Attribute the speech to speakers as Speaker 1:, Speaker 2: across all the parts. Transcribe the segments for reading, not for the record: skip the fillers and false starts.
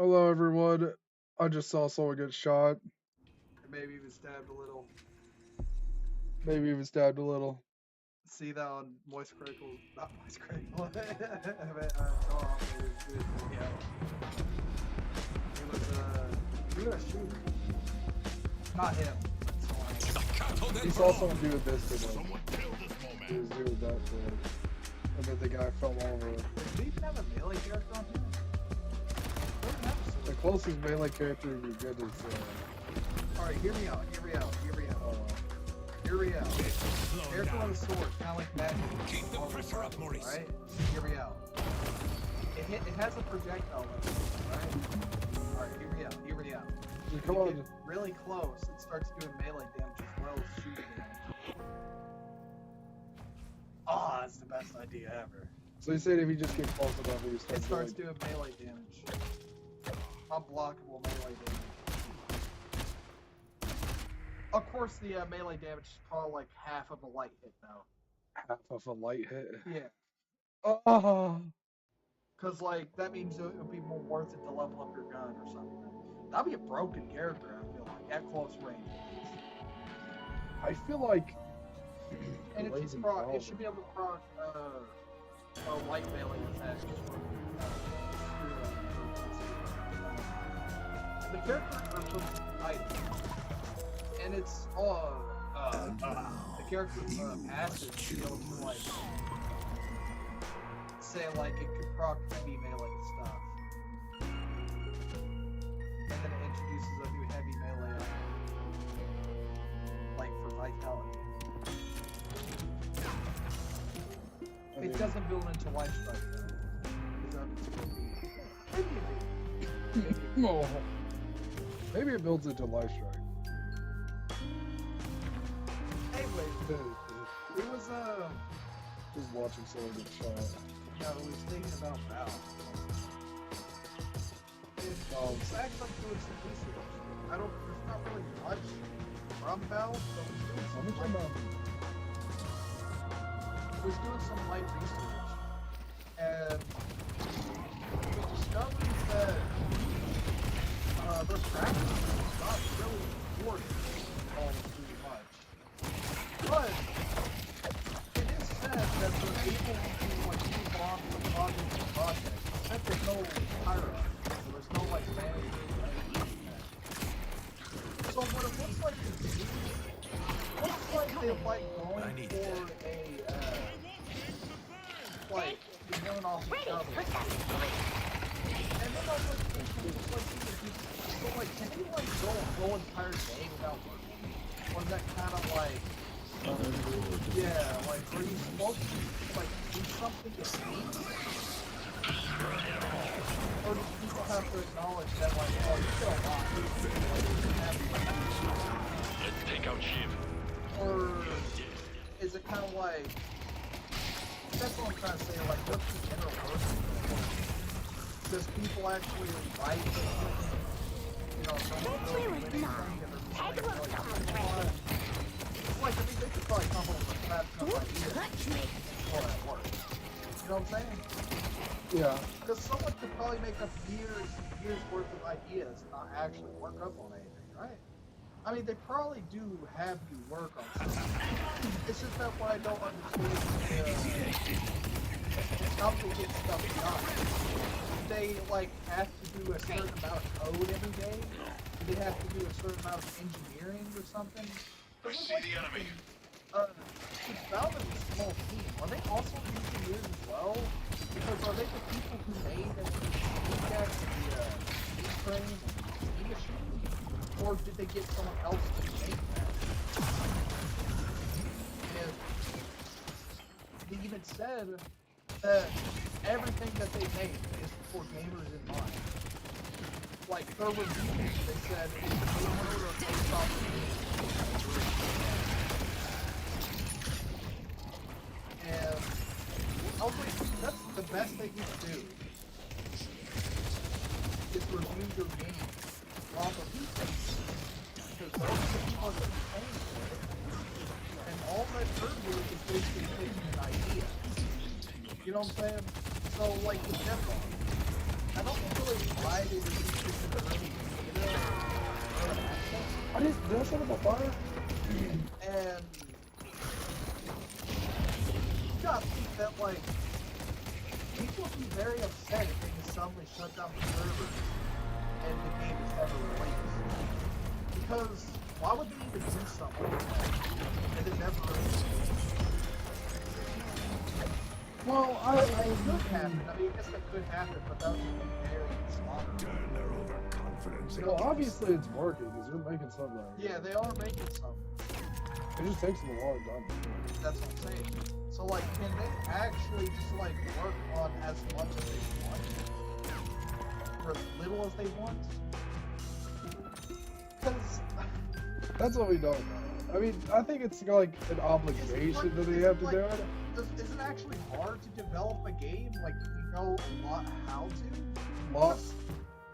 Speaker 1: Hello, everyone. I just saw someone get shot.
Speaker 2: Maybe even stabbed a little.
Speaker 1: Maybe even stabbed a little.
Speaker 2: See that on Moist Crinkles, not Moist Crinkle. It was he was a shooter. Not him.
Speaker 1: He saw someone do this to him. He was doing that to him. And then the guy fell over.
Speaker 2: Did we even have a melee character on here?
Speaker 1: The closest melee character you get is.
Speaker 2: Alright, hear me out. Hear me out. Hear me out. Hear me out. Character on a sword, kind of like that.
Speaker 3: Keep the pressure up, Maurice.
Speaker 2: Right? Hear me out. It has a projectile weapon, right? Alright, hear me out. Hear me out.
Speaker 1: Come on.
Speaker 2: Get really close, it starts doing melee damage as well as shooting damage. Oh, that's the best idea ever.
Speaker 1: So you said if you just get close enough, you start.
Speaker 2: It starts doing melee damage. Unblockable melee damage. Of course, the melee damage is probably like half of a light hit now.
Speaker 1: Half of a light hit.
Speaker 2: Yeah.
Speaker 1: Oh.
Speaker 2: Because, like, that means it would be more worth it to level up your gun or something. That'd be a broken character, I feel like, at close range.
Speaker 1: I feel like.
Speaker 2: And it should be able to proc a light melee attack. The character are pretty light. And it's all the character passive to be able to like say like it could proc heavy melee stuff. And then it introduces a new heavy melee like for vitality. It doesn't build into life strike though.
Speaker 1: No. Maybe it builds into life strike.
Speaker 2: Anyway, it was
Speaker 1: just watching someone get shot.
Speaker 2: No, it was thinking about Val. It's actually like doing some research. There's not really much from Val, so was doing some light research, and we discovered that their practice is not really important all too much. But it is said that they're able to like move on from project to project. Except there's no hierarchy, so there's no like manager or anything like that. So what it looks like is looks like they like going for a like going off each other. And then I was like, so like can you like go a whole entire day without working? Or is that kind of like yeah, like are you supposed to like do something to eat? Or do people have to acknowledge that like oh you get a lot
Speaker 3: Let's take out Shiv.
Speaker 2: or is it kind of like that's what I'm trying to say, like what's the inner working? Does people actually write you know, like, I mean, they could probably come up with a fat enough idea all that work. You know what I'm saying?
Speaker 1: Yeah.
Speaker 2: Because someone could probably make up years worth of ideas and not actually work up on anything, right? I mean, they probably do have you work on something. It's just that what I don't understand is how to get stuff done. They, like, have to do a certain amount of code every day? Do they have to do a certain amount of engineering or something?
Speaker 3: I see the enemy.
Speaker 2: It's Valve is a small team. Are they also engineers as well? Because are they the people who made and pickaxe the train and machine? Or did they get someone else to make that? And they even said that everything that they make is for gamers in mind. Like their reviews, they said it's based off and I was like, that's the best thing you can do. Is review your game off of replays. Because those are the people that are paying for it. And all that they're doing is basically taking an idea. You know what I'm saying? So like with Deadlockk, I don't really know why they released
Speaker 1: Did I set up a fire?
Speaker 2: And you gotta think that, like, people would be very upset if they just suddenly shut down the servers and the game is never released. Because why would they even do something like that? And it never released.
Speaker 1: Well,
Speaker 2: It could happen. I mean, I guess that could happen, but that would be very slaughter.
Speaker 3: Turn their overconfidence
Speaker 1: well, obviously it's working because they're making something. Right
Speaker 2: Yeah, they are making something.
Speaker 1: It just takes them a long time.
Speaker 2: That's what I'm saying. So, like, can they actually just, like, work on as much as they want? Or as little as they want? Because...
Speaker 1: That's what we don't know. I mean, I think it's like an obligation that they have to do it.
Speaker 2: Is it actually hard to develop a game? Like, you know a lot how to?
Speaker 1: Lots.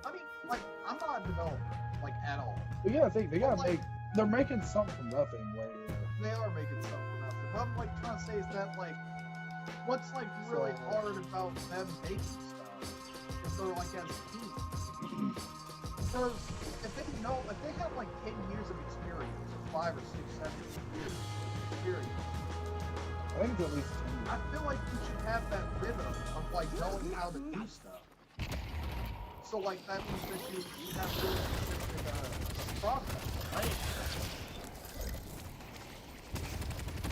Speaker 2: I mean, like, I'm not a developer, like, at all.
Speaker 1: But yeah, I think they gotta
Speaker 2: Like-
Speaker 1: make. They're making something from nothing. Like,
Speaker 2: They are making stuff for nothing. What I'm, like, trying to say is that, like, what's, like, really hard about them making stuff is they're, like, as a team. Because if they have, like, 10 years of experience, or 5 or 6, 7 years of experience,
Speaker 1: I think it's at least 10 years.
Speaker 2: I feel like you should have that rhythm of, like, knowing how to do stuff. So, like, that means that you have really specific process, right?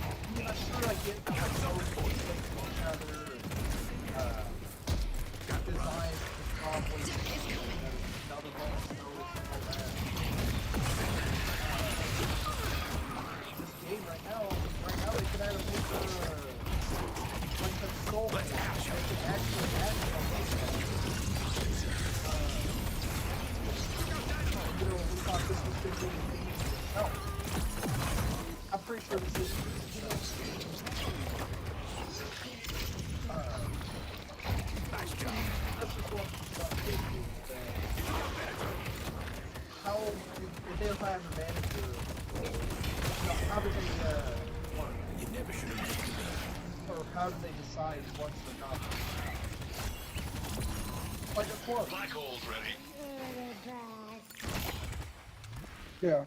Speaker 2: I mean, I'm sure I get that, like, those who think to each other and, design is probably another one knows all that. This game right now they could add a major, like, the soul. They could actually add something. You know, we thought this was going to be the game itself. I'm pretty sure this is. Nice job. That's just one how if they have a manager, how do they work?
Speaker 3: You never should have made it.
Speaker 2: Or how do they decide once they're not? Like a club.
Speaker 3: Black hole's ready.
Speaker 1: Yeah.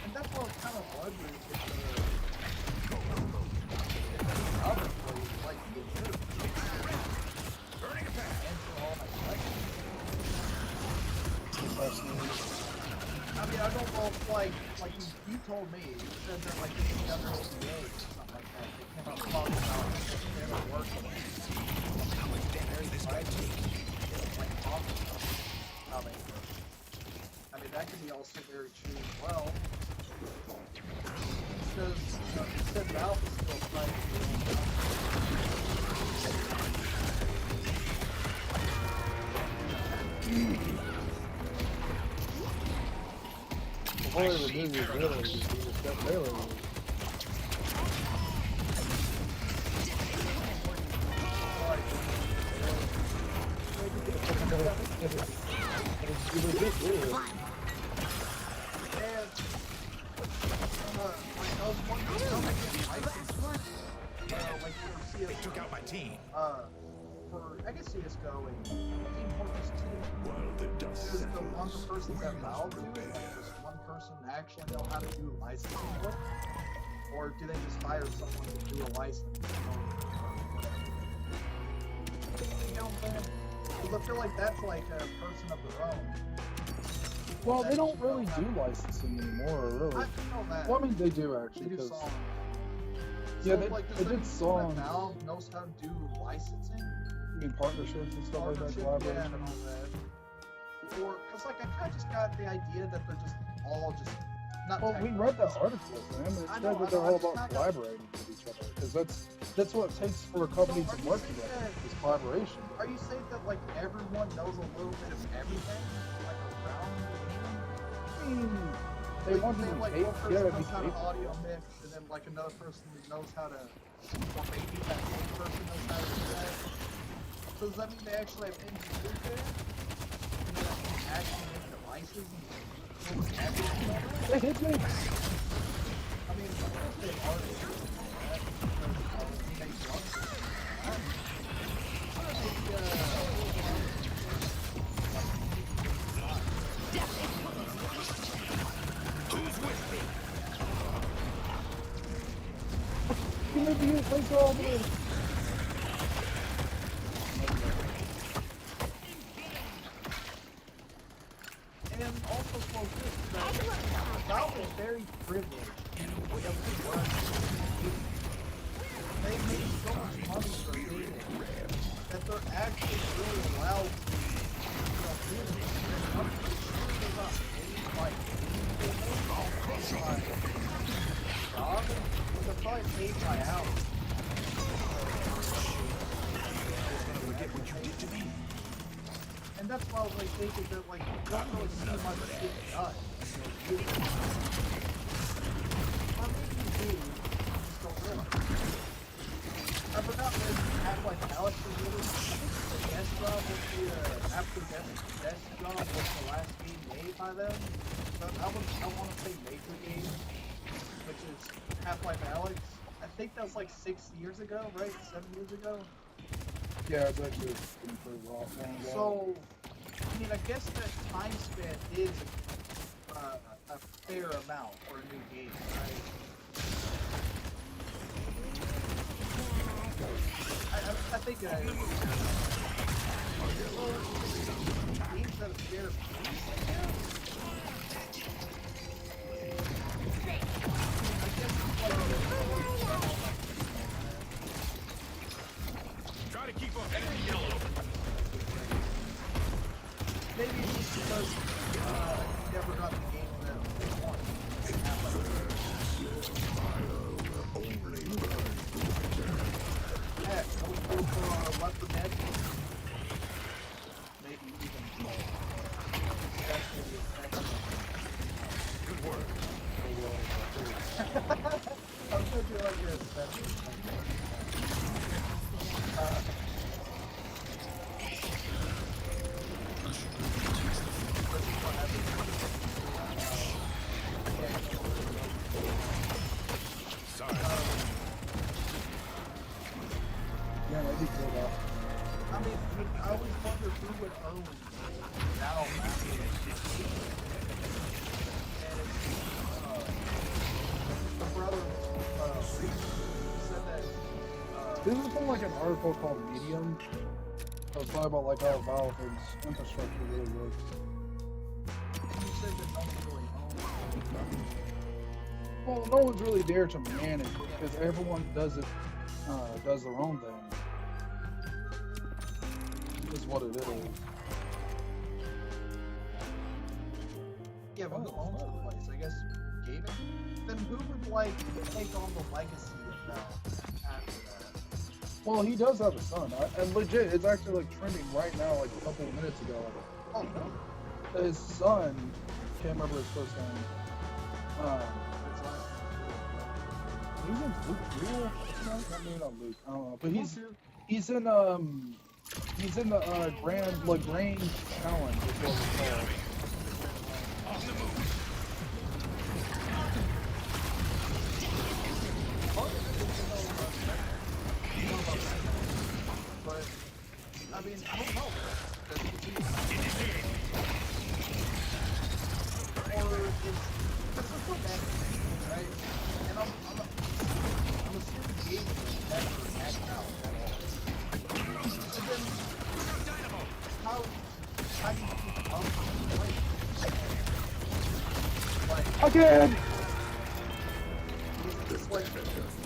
Speaker 2: And that's what I was kind of wondering if the other players like to do.
Speaker 3: Burning a pack.
Speaker 2: Answer all my questions. I mean, I don't know if, like you told me, you said that, like, this is another OVA or something like that. They came out talking about their work on it.
Speaker 3: How much damage this guy take?
Speaker 2: Like, talking about how they work. I mean, that could be also very true as well. Because, you know, you said Valve is still trying to do it.
Speaker 1: Before they would do this, really, just got barely.
Speaker 3: They took out my team.
Speaker 2: For, I guess CSGO and Team Fortress 2,
Speaker 3: While the dust
Speaker 2: does the one
Speaker 3: settles,
Speaker 2: person
Speaker 3: we
Speaker 2: that
Speaker 3: must
Speaker 2: Valve do it,
Speaker 3: prepare.
Speaker 2: like, does one person actually know how to do licensing work? Or do they just hire someone to do a license? Or whatever? You know what I'm saying? Because I feel like that's like a person of their own.
Speaker 1: Well, they don't really do licensing anymore, really.
Speaker 2: I know that.
Speaker 1: Well, I mean, they do
Speaker 2: They
Speaker 1: actually.
Speaker 2: do
Speaker 1: 'Cause-
Speaker 2: songs.
Speaker 1: Yeah,
Speaker 2: So,
Speaker 1: they-
Speaker 2: like, does
Speaker 1: they
Speaker 2: that
Speaker 1: did
Speaker 2: mean
Speaker 1: songs.
Speaker 2: that Valve knows how to do licensing?
Speaker 1: I mean, partnerships and stuff like that,
Speaker 2: Partnership,
Speaker 1: collaboration.
Speaker 2: yeah, and all that. Or, because, like, I kind of just got the idea that they're just all just not.
Speaker 1: Well, we read the articles, man. It
Speaker 2: I
Speaker 1: said
Speaker 2: know,
Speaker 1: that they're
Speaker 2: I
Speaker 1: all
Speaker 2: just
Speaker 1: about
Speaker 2: not-
Speaker 1: collaborating with each other, because that's what it takes for a company
Speaker 2: So, are
Speaker 1: to
Speaker 2: you
Speaker 1: work
Speaker 2: saying
Speaker 1: together.
Speaker 2: that-
Speaker 1: Is collaboration.
Speaker 2: Are you saying that, like, everyone knows a little bit of everything, like, around the game?
Speaker 1: I mean, they
Speaker 2: Like,
Speaker 1: want
Speaker 2: you
Speaker 1: to
Speaker 2: say,
Speaker 1: be
Speaker 2: like,
Speaker 1: paid.
Speaker 2: one person
Speaker 1: Yeah,
Speaker 2: knows
Speaker 1: be
Speaker 2: how
Speaker 1: paid.
Speaker 2: to audio mix, and then, like, another person knows how to, or maybe that same person knows how to do that. So does that mean they actually have engineers there? You know, that can actually make devices and everything on that?
Speaker 1: They hit me.
Speaker 2: I mean, of course they have artists and all that, because they make drugs and all that. Maybe,
Speaker 1: you, place all the way.
Speaker 2: And also close this, that Valve is very privileged. They made so much money for gaming that they're actually really allowed to, do this. And I'm pretty sure they're not paid by anything. Job, they're probably paid by hours.
Speaker 3: Forget what you did to me.
Speaker 2: And that's why I was like thinking that like you don't really see much get done. I mean, you do, you just don't realize. I forgot when Half-Life Alex was released. I think the Death Job was after Death Job was the last game made by them. But I want to say Major Game, which is Half-Life Alex. I think that was like 6 years ago, right? 7 years ago.
Speaker 1: Yeah, it's actually been pretty long.
Speaker 2: So, I mean, I guess that time span is a fair amount for a new game, right? I think I am. So, games that are fair pace, I guess? I guess it's like
Speaker 3: Try to keep up. Enemy yellow.
Speaker 2: maybe it's just because you never got the game that they wanted. Heck, I would go for Left 4 Dead. Maybe even
Speaker 3: Good work.
Speaker 2: I was gonna do like your special.
Speaker 3: Sorry.
Speaker 1: Yeah, that'd be cool though.
Speaker 2: I mean, I always wonder who would own Valve after this. And it's, the brother, Reese said that,
Speaker 1: This is from like an article called Medium. It was probably about like how Valve's infrastructure really works.
Speaker 2: he said that no one really owns it.
Speaker 1: Well, no one's really there to manage it because everyone does it, does their own thing. Is what it is.
Speaker 2: Yeah, but who owns the place? I guess gaming? Then who would, like, take on the legacy of Valve after that?
Speaker 1: Well, he does have a son, and legit, it's actually like trending right now, like a couple of minutes ago.
Speaker 2: Oh, no.
Speaker 1: His son, can't remember his first name. He's in Luke Real. Not maybe not Luke. I don't know, but he's in the Grand Lagrange Challenge. Is what it's called.
Speaker 3: On the move.
Speaker 2: But, I mean, I don't know. Or it's so bad, right? And I'm assuming gaming is never act out at all. So then, how do you keep up with the play? Like,
Speaker 1: Again!
Speaker 2: is it just like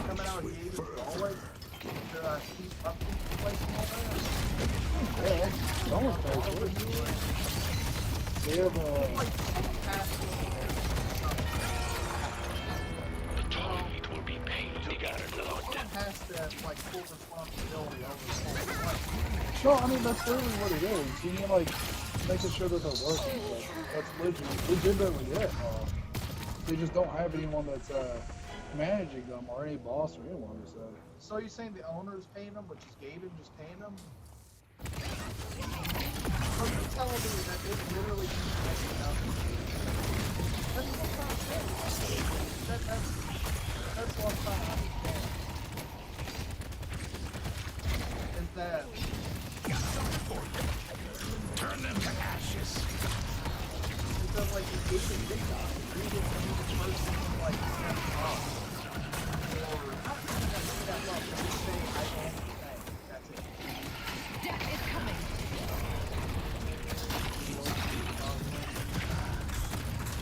Speaker 2: coming out of games always to keep up with the place and all that?
Speaker 1: Yeah, someone's playing it. They have
Speaker 2: Like, past
Speaker 4: The toll will be paid, Lord.
Speaker 2: has that like full responsibility over the whole life.
Speaker 1: no, I mean that's literally what it is. You mean like making sure that they're working. Like, that's legitimately it. They just don't have anyone that's managing them or any boss or anyone. So.
Speaker 2: So you're saying the owner is paying them, which is Gaben just paying them? So you're telling me that it literally keeps making up? That's what I'm trying to say. That's what I'm trying to understand. Is that
Speaker 3: Turn them to ashes.
Speaker 2: because like the Gaben big guy, you didn't need the person to like step up. Or how can you not see that Deadlock is just saying I own the thing. That's it.
Speaker 5: Death is coming.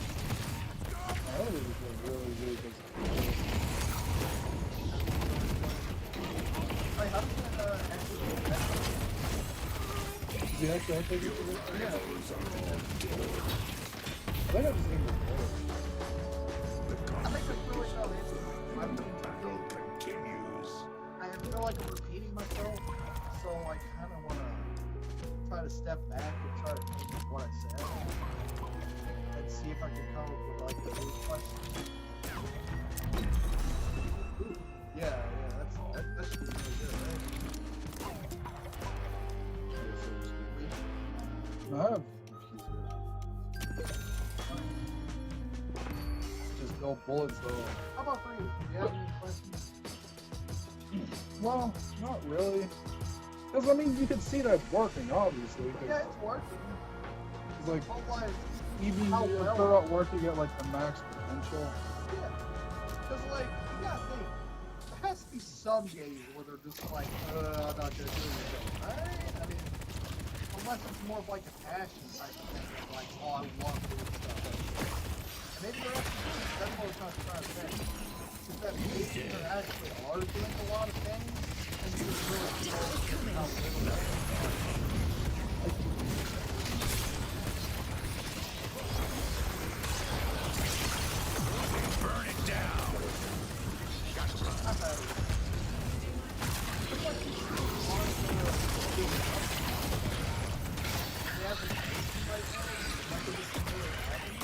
Speaker 1: I don't think it's really good because
Speaker 2: Like, how does that actually get that?
Speaker 1: you actually don't think it's a good thing?
Speaker 2: Yeah.
Speaker 1: I think I just need to play it.
Speaker 2: I think that's really how it is. I mean,
Speaker 3: Battle continues.
Speaker 2: I feel like I'm repeating myself, so I kind of want to try to step back and try to think of what I said and see if I can come up with like a new question. Ooh, yeah, that should be really good, right?
Speaker 1: I have just no bullets though.
Speaker 2: How about for you? Do you have any questions?
Speaker 1: Well, not really. Because I mean, you can see that working, obviously.
Speaker 2: Yeah, it's working.
Speaker 1: It's like
Speaker 2: But like,
Speaker 1: even
Speaker 2: how
Speaker 1: if
Speaker 2: well-
Speaker 1: they're not working at like the max potential.
Speaker 2: yeah. Because like, you gotta think, there has to be some games where they're just like, I'm not gonna do anything, right? I mean, unless it's more of like a passion type of thing, like, oh, I love doing stuff. And maybe they're actually doing it. That's what I was trying to say. Is that maybe they actually are doing a lot of things, and you just really know how little they are.
Speaker 3: Burn it down.
Speaker 2: Not bad. It's like you see a lot of the average person right now, like they're just really happy.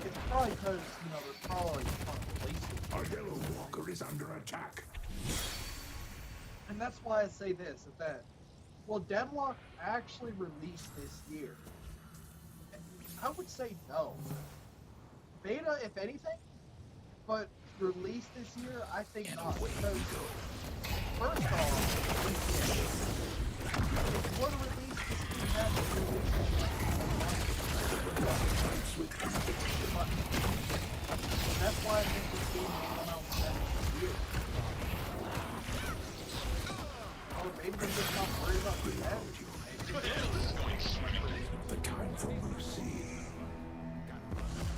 Speaker 2: It's probably because, you know, they're probably trying to release it.
Speaker 3: Our yellow walker is under attack.
Speaker 2: And that's why I say this, is that, will Deadlock actually release this year? I would say no. Beta, if anything, but release this year, I think not. Because, first off, if you were to release this game, you have to release it like that's why I think this game will come out next year. Or maybe they're just not worried about the that.
Speaker 3: The time for mercy.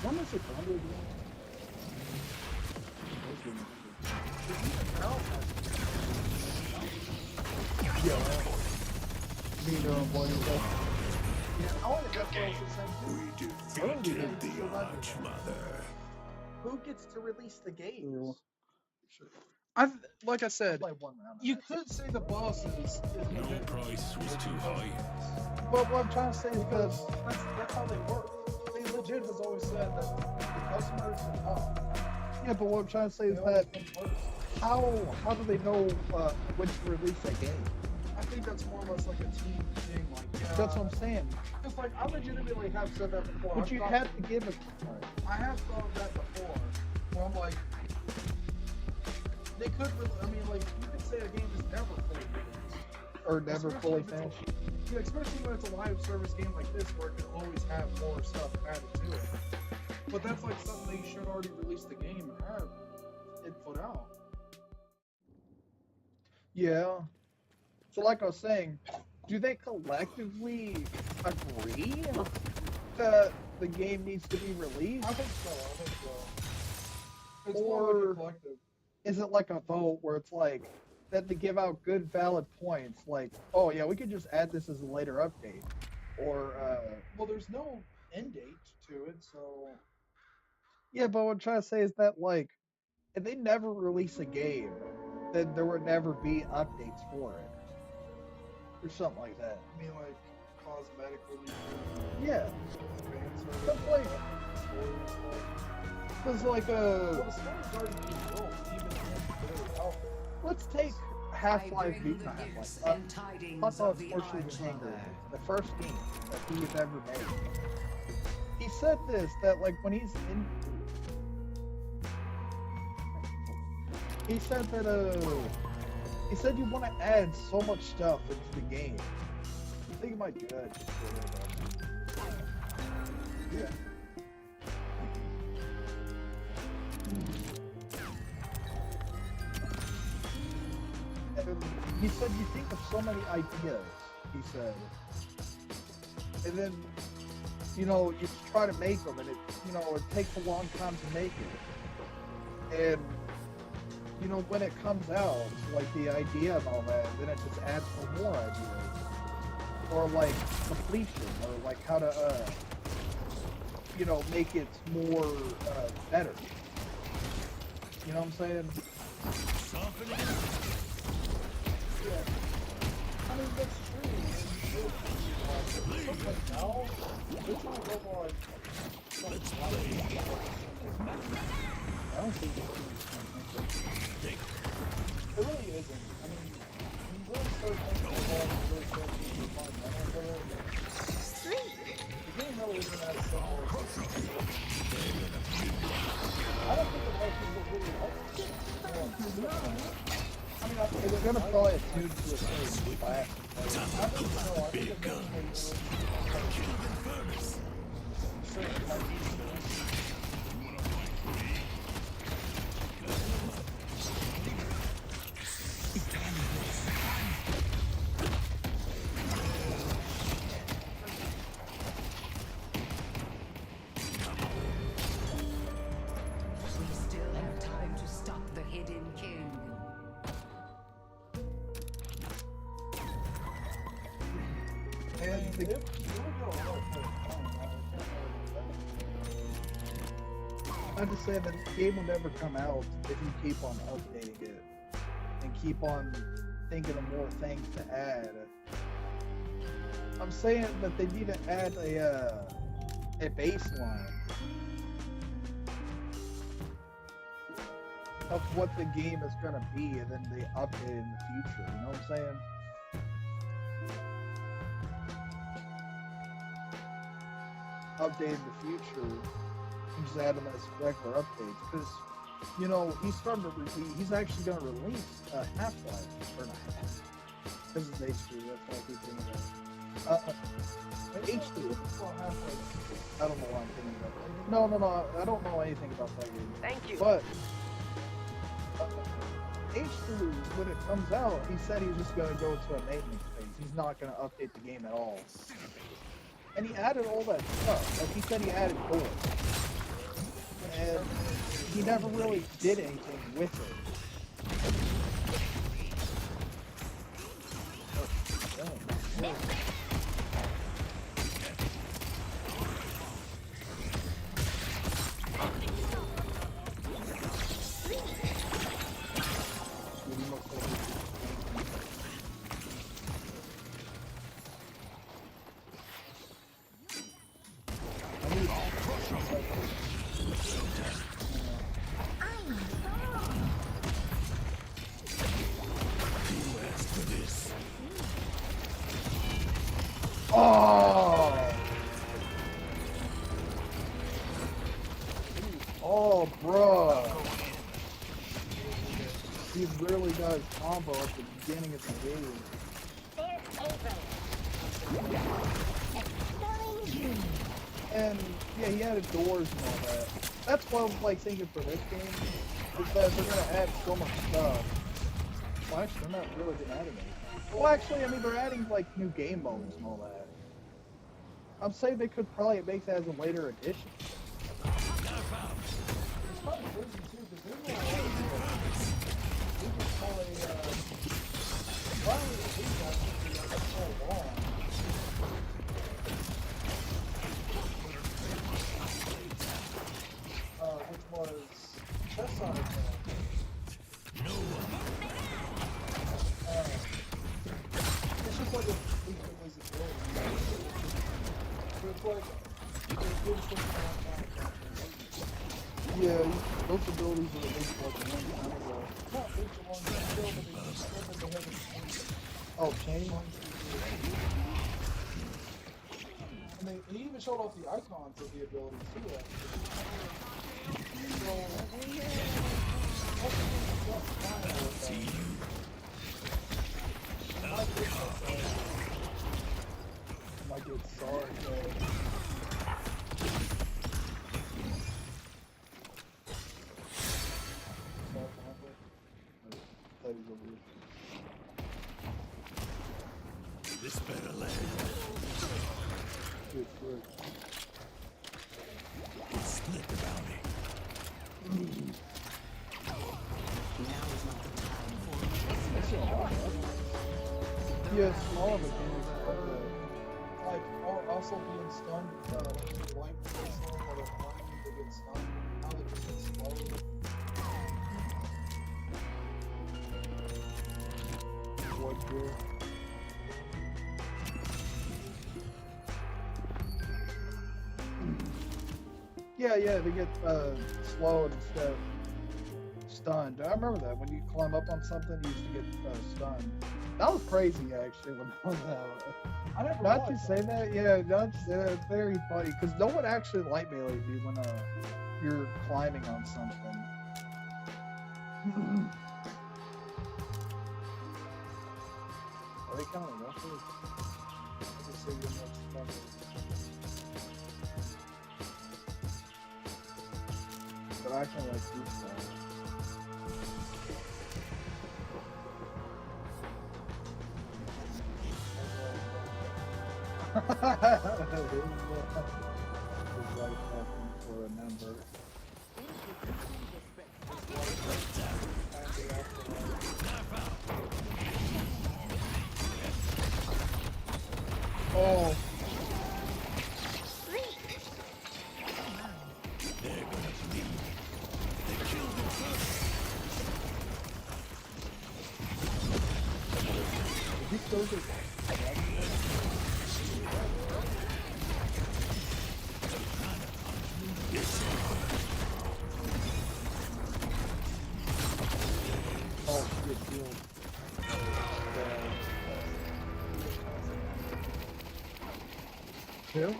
Speaker 1: When is it done again? Yeah. Me doing boy stuff.
Speaker 2: Yeah, I want to that's what I was just saying too.
Speaker 3: We defeated the Archmother.
Speaker 2: Who gets to release the games?
Speaker 1: Like I said,
Speaker 2: Play one round.
Speaker 1: you could say the bosses.
Speaker 3: No price was too high.
Speaker 1: But what I'm trying to say is
Speaker 2: Because
Speaker 1: because
Speaker 2: that's how they work. They legit has always said that the customers are top.
Speaker 1: yeah, but what I'm trying to say is
Speaker 2: They
Speaker 1: that
Speaker 2: always come first.
Speaker 1: how do they know when to release that game?
Speaker 2: I think that's more or less like a team thing. Like,
Speaker 1: That's what I'm saying.
Speaker 2: Because like I legitimately have said that before.
Speaker 1: But
Speaker 2: I've
Speaker 1: you
Speaker 2: thought-
Speaker 1: have to give it.
Speaker 2: I have thought of that before. Where I'm like, they could. I mean, like you could say a game is never fully released.
Speaker 1: Or never
Speaker 2: Especially
Speaker 1: fully
Speaker 2: if it's a-
Speaker 1: finished.
Speaker 2: Yeah, especially when it's a live service game like this, where it can always have more stuff added to it. But that's like something they should already release the game and have it put out.
Speaker 1: Yeah. So like I was saying, do they collectively agree that the game needs to be released?
Speaker 2: I think so. It's more like
Speaker 1: Or-
Speaker 2: a collective.
Speaker 1: Is it like a vote where it's like that they give out good valid points, like, oh yeah, we could just add this as a later update, or
Speaker 2: Well, there's no end date to it, so
Speaker 1: yeah, but what I'm trying to say is that like if they never release a game, then there would never be updates for it, or something like that.
Speaker 2: I mean, like cosmetic releases,
Speaker 1: Yeah,
Speaker 2: fan
Speaker 1: that's
Speaker 2: service,
Speaker 1: like
Speaker 2: story and stuff.
Speaker 1: it's like
Speaker 2: Well, the story's already being built, even if it's out there.
Speaker 1: let's take Half-Life V, not Half-Life, Hot Sports Hangar, the first game that he's ever made. He said this, that like when he's in, he said that he said you want to add so much stuff into the game. I think it might do that. Just for a little bit.
Speaker 2: Yeah. he said you think of so many ideas, he said. And then, you know, you try to make them and it, you know, it takes a long time to make it. And, you know, when it comes out, like the idea and all that, then it just adds for more ideas. Or like completion, or like how to, you know, make it more, better. You know what I'm saying?
Speaker 1: Yeah. I mean, that's true. Like now, they're trying to go on something like I don't think it really isn't. I mean, when you really start thinking about it, really start thinking fundamentals of it, the game really isn't as simple as I don't think a lot of people really like it. I mean,
Speaker 2: It's gonna probably attune to a certain class.
Speaker 1: I don't know. I think it's mostly certain types of
Speaker 5: We still have time to stop the Hidden King.
Speaker 2: And the, I'm just saying that the game will never come out if you keep on updating it and keep on thinking of more things to add. I'm saying that they need to add a baseline of what the game is gonna be, and then they update it in the future. You know what I'm saying? Update in the future, and just add them as regular updates. Because, you know, he's starting to he's actually going to release Half-Life, or not Half-Life. This is H2, that's why I keep thinking of it. H2. I don't know why I'm thinking about that. No, I don't know anything about that game.
Speaker 5: Thank you.
Speaker 2: But H2, when it comes out, he said he's just going to go to a maintenance phase. He's not going to update the game at all. And he added all that stuff. Like he said, he added doors. And he never really did anything with it. Oh! Oh, bruh. He really got his combo at the beginning of the game. And, yeah, he added doors and all that. That's what I was, like, thinking for this game, is that they're gonna add so much stuff. Well, actually, they're not really gonna add anything. Well, actually, I mean, they're adding, like, new game modes and all that. I'm saying they could probably make that as a later addition.
Speaker 1: which was Chess Sonic. It's just like a weekly visibility. So it's like it gives them
Speaker 2: Yeah, those abilities were released like a long time ago.
Speaker 1: not reach along the hill, but they haven't.
Speaker 2: Oh, change?
Speaker 1: And they even showed off the icons of the abilities too.
Speaker 2: I might get sorry, Teddy's over here.
Speaker 3: This better land.
Speaker 1: Good, good.
Speaker 3: It's split the bounty.
Speaker 5: Now is not the time for
Speaker 1: That's a lot. Yeah, small mechanics like that. Like, or also being stunned, like you blank pistol or they're running, they get stunned. How they just get slowed. What good? Yeah, they get slowed instead of stunned. I remember that when you climb up on something, you used to get stunned. That was crazy, actually, when I was out.
Speaker 2: I never
Speaker 1: Not to
Speaker 2: realized
Speaker 1: say that, yeah, not to say that, it's very funny, because no one actually light melees you when you're climbing on something. Are they counting ruffles? Let's see your next number. But I can like these guys. For a number. Oh.
Speaker 3: They're gonna bleed. They killed him first.
Speaker 1: He still just oh, good deal. Two?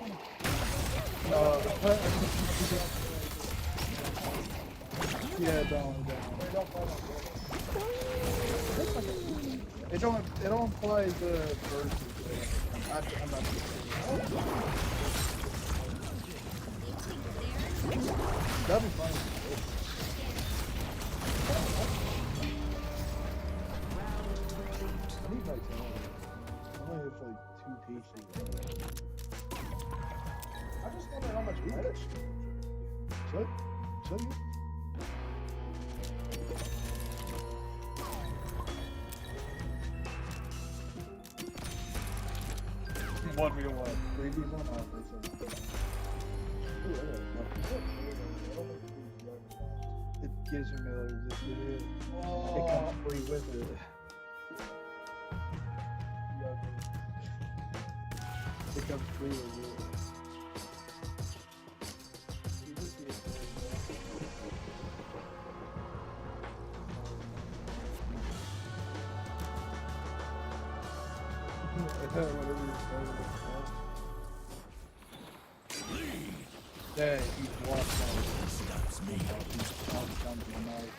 Speaker 1: Yeah, don't. It don't apply the versus. I'm not that'd be funny. I need my phone. I only have like 2 pieces.
Speaker 2: I just wonder how much damage.
Speaker 1: Should you? 1v1, 3v1, it gives you melee resistance. It comes free with it. It comes free with it. Yeah, he's walked on.
Speaker 3: That's me.
Speaker 1: He's walked down to the knife.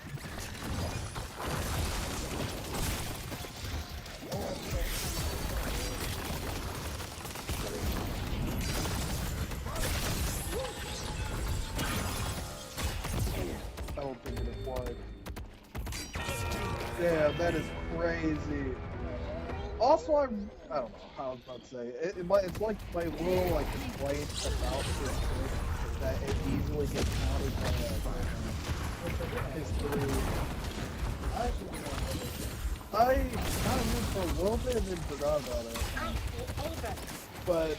Speaker 1: I don't think it applied. Yeah, that is crazy. Also, I don't know how I was about to say. It's like my little like complaint about this trick that it easily gets counted by history. I kind of went for a little bit and then forgot about it. But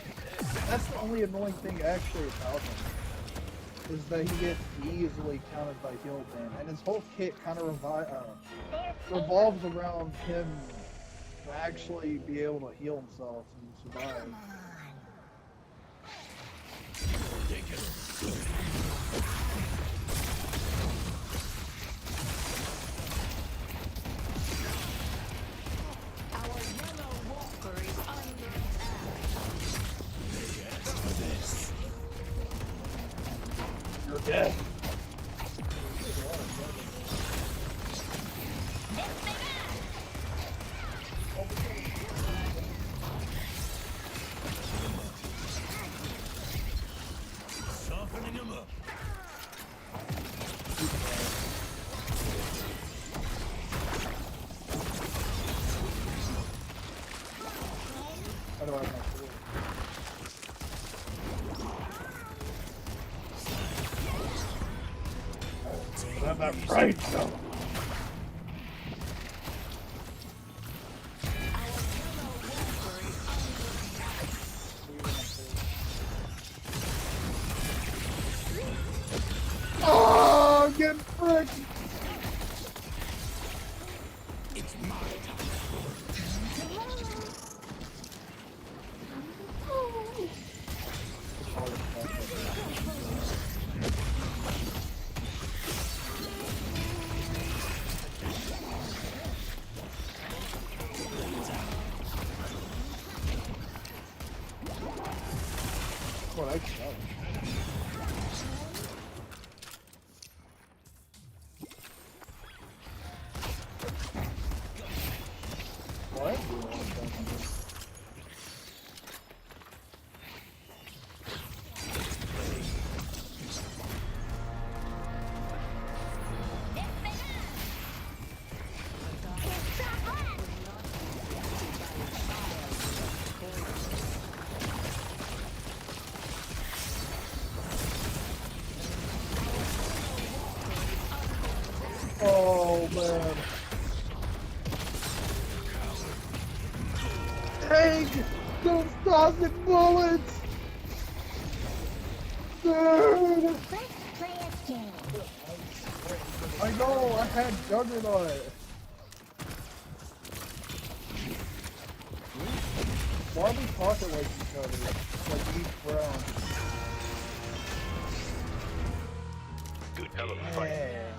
Speaker 1: that's the only annoying thing actually about him. Is that he gets easily counted by heal ban, and his whole kit kind of revolves around him to actually be able to heal himself and survive.
Speaker 5: our yellow walker is under attack.
Speaker 3: They asked for this.
Speaker 1: You're dead.
Speaker 3: Softening him up.
Speaker 1: don't have my sword. But I'm not right though. Oh, get fricked!
Speaker 3: It's my time.
Speaker 1: Well, I can. What? Oh man. Take those toxic bullets! Dude! I know, I had Juggernaut. Why are we talking like each other? Like each round.
Speaker 4: Good hell of a fight.
Speaker 1: Man.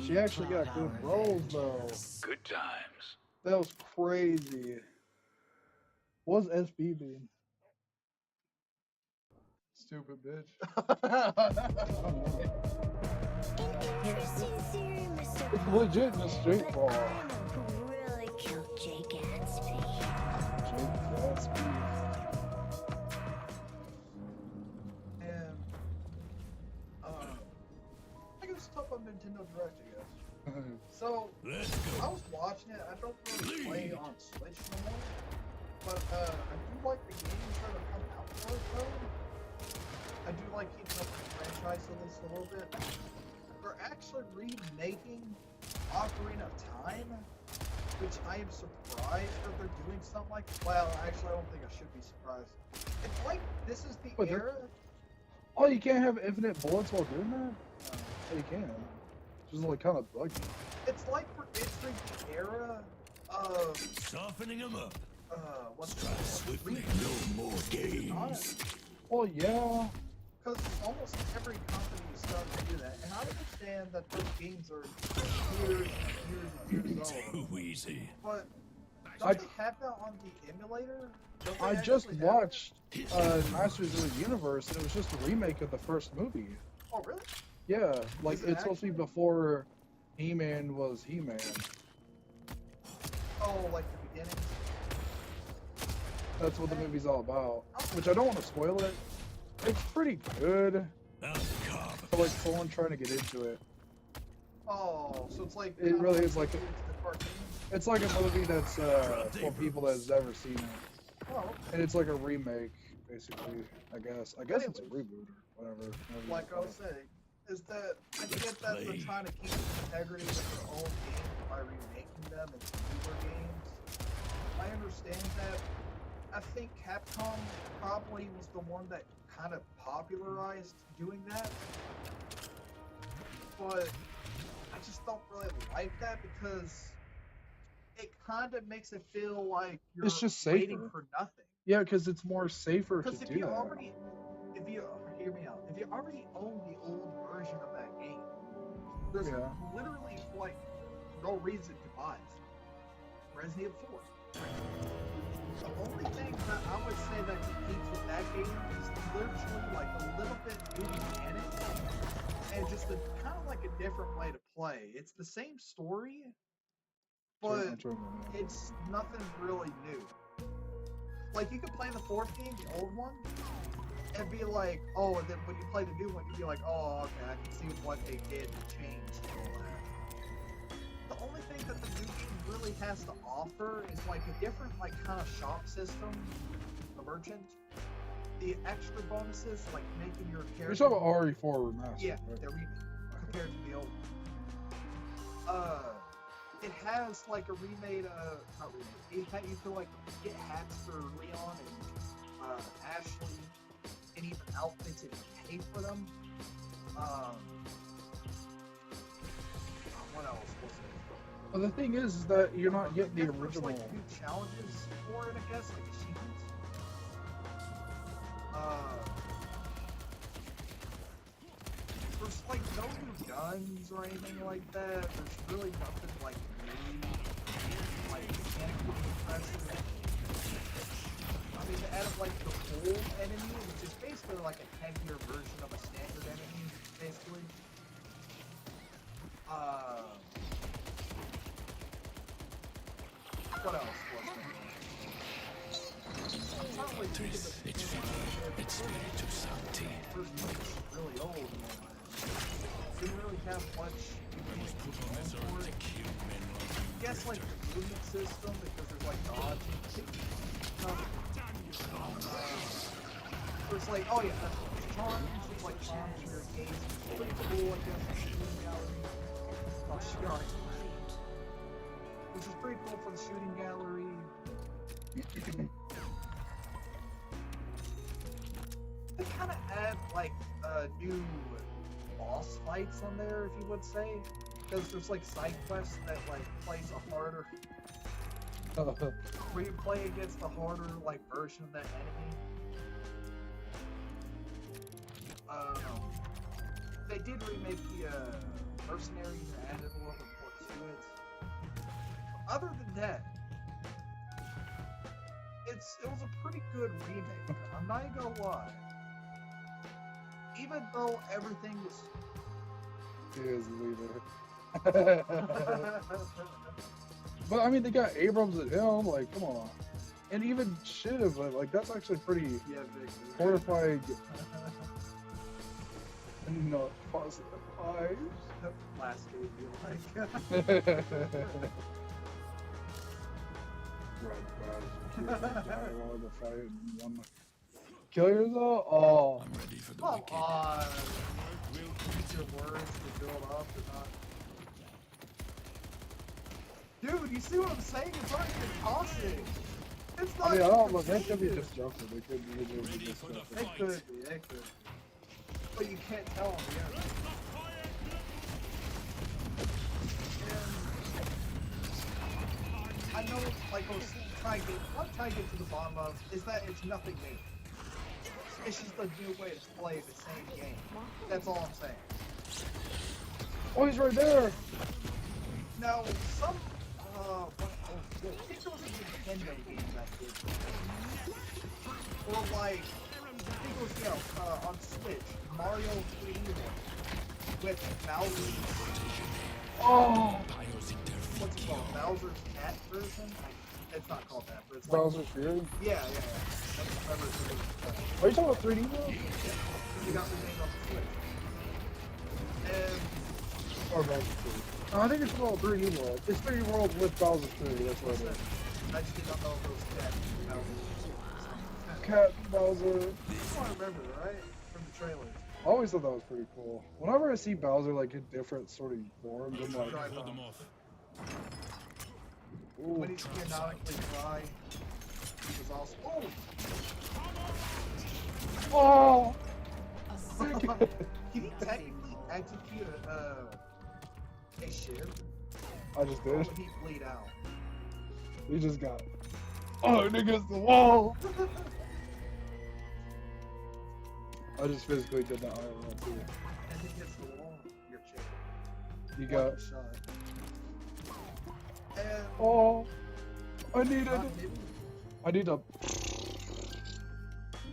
Speaker 1: She actually got good rolls though.
Speaker 4: Good times.
Speaker 1: That was crazy. What's SB mean? Stupid bitch. I don't know.
Speaker 6: Interesting theory, Mr.
Speaker 1: It's legit just straight ball.
Speaker 6: Who really killed Jake Gatsby?
Speaker 2: And I guess stuff on Nintendo Direct, I guess. So
Speaker 3: Let's
Speaker 2: I
Speaker 3: go.
Speaker 2: was watching it. I don't really play on Switch no more, but I do like the games that are coming out for it though. I do like keeping up with the franchise at least a little bit. They're actually remaking Ocarina of Time, which I am surprised that they're doing something like. Well, actually, I don't think I should be surprised. It's like this is the
Speaker 1: Wait,
Speaker 2: era.
Speaker 1: Oh, you can't have infinite bullets while doing that? Oh, you can. It's just like kind of buggy.
Speaker 2: It's like we're entering the era of
Speaker 3: Softening them up.
Speaker 2: what's
Speaker 3: Try swiftly. No more games.
Speaker 1: Oh yeah.
Speaker 2: Because almost every company is starting to do that, and I understand that those games are years and years old.
Speaker 3: Too easy.
Speaker 2: But
Speaker 1: I-
Speaker 2: don't they have that on the emulator? Don't they
Speaker 1: I just
Speaker 2: actually have it?
Speaker 1: watched Masters of the Universe, and it was just a remake of the first movie.
Speaker 2: Oh really?
Speaker 1: Yeah, like
Speaker 2: Is it
Speaker 1: it's supposed to be
Speaker 2: actually?
Speaker 1: before He-Man was He-Man.
Speaker 2: Oh, like the beginning.
Speaker 1: That's what the movie's all about. Which I don't want to spoil it. It's pretty good
Speaker 3: Now, carve.
Speaker 1: for like someone trying to get into it.
Speaker 2: Oh, so it's like
Speaker 1: It really is like
Speaker 2: it's the cartoon.
Speaker 1: It's like a movie that's for people that's never seen it,
Speaker 2: Oh,
Speaker 1: and it's like a remake, basically. I guess it's a reboot or whatever.
Speaker 2: like I was saying, is that I get that they're trying to keep the integrity of their old games by remaking them into newer games. I understand that. I think Capcom probably was the one that kind of popularized doing that. But I just don't really like that because it kind of makes it feel like you're
Speaker 1: It's just
Speaker 2: waiting
Speaker 1: safer.
Speaker 2: for nothing.
Speaker 1: Yeah, because it's more safer to
Speaker 2: Because if
Speaker 1: do
Speaker 2: you
Speaker 1: that.
Speaker 2: already, if you hear me out, if you already own the old version of that game, there's
Speaker 1: Yeah.
Speaker 2: literally like no reason to buy it. Resident Evil 4. The only thing that I would say that competes with that game is literally like a little bit new mechanics and just a kind of like a different way to play. It's the same story, but
Speaker 1: I'm trying to-
Speaker 2: it's nothing really new. Like you could play the fourth game, the old one, and be like, oh, and then when you play the new one, you'd be like, oh, okay, I can see what they did to change and all that. The only only thing that the new game really has to offer is like a different like kind of shop system, the merchant. The extra bonuses like making your
Speaker 1: You're
Speaker 2: character.
Speaker 1: talking about RE4 remastered,
Speaker 2: Yeah,
Speaker 1: right?
Speaker 2: they're remake compared to the old one. It has like a remade, not remade. You can like get hats for Leon and Ashley, and even outfits if you pay for them. What else was it?
Speaker 1: Well, the thing is that you're not getting the
Speaker 2: There's
Speaker 1: original.
Speaker 2: like new challenges for it, I guess, like achievements. There's like no new guns or anything like that. There's really nothing like new, like mechanically impressive. I mean, they added like the full enemy, which is basically like a heavier version of a standard enemy, basically. What else was there? I'm not really thinking of the
Speaker 3: It's ready to something.
Speaker 2: first one is really old. Didn't really have much for it. I guess like the movement system because there's like dodge and stuff. There's like, oh yeah, that's charms, it's like charms for your gaze. Pretty cool, I guess. Shooting gallery. Oh, shooting. Which is pretty cool for the shooting gallery. They kind of add like new boss fights on there, if you would say, because there's like side quests that like plays a harder, where you play against the harder like version of that enemy. They did remake the mercenaries and added a little bit more to it. Other than that, it was a pretty good remake. I'm not even gonna lie. Even though everything was
Speaker 1: He is the leader. But I mean, they got Abrams at him. Like, come on. And even Shiv, like that's actually pretty
Speaker 2: big.
Speaker 1: fortified. Not positive vibes.
Speaker 2: Last game, you like.
Speaker 1: Right, wanted to fight and won the kill yourself? Oh.
Speaker 3: I'm ready for the
Speaker 2: Come
Speaker 3: wicked.
Speaker 2: on. Use your words to build up or not. Dude, you see what I'm saying? It's not even tossing. It's not
Speaker 1: I mean, I don't know.
Speaker 2: even
Speaker 1: They could be
Speaker 2: competitive.
Speaker 1: disruptive. They could be
Speaker 3: Ready for the
Speaker 1: disruptive.
Speaker 2: They
Speaker 3: fight.
Speaker 2: could be, they could. But you can't tell them yet. And I know, like, I'm trying to get to the bottom of is that it's nothing new. It's just a new way to play the same game. That's all I'm saying.
Speaker 1: Oh, he's right there.
Speaker 2: Now, some, I think there was a Nintendo game that did this. Or like, I think it was, on Switch, Mario 3D with Bowser's,
Speaker 1: Oh.
Speaker 2: what's it called, Bowser's Cat version? It's not called that, but it's like,
Speaker 1: Bowser's Fury.
Speaker 2: yeah. That's the version of it.
Speaker 1: Are you talking about 3D world?
Speaker 2: You got remade on the Switch. And
Speaker 1: Or Bowser's Fury? No, I think it's called 3D world. It's 3D world with Bowser's Fury. That's what it is.
Speaker 2: I just did not know if it was Cat Bowser.
Speaker 1: Cat Bowser.
Speaker 2: I remember, right? From the trailers.
Speaker 1: I always thought that was pretty cool. Whenever I see Bowser like in different sort of forms, I'm like,
Speaker 2: Drive
Speaker 3: Hold
Speaker 2: on.
Speaker 3: them off.
Speaker 1: ooh.
Speaker 2: When he's canonically dry, he was also. Oh!
Speaker 1: Oh!
Speaker 2: Can he technically execute a shiv?
Speaker 1: I just
Speaker 2: Or
Speaker 1: did.
Speaker 2: would he bleed out?
Speaker 1: He just got. Oh, nigga's the wall! I just physically did that IRL too.
Speaker 2: And he hits the wall, you're chill.
Speaker 1: You got.
Speaker 2: One shot. And
Speaker 1: Oh! I needed.
Speaker 2: not maybe.
Speaker 1: I need a.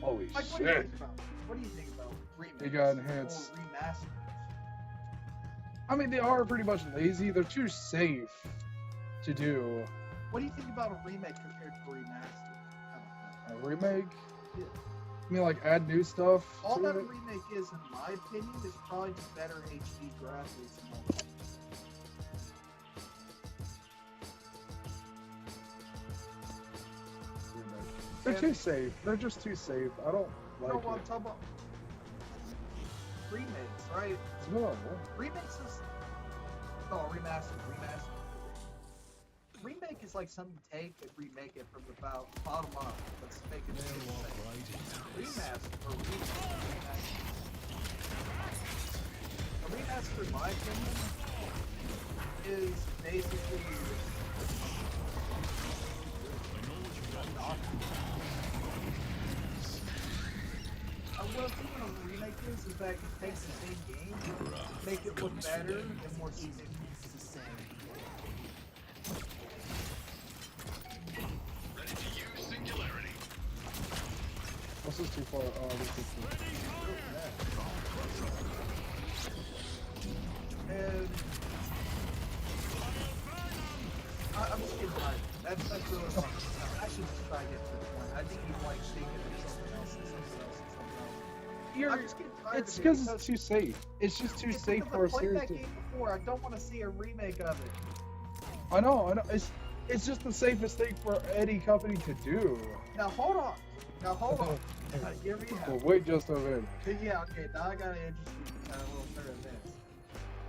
Speaker 1: Holy
Speaker 2: Like, what do you
Speaker 1: shit!
Speaker 2: think about? What do you think about remakes
Speaker 1: They got enhanced.
Speaker 2: or remasters?
Speaker 1: I mean, they are pretty much lazy. They're too safe to do.
Speaker 2: What do you think about a remake compared to a remaster? I don't know.
Speaker 1: A remake?
Speaker 2: Yeah.
Speaker 1: I mean, like add new stuff.
Speaker 2: All
Speaker 1: to
Speaker 2: that a
Speaker 1: it?
Speaker 2: remake is, in my opinion, is probably just better HD graphics and all that.
Speaker 1: They're
Speaker 2: And
Speaker 1: too safe. They're just too safe. I don't
Speaker 2: you know
Speaker 1: like
Speaker 2: what I'm
Speaker 1: it.
Speaker 2: talking about? Remakes, right?
Speaker 1: No.
Speaker 2: Remakes is remaster. Remake is like something you take and remake it from the bottom up. Let's make it the same. Remaster or a remaster, in my opinion, is basically what I'm thinking of a remake is that you take the same game, make it look better and more significant.
Speaker 4: Ready to use singularity.
Speaker 1: This is too far. Oh, this is too far.
Speaker 2: And I'm just getting tired. That's really what I should just try to get to the point. I think you like thinking of something else and something else and something else. I'm just getting tired
Speaker 1: It's
Speaker 2: of it
Speaker 1: because it's too safe. It's just too safe
Speaker 2: because
Speaker 1: for a
Speaker 2: I played
Speaker 1: series
Speaker 2: that
Speaker 1: to.
Speaker 2: game before. I don't want to see a remake of it.
Speaker 1: I know. It's just the safest thing for any company to do.
Speaker 2: Now hold on. Hear me
Speaker 1: Well,
Speaker 2: out.
Speaker 1: wait just a minute.
Speaker 2: Yeah, okay, now I gotta interest you a little further in this.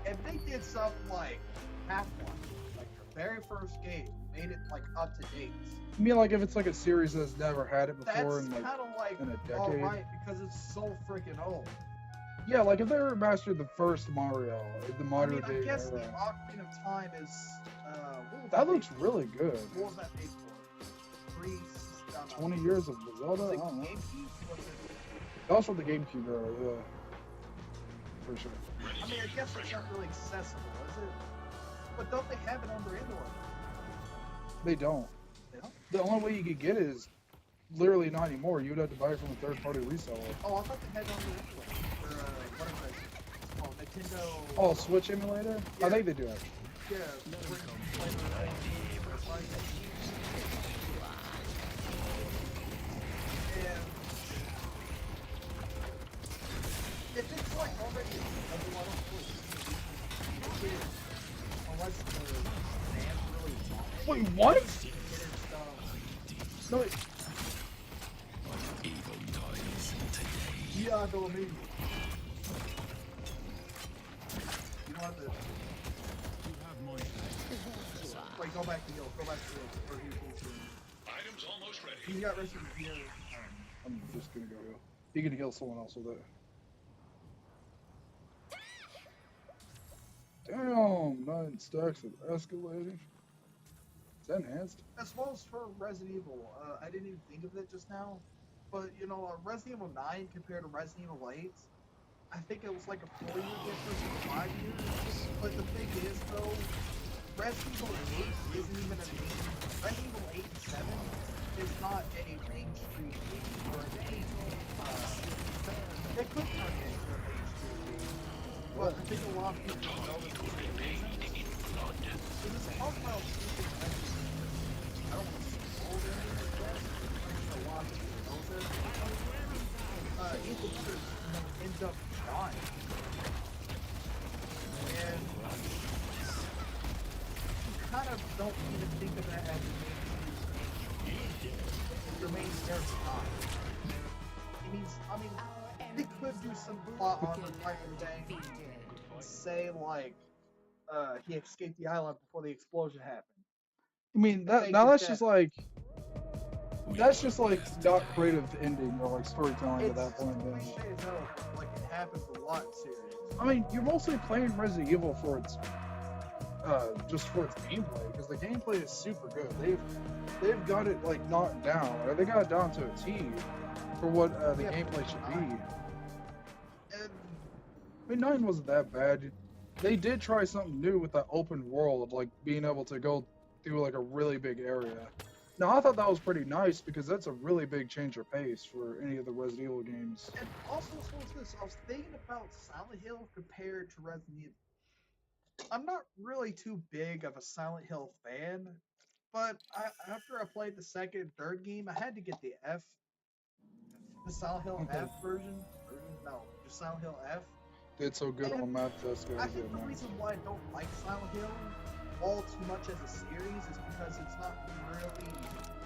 Speaker 2: If they did something like Half-Life, like the very first game, made it like up to date,
Speaker 1: I mean, like if it's like a series that's never had it
Speaker 2: that's
Speaker 1: before in like
Speaker 2: kind of like
Speaker 1: in a decade.
Speaker 2: alright because it's so freaking old.
Speaker 1: Yeah, like if they remastered the first Mario, the
Speaker 2: I
Speaker 1: modern
Speaker 2: mean, I
Speaker 1: day
Speaker 2: guess the
Speaker 1: era,
Speaker 2: Ocarina of Time is what was
Speaker 1: that
Speaker 2: made
Speaker 1: looks
Speaker 2: for?
Speaker 1: really good.
Speaker 2: What was that made for?
Speaker 1: 20 years of Zelda.
Speaker 2: Was
Speaker 1: I
Speaker 2: it
Speaker 1: don't know.
Speaker 2: GameCube? Was it?
Speaker 1: That was from the GameCube era, yeah, for sure.
Speaker 2: I mean, I guess it's not really accessible, is it? But don't they have it on their Android?
Speaker 1: They don't.
Speaker 2: They don't?
Speaker 1: The only way you could get it is literally not anymore. You would have to buy it from a third-party reseller.
Speaker 2: Oh, I thought they had it on their Android. Or what is it? Oh, Nintendo.
Speaker 1: Oh, Switch emulator?
Speaker 2: Yeah.
Speaker 1: I think they do actually.
Speaker 2: Yeah. And if it's like already available, I don't really see it. Unless the fans really want it.
Speaker 1: Wait, what?
Speaker 2: Get it stuff.
Speaker 1: No, wait.
Speaker 2: Yeah, I don't mean. You know what? Wait, go back to Hill. Go back to Hill. Or
Speaker 4: Items almost ready.
Speaker 2: he's got rest of the gear.
Speaker 1: I'm just gonna go heal. You can heal someone else with it. Damn, 9 stacks of escalating. Is that enhanced?
Speaker 2: As well as for Resident Evil, I didn't even think of it just now, but you know, Resident Evil 9 compared to Resident Evil 8, I think it was like a 4-year difference or 5 years. But the thing is, though, Resident Evil 8 isn't even a Resident Evil 8 and 7 is not a mainstream game or a game. They could turn it into a mainstream game, but I think a lot of people don't know this for the reason. So this talk about stupid Resident Evil. I don't want to spoil anything like that. A lot of people know this. Evil ends up dying. And you kind of don't even think of that as a mainstream. It remains there to die. It means, I mean, they could do some plot armor type of thing and say, like, he escaped the island before the explosion happened.
Speaker 1: I mean,
Speaker 2: Fake
Speaker 1: now
Speaker 2: is
Speaker 1: that's
Speaker 2: dead.
Speaker 1: just like not creative ending or like storytelling at that point. Then.
Speaker 2: cliche as hell, but, like, it happens a lot in series.
Speaker 1: I mean, you're mostly playing Resident Evil for its, just for its gameplay, because the gameplay is super good. They've got it like knocked down, or they got it down to a T for what the
Speaker 2: Yeah,
Speaker 1: gameplay should be.
Speaker 2: And
Speaker 1: I mean, 9 wasn't that bad. They did try something new with that open world, like being able to go through like a really big area. Now, I thought that was pretty nice because that's a really big change of pace for any of the Resident Evil games.
Speaker 2: And also, so what's this? I was thinking about Silent Hill compared to Resident Evil. I'm not really too big of a Silent Hill fan, but after I played the second and third game, I had to get the Silent Hill
Speaker 1: Okay.
Speaker 2: F version. No, just Silent Hill F.
Speaker 1: Did so good on math test,
Speaker 2: I
Speaker 1: guys.
Speaker 2: think the reason why I don't like Silent Hill all too much as a series is because it's not really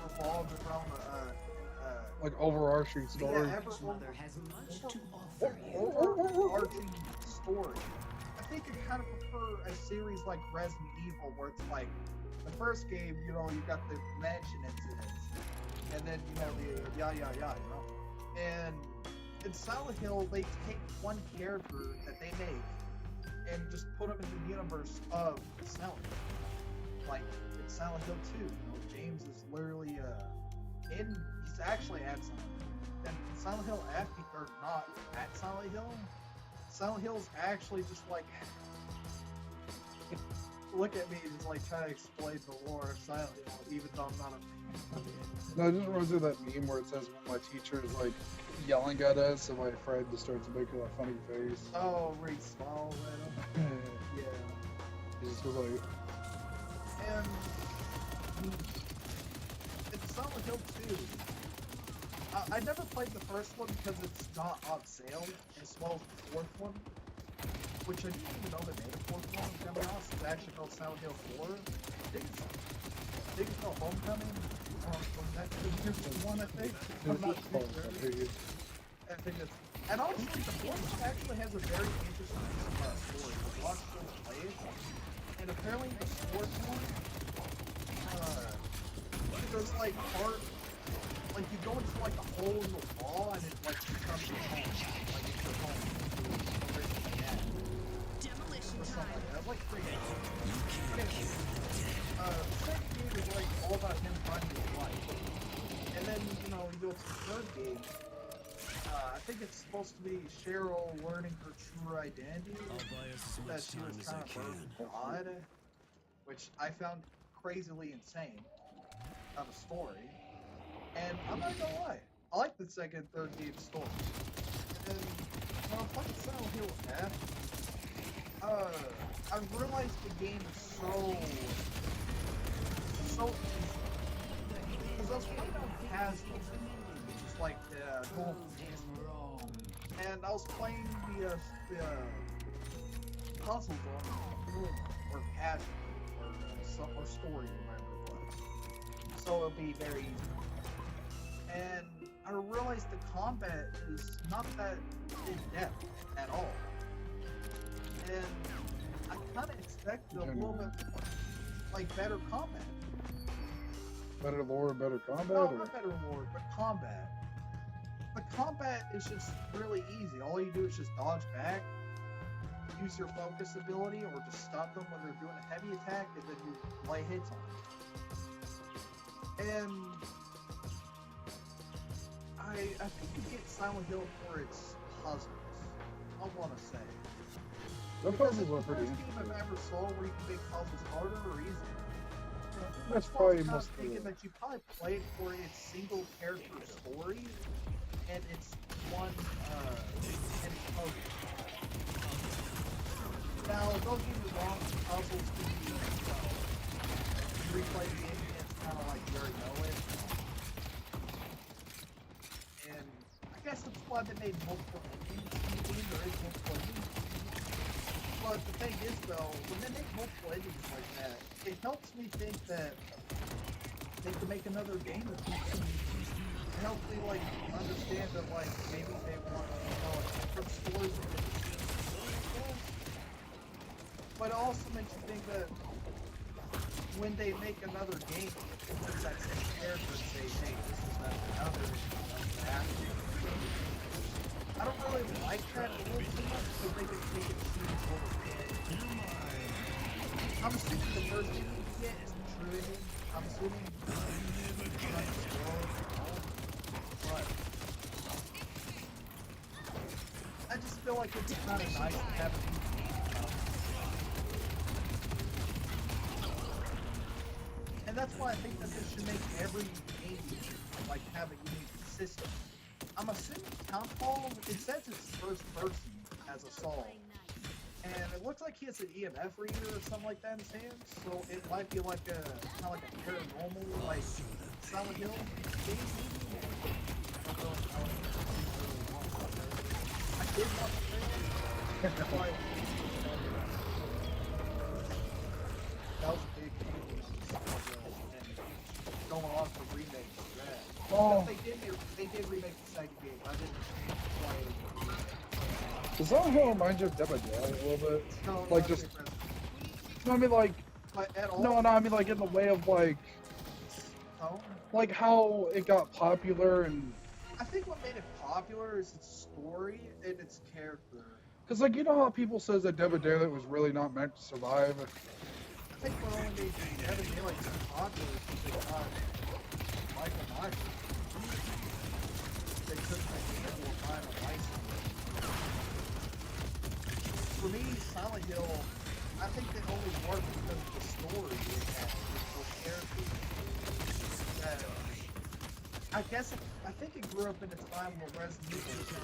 Speaker 2: revolved around
Speaker 1: like overarching story.
Speaker 2: Yeah,
Speaker 5: His mother has much to offer you.
Speaker 2: overarching story. I think I kind of prefer a series like Resident Evil, where it's like the first game, you know, you got the mansion incidents, and then you know the you know. And in Silent Hill, they take one character that they make and just put them in the universe of Silent Hill. Like in Silent Hill 2, you know, James is literally he's actually at Silent Hill. And Silent Hill after or not at Silent Hill. Silent Hill's actually just like look at me just like trying to explain the lore of Silent Hill, even though I'm not a
Speaker 1: No, I just remember that meme where it says when my teacher is like yelling at us and my friend just starts making a funny face.
Speaker 2: oh, where he smiles at him. Yeah.
Speaker 1: He just goes like,
Speaker 2: And it's Silent Hill 2. I never played the first one because it's not on sale, as well as the fourth one, which I didn't even know they made a fourth one, to be honest. It's actually called Silent Hill 4. I think it's called Homecoming, or that's the one, I think. I'm not too sure. I think it's, and honestly, the fourth one actually has a very interesting story. A lot of people play it, and apparently the fourth one, there's like part, like you go into like a hole in the wall, and it like becomes your home, like it's your home.
Speaker 5: Demolition
Speaker 2: Or something
Speaker 5: time.
Speaker 2: like that. That's like pretty cool. The second game is like all about him finding his life, and then you know you go to the third game. I think it's supposed to be Cheryl learning her true identity, that she was kind of birthed odd, which I found crazily insane of a story. And I'm not gonna lie, I like the second and third game story. And when I'm playing Silent Hill F, I've realized the game is so easy. Because I was playing on casual, which is like the normal game. And I was playing the puzzles on or casual or story, whatever it was. So it'll be very easy. And I realized the combat is not that in depth at all. And I kind of expected a little bit like better combat.
Speaker 1: better lore, better combat?
Speaker 2: No,
Speaker 1: or?
Speaker 2: not better lore, but combat. The combat is just really easy. All you do is just dodge back, use your focus ability, or just stop them when they're doing a heavy attack, and then you lay hits on them. And I think you get Silent Hill for its puzzles, I want to say.
Speaker 1: The
Speaker 2: Because
Speaker 1: puzzles
Speaker 2: it's
Speaker 1: are
Speaker 2: the
Speaker 1: pretty
Speaker 2: first game
Speaker 1: interesting.
Speaker 2: I've ever saw where you can make puzzles harder or easier.
Speaker 1: That's
Speaker 2: I
Speaker 1: probably
Speaker 2: was kind of
Speaker 1: most of
Speaker 2: thinking
Speaker 1: it.
Speaker 2: that you probably played for its single character story and its one and its puzzle. Now, don't get me wrong, puzzles can be replay the game and it's kind of like you already know it. And I guess that's why they made multiple endings in the game. There is multiple endings. But the thing is, though, when they make multiple endings like that, it helps me think that they could make another game with these endings. It helps me, like, understand that, like, maybe they want, you know, like, different stories and different scenes. But it also makes you think that when they make another game, it's that same character and say, hey, this is another that. I don't really like that a little too much because they can make it seem overrated. I'm assuming the first thing you get is the true ending. I'm assuming not the spoiler at all. But I just feel like it'd be kind of nice to have a and that's why I think that this should make every game like have a unique system. I'm assuming Townfall, it says it's first person as a Saul. And it looks like he has an EMF reader or something like that in his hands, so it might be like a kind of like a paranormal, like Silent Hill game. I did watch the trailer. Like, that was a big thing and going on for remakes of that.
Speaker 1: Oh,
Speaker 2: They did remake the second game. I didn't play it.
Speaker 1: does that how remind you of Dead by Daylight a little bit?
Speaker 2: No,
Speaker 1: Like
Speaker 2: not
Speaker 1: just,
Speaker 2: Resident
Speaker 1: no, I mean like,
Speaker 2: but at all.
Speaker 1: no, I mean like in the way of
Speaker 2: Tone.
Speaker 1: like how it got popular and,
Speaker 2: I think what made it popular is its story and its character.
Speaker 1: cause like you know how people says that Dead by Daylight was really not meant to survive.
Speaker 2: I think what only made Dead by Daylight so popular is because they got Michael Myers. They couldn't handle a final license. For me, Silent Hill, I think they only worked because of the story it had, the characters. I guess I think it grew up in a time where Resident Evil was in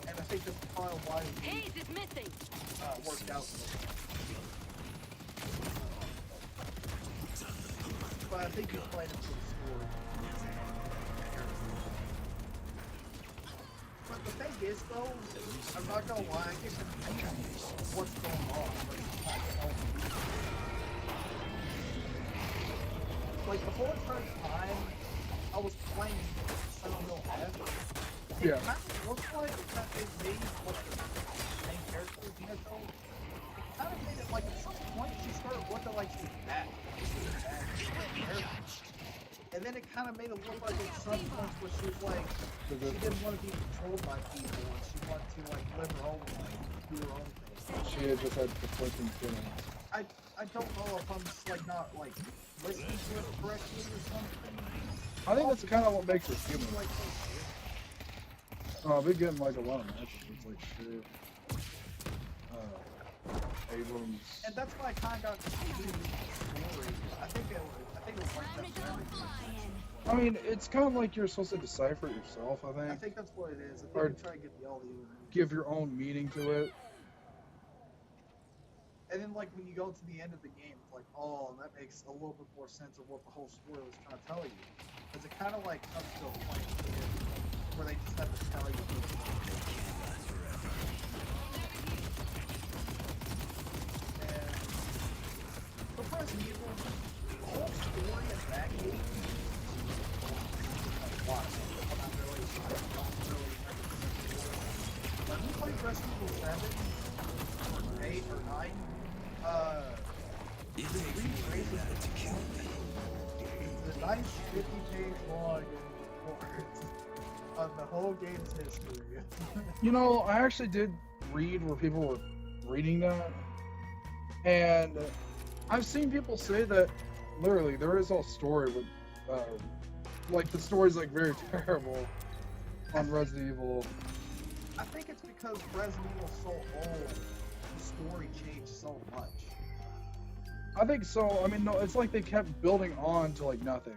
Speaker 2: and I think that's probably why
Speaker 7: Hayes is missing.
Speaker 2: it worked out. But I think you're playing it for the story. But the thing is, though, I'm not gonna lie, I get confused what's going on. Like the whole entire time I was playing Silent Hill F, it
Speaker 1: Yeah.
Speaker 2: kind of looks like that they made what the main character, Minato, it kind of made it like at some point she started looking like she was bad. And then it kind of made it look like at some points where she was like, she didn't want to be controlled by people and she wanted to like live her own life, do her own thing.
Speaker 1: She had just had conflicting feelings.
Speaker 2: I don't know if I'm just like not like listening to it correctly or something.
Speaker 1: I think that's kind of what makes her human.
Speaker 2: Like,
Speaker 1: Oh, we're getting like a lot of matches. It's like shit. Abrams.
Speaker 2: and that's why I kind of got confused with the story. I think it was like that for everything.
Speaker 1: I mean, it's kind of like you're supposed to decipher it yourself, I
Speaker 2: I
Speaker 1: think.
Speaker 2: think that's what it is. I think
Speaker 1: Or
Speaker 2: you try to get the all the
Speaker 1: Give your own meaning to it.
Speaker 2: and then like when you go to the end of the game, it's like, oh, that makes a little bit more sense of what the whole story was trying to tell you. Because it kind of like comes to a point where they just have to tell you. And for Resident Evil, the whole story of that game, like, watch, I'm not really, I don't really remember the story. When you played Resident Evil 7, or 8, or 9, the re-rated to kill me. The nice 50-page long report of the whole game's history.
Speaker 1: You know, I actually did read where people were reading that. And I've seen people say that literally there is a story with, like the story's like very terrible on Resident Evil.
Speaker 2: I think it's because Resident Evil's so old, the story changed so much.
Speaker 1: I think so. I mean, no, it's like they kept building on to like nothing.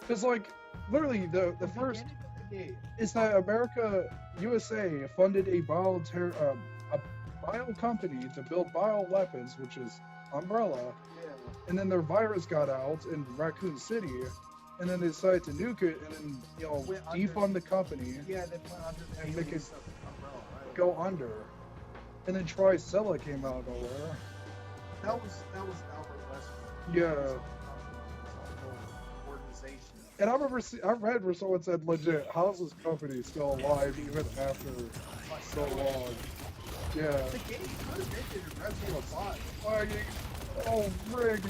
Speaker 1: Because like literally the first
Speaker 2: beginning of the game,
Speaker 1: is that America, USA funded a bio company to build bioweapons, which is Umbrella.
Speaker 2: yeah,
Speaker 1: And then their virus got out in Raccoon City, and then they decided to nuke it, and then
Speaker 2: Went under-
Speaker 1: defund the company,
Speaker 2: yeah, they went under the
Speaker 1: And make
Speaker 2: alien
Speaker 1: it
Speaker 2: stuff with Umbrella, right?
Speaker 1: go under, and then Tricella came out of nowhere.
Speaker 2: That was Albert Wesker.
Speaker 1: Yeah.
Speaker 2: Organization.
Speaker 1: And I read where someone said, legit, how's this company still alive even after so long? Yeah.
Speaker 2: The game could have ended in Resident Evil 5.
Speaker 1: Oh, frig.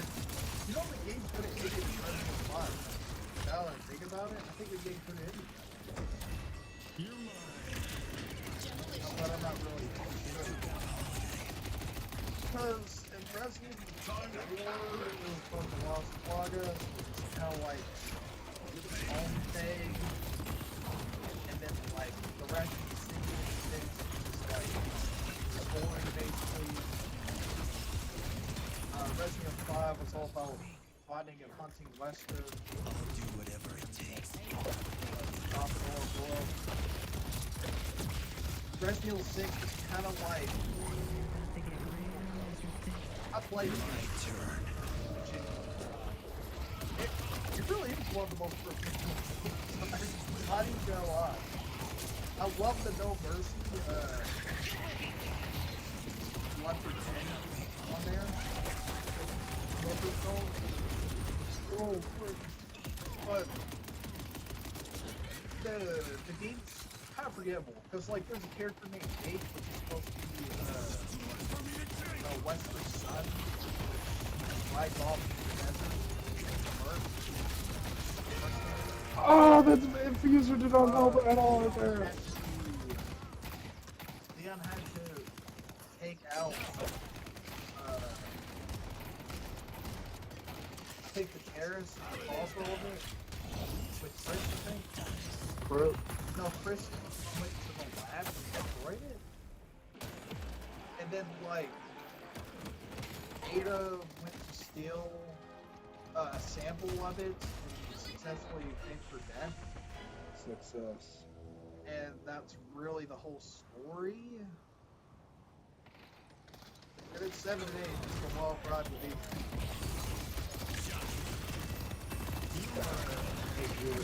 Speaker 2: You know the game could have ended in Resident Evil 5. Now that I think about it, I think the game could have ended.
Speaker 3: You're mine.
Speaker 2: But I'm not really sure. Because in Resident Evil 4, it was from the Lost Plaga, it's kind of like its own thing. And then like the rest of the sequel is just like story basically. Resident Evil 5 was all about finding and hunting Wesker.
Speaker 3: I'll do whatever it takes.
Speaker 2: Top of the world. Resident Evil 6 is kind of like I played it.
Speaker 3: My turn.
Speaker 2: It really is one of the most perfect games. Not even gonna lie. I love the No Mercy 1 for 10 on there.
Speaker 1: Oh, frick.
Speaker 2: But the game's kind of forgettable because like there's a character named Jake, which is supposed to be Wester's son, rides off into the desert.
Speaker 1: Oh, that's infuser did not help at all right there.
Speaker 2: Leon had to take out take the terrace and pause a little bit with Chris, I think.
Speaker 1: Bro.
Speaker 2: No, Chris went to the lab and destroyed it. And then, like, Ada went to steal a sample of it and successfully faked her death.
Speaker 1: Success.
Speaker 2: And that's really the whole story. And it's 7 days, it's a well-brought disease.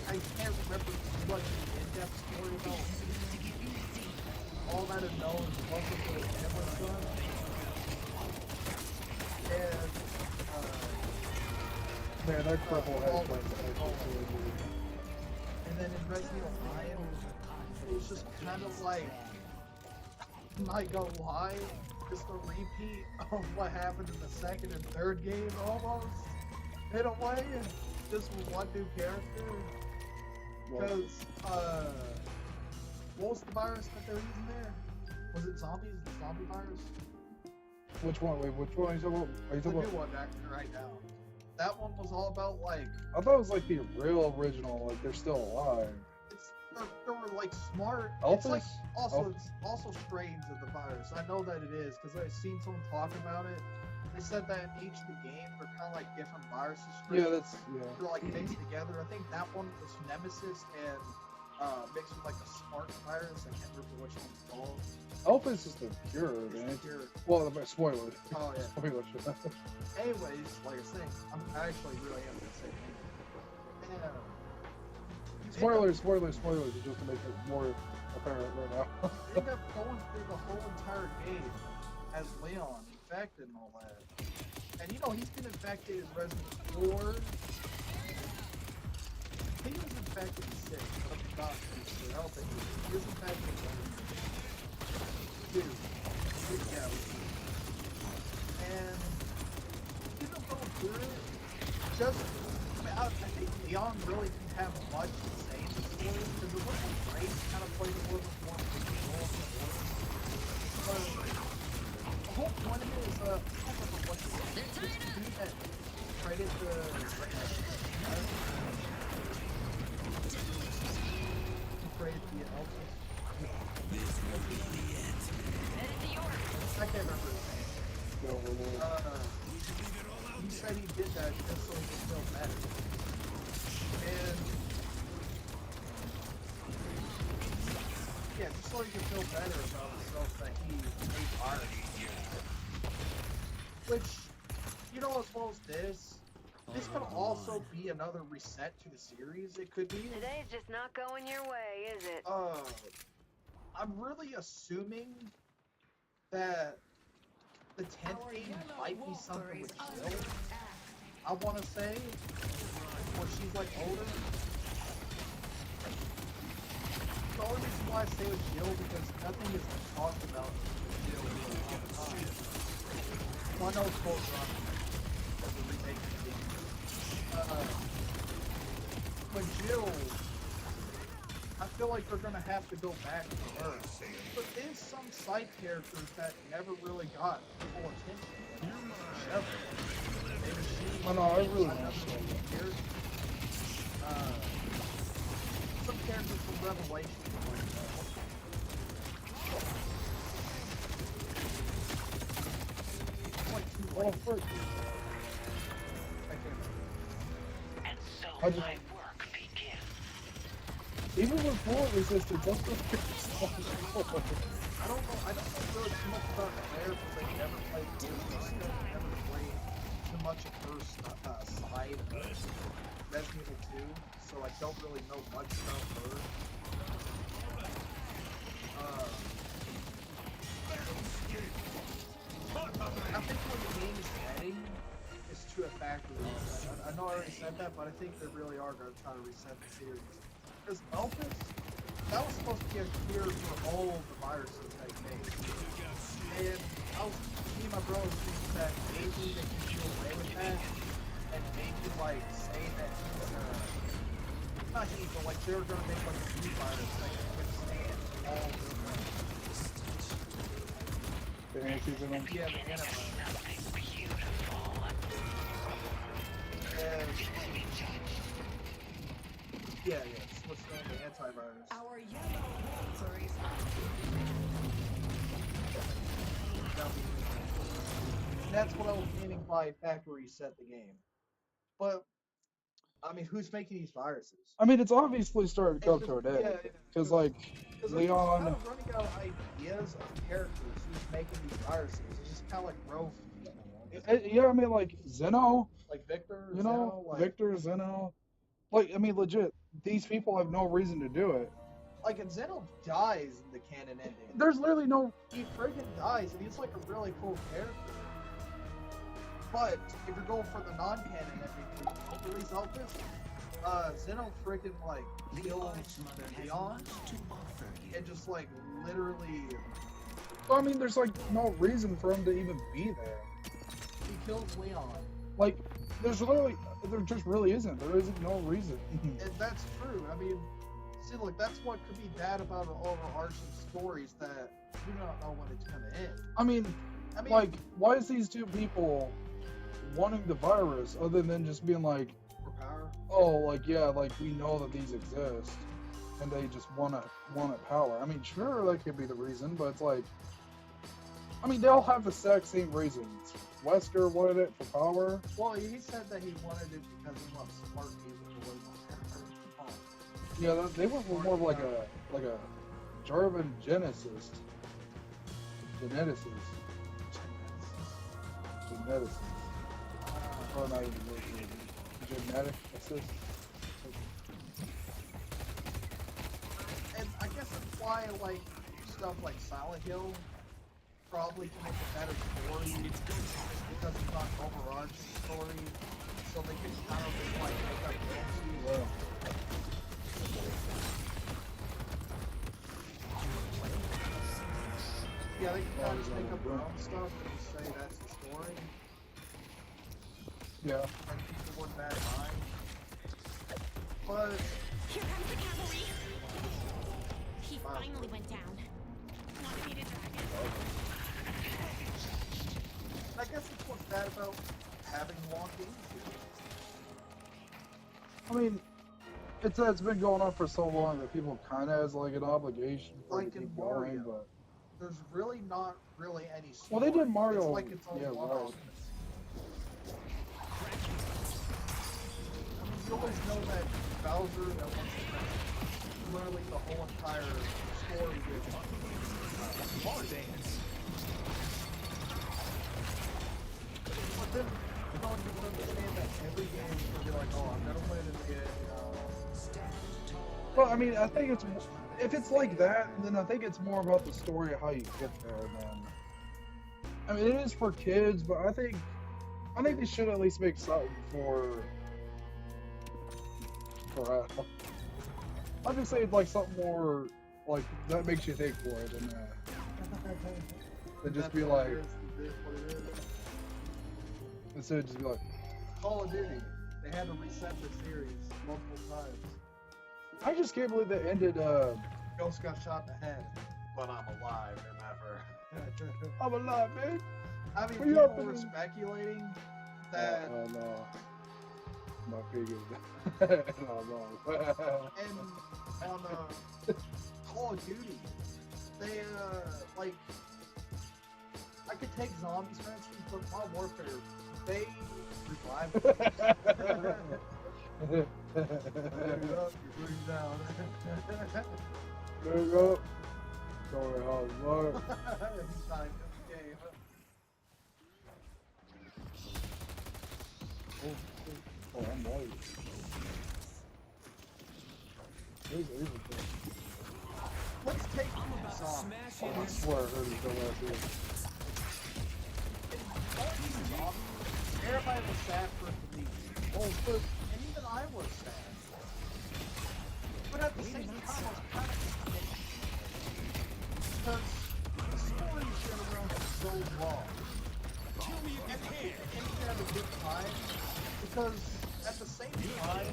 Speaker 2: I can't remember too much of the in-depth story about all that is known once the family son. And
Speaker 1: Man, that cripple has been
Speaker 2: and then in Resident Evil 9, it was just kind of like, I'm not gonna lie, just a repeat of what happened in the second and third game almost. In a way, just with one new character. Because, what was the virus that they were using there? Was it zombies? The zombie virus?
Speaker 1: Which one? Wait, which one are you talking about? Are you
Speaker 2: The
Speaker 1: talking
Speaker 2: new
Speaker 1: about?
Speaker 2: one right now. That one was all about like
Speaker 1: I thought it was like the real original, like they're still alive.
Speaker 2: there were like smart.
Speaker 1: Elvis?
Speaker 2: It's like also
Speaker 1: Elvis?
Speaker 2: it's also strains of the virus. I know that it is because I've seen someone talk about it. They said that in each of the games they're kind of like different viruses.
Speaker 1: Yeah, that's
Speaker 2: They're like mixed together. I think that one was Nemesis and mixed with like a smart virus. I can't remember which one's called.
Speaker 1: Elvis is the cure, man.
Speaker 2: Here.
Speaker 1: Well, the spoiler.
Speaker 2: Oh yeah.
Speaker 1: Spoiler.
Speaker 2: Anyways, like I was saying, I actually really am gonna say. Yeah.
Speaker 1: Spoilers, just to make it more apparent right now.
Speaker 2: You end up going through the whole entire game as Leon, infected and all that. And you know, he's been infected in Resident Evil 4. He was infected in 6, but I'm not pretty sure. I don't think he was infected in 2. Yeah. And you know, going through it, just, I think Leon really didn't have much to say in the story, because it wasn't great, kind of played a little bit more control. But the whole point of it is, I don't remember what the dude that traded the Elvis.
Speaker 3: This will be the end.
Speaker 2: I can't remember his name. He said he did that just so he could feel better. And yeah, just so he could feel better about himself that he made art. Which, you know, as well as this could also be another reset to the series. It could be.
Speaker 6: Today's just not going your way, is it?
Speaker 2: I'm really assuming that the 10th game might be something with Jill. I want to say, or she's like older. The only reason why I say with Jill because nothing is talked about with Jill for a long time. Well, I know it's called Rock as a remake of the game. But Jill, I feel like they're gonna have to go back to her. But there's some side characters that never really got full attention. Maybe she.
Speaker 1: Oh, no, I really don't.
Speaker 2: Some characters from Revelation.
Speaker 1: Oh, frick.
Speaker 2: I can't remember.
Speaker 4: And so
Speaker 1: I just-
Speaker 4: my work begins.
Speaker 1: Even with bullet resistance, that's what
Speaker 2: I don't know really too much about Claire because I never played Vista, never played too much of her side of Resident Evil 2, so I don't really know much about her. I think when the game is heading is to a factory. I know I already said that, but I think they really are going to try to reset the series. Because Elpis, that was supposed to be a cure for all the viruses they made. And me and my brother was thinking that maybe they can do away with that, and maybe like say that he's not he, but like they were going to make like a new virus that can withstand all
Speaker 1: The anti-venom.
Speaker 2: the antivirus. Yeah, it's what's known the antivirus.
Speaker 5: Our yellow wafer is
Speaker 2: That's what I was meaning by factory reset the game. But I mean, who's making these viruses?
Speaker 1: I mean, it's obviously starting to come
Speaker 2: It's
Speaker 1: to
Speaker 2: just-
Speaker 1: an
Speaker 2: yeah,
Speaker 1: end.
Speaker 2: yeah,
Speaker 1: Because, like,
Speaker 2: Because
Speaker 1: Leon.
Speaker 2: kind of running out of ideas of characters who's making these viruses. It's just kind of like growth people.
Speaker 1: Yeah, I mean, like, Zeno,
Speaker 2: Like Victor,
Speaker 1: you
Speaker 2: Zeno,
Speaker 1: know?
Speaker 2: like,
Speaker 1: Victor, Zeno. Like, I mean, legit, these people have no reason to do it.
Speaker 2: like, and Zeno dies in the canon ending.
Speaker 1: There's literally no.
Speaker 2: He friggin' dies, and he's like a really cool character. But if you're going for the non-canon ending, release Elpis, Zeno friggin' like kills Leon and just like literally
Speaker 1: I mean, there's, like, no reason for him to even be there.
Speaker 2: he kills Leon.
Speaker 1: Like, there just really isn't. There isn't no reason.
Speaker 2: And that's true. I mean, see, look, that's what could be bad about the overarching stories that you don't know when it's gonna end.
Speaker 1: I mean, like, why is these two people wanting the virus other than just being like,
Speaker 2: for power.
Speaker 1: oh, like, yeah, like, we know that these exist, and they just want it power. I mean, sure, that could be the reason, but it's like, I mean, they all have the exact same reasons. Wesker wanted it for power.
Speaker 2: Well, he said that he wanted it because he loves smart people who live on Earth.
Speaker 1: Yeah, they went for more of like a Jarvan geneticist. Oh, not even genetic assist.
Speaker 2: And I guess that's why, like, stuff like Silent Hill probably can make a better story because it's not an overarching story, so they can kind of just, like, make up fancies.
Speaker 1: Yeah.
Speaker 2: Yeah, they can kind of just make up their own stuff and just say that's the story,
Speaker 1: Yeah.
Speaker 2: and people wouldn't bat an eye. But
Speaker 7: Here comes the cavalry. He finally went down. Want to beat a dragon?
Speaker 2: I guess that's what's bad about having long games here.
Speaker 1: I mean, it's been going on for so long that people kind of has like an obligation for it
Speaker 2: Like
Speaker 1: to
Speaker 2: in
Speaker 1: keep going,
Speaker 2: Mario.
Speaker 1: but
Speaker 2: There's really not really any story.
Speaker 1: well, they did Mario.
Speaker 2: It's like its own
Speaker 1: Yeah,
Speaker 2: one-off.
Speaker 1: right.
Speaker 2: I mean, you always know that Bowser that wants to finish literally the whole entire story with Mario. But then you don't even understand that every game is going to be like, oh, I'm going to play this again,
Speaker 1: Well, I mean, I think it's if it's like that, then I think it's more about the story of how you get there. Then, I mean, it is for kids, but I think they should at least make something for I'd just say like something more like that makes you think more than than just be like instead of just be like
Speaker 2: Call of Duty. They had to reset the series multiple times.
Speaker 1: I just can't believe they ended.
Speaker 2: Ghost got shot in the head, but I'm alive, remember?
Speaker 1: I'm alive, man.
Speaker 2: I mean,
Speaker 1: What you
Speaker 2: people
Speaker 1: up
Speaker 2: were
Speaker 1: to?
Speaker 2: speculating that,
Speaker 1: No, my figure. No.
Speaker 2: and on Call of Duty, they, like, I could take zombies for instance, but Modern Warfare, they revive them. There you go, you're going down.
Speaker 1: There you go. Sorry, how's work?
Speaker 2: He's not in the game.
Speaker 1: Oh, I'm white. There's everything.
Speaker 2: Let's take zombies.
Speaker 1: Oh, I swear I heard it go last year.
Speaker 2: Everybody was sad for it to leave. Oh, but and even I was sad. But at the same time, I was kind of because the story's been around for so long.
Speaker 3: Kill me if
Speaker 2: And
Speaker 3: you
Speaker 2: it
Speaker 3: can.
Speaker 2: came at a good time because at the same time,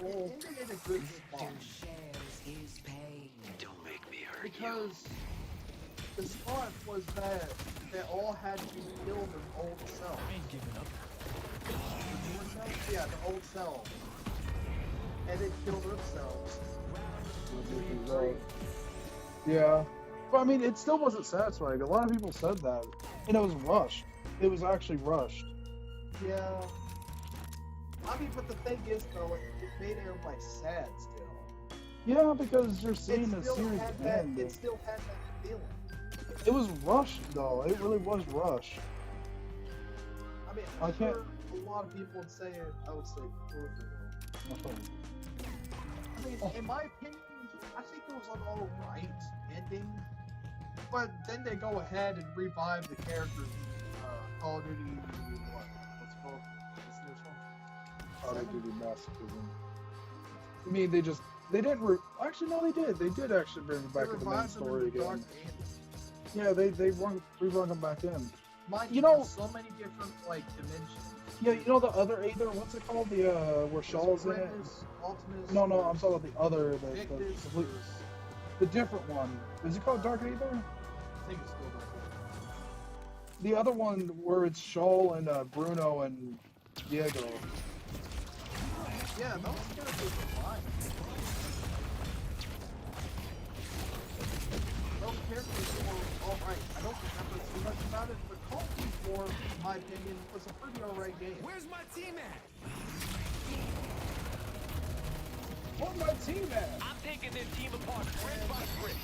Speaker 2: it ended in a good spot.
Speaker 5: Victor shares his pain.
Speaker 4: Don't make me hurt you.
Speaker 2: Because the spot was that they all had to kill their old self.
Speaker 3: I ain't giving up.
Speaker 2: Yeah, the old self. And they killed themselves.
Speaker 1: Yeah. But I mean, it still wasn't satisfying. A lot of people said that. And it was rushed. It was actually rushed.
Speaker 2: Yeah. I mean, but the thing is, though, it made everybody sad still.
Speaker 1: Yeah, because you're
Speaker 2: It
Speaker 1: seeing the
Speaker 2: still
Speaker 1: series
Speaker 2: had that.
Speaker 1: end.
Speaker 2: It still had that feeling.
Speaker 1: It was rushed, though. It really was rushed.
Speaker 2: I mean,
Speaker 1: I
Speaker 2: I'm
Speaker 1: can't-
Speaker 2: sure a lot of people would say it. I would say Portugal. I mean, in my opinion, I think it was an alright ending. But then they go ahead and revive the characters in Call of Duty. What's it called? What's the newest one?
Speaker 1: How they
Speaker 2: Seven?
Speaker 1: do the masochism. I mean, they didn't, actually, no, they did. They did actually bring it back
Speaker 2: They
Speaker 1: to the main
Speaker 2: revived them
Speaker 1: story
Speaker 2: in the Dark
Speaker 1: again.
Speaker 2: Ages.
Speaker 1: Yeah, they rerun them back in.
Speaker 2: Mind
Speaker 1: You
Speaker 2: you,
Speaker 1: know-
Speaker 2: there's so many different, like, dimensions.
Speaker 1: Yeah, you know the other Aether, what's it called? The, where Shaw's in it?
Speaker 2: Apprentice, Ultimus,
Speaker 1: No, I'm talking about the other,
Speaker 2: Victus,
Speaker 1: the different one. Is it called Dark Aether?
Speaker 2: I think it's still Dark Ages.
Speaker 1: The other one where it's Shaw and Bruno and Diego.
Speaker 2: Yeah, those characters are fine. Those characters were alright. I don't remember too much about it, but Call of Duty 4, in my opinion, was a pretty alright game.
Speaker 3: Where's my team at?
Speaker 1: Where's my team at?
Speaker 4: I'm taking this team apart brick by brick.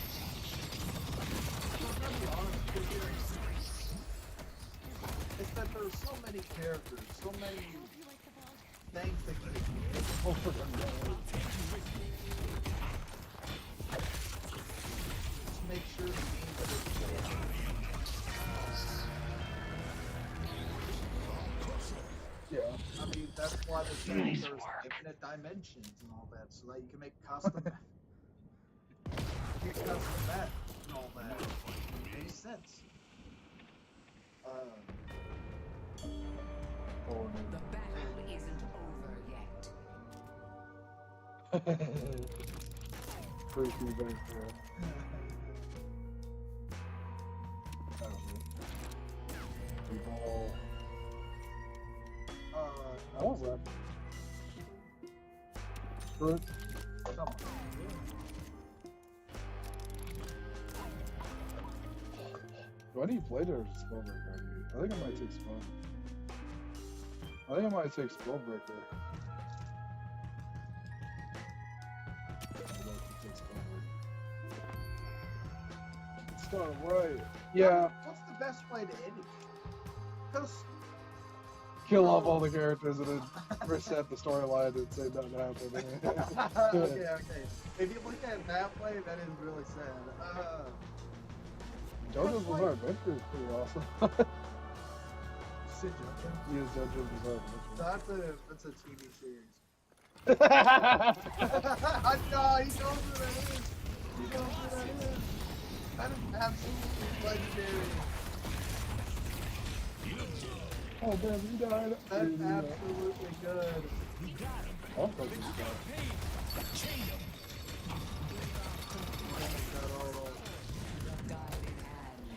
Speaker 2: I'm gonna be honest with you. It's that there are so many characters, so many
Speaker 7: I hope you like the bug.
Speaker 2: things that you can do.
Speaker 1: Oh, for the love.
Speaker 2: To make sure the game is
Speaker 1: Yeah.
Speaker 2: I mean, that's why there's infinite dimensions and all that, so that you can make custom map and all that. Makes sense.
Speaker 1: Oh,
Speaker 5: The battle isn't over yet.
Speaker 1: no. Freaky back there. I want rap. Screw it.
Speaker 2: Come on.
Speaker 1: Do I need blade or spellbreaker? I think I might take spell. I think I might take spellbreaker. It's not right. Yeah,
Speaker 2: What's the best way to end it? Because
Speaker 1: kill off all the characters and then reset the storyline and say nothing happened.
Speaker 2: okay. If you look at it that way, that is really sad.
Speaker 1: JoJo's Bizarre Adventure is pretty awesome.
Speaker 2: Sid Jojo.
Speaker 1: Yes, JoJo's Bizarre Adventure.
Speaker 2: That's a TV series. I know, he knows what that is. He knows what that is. That is absolutely legendary.
Speaker 1: Oh damn, he died.
Speaker 2: That's
Speaker 1: Dude, he died.
Speaker 2: absolutely good.
Speaker 1: I'm fucking died.
Speaker 3: Chain him.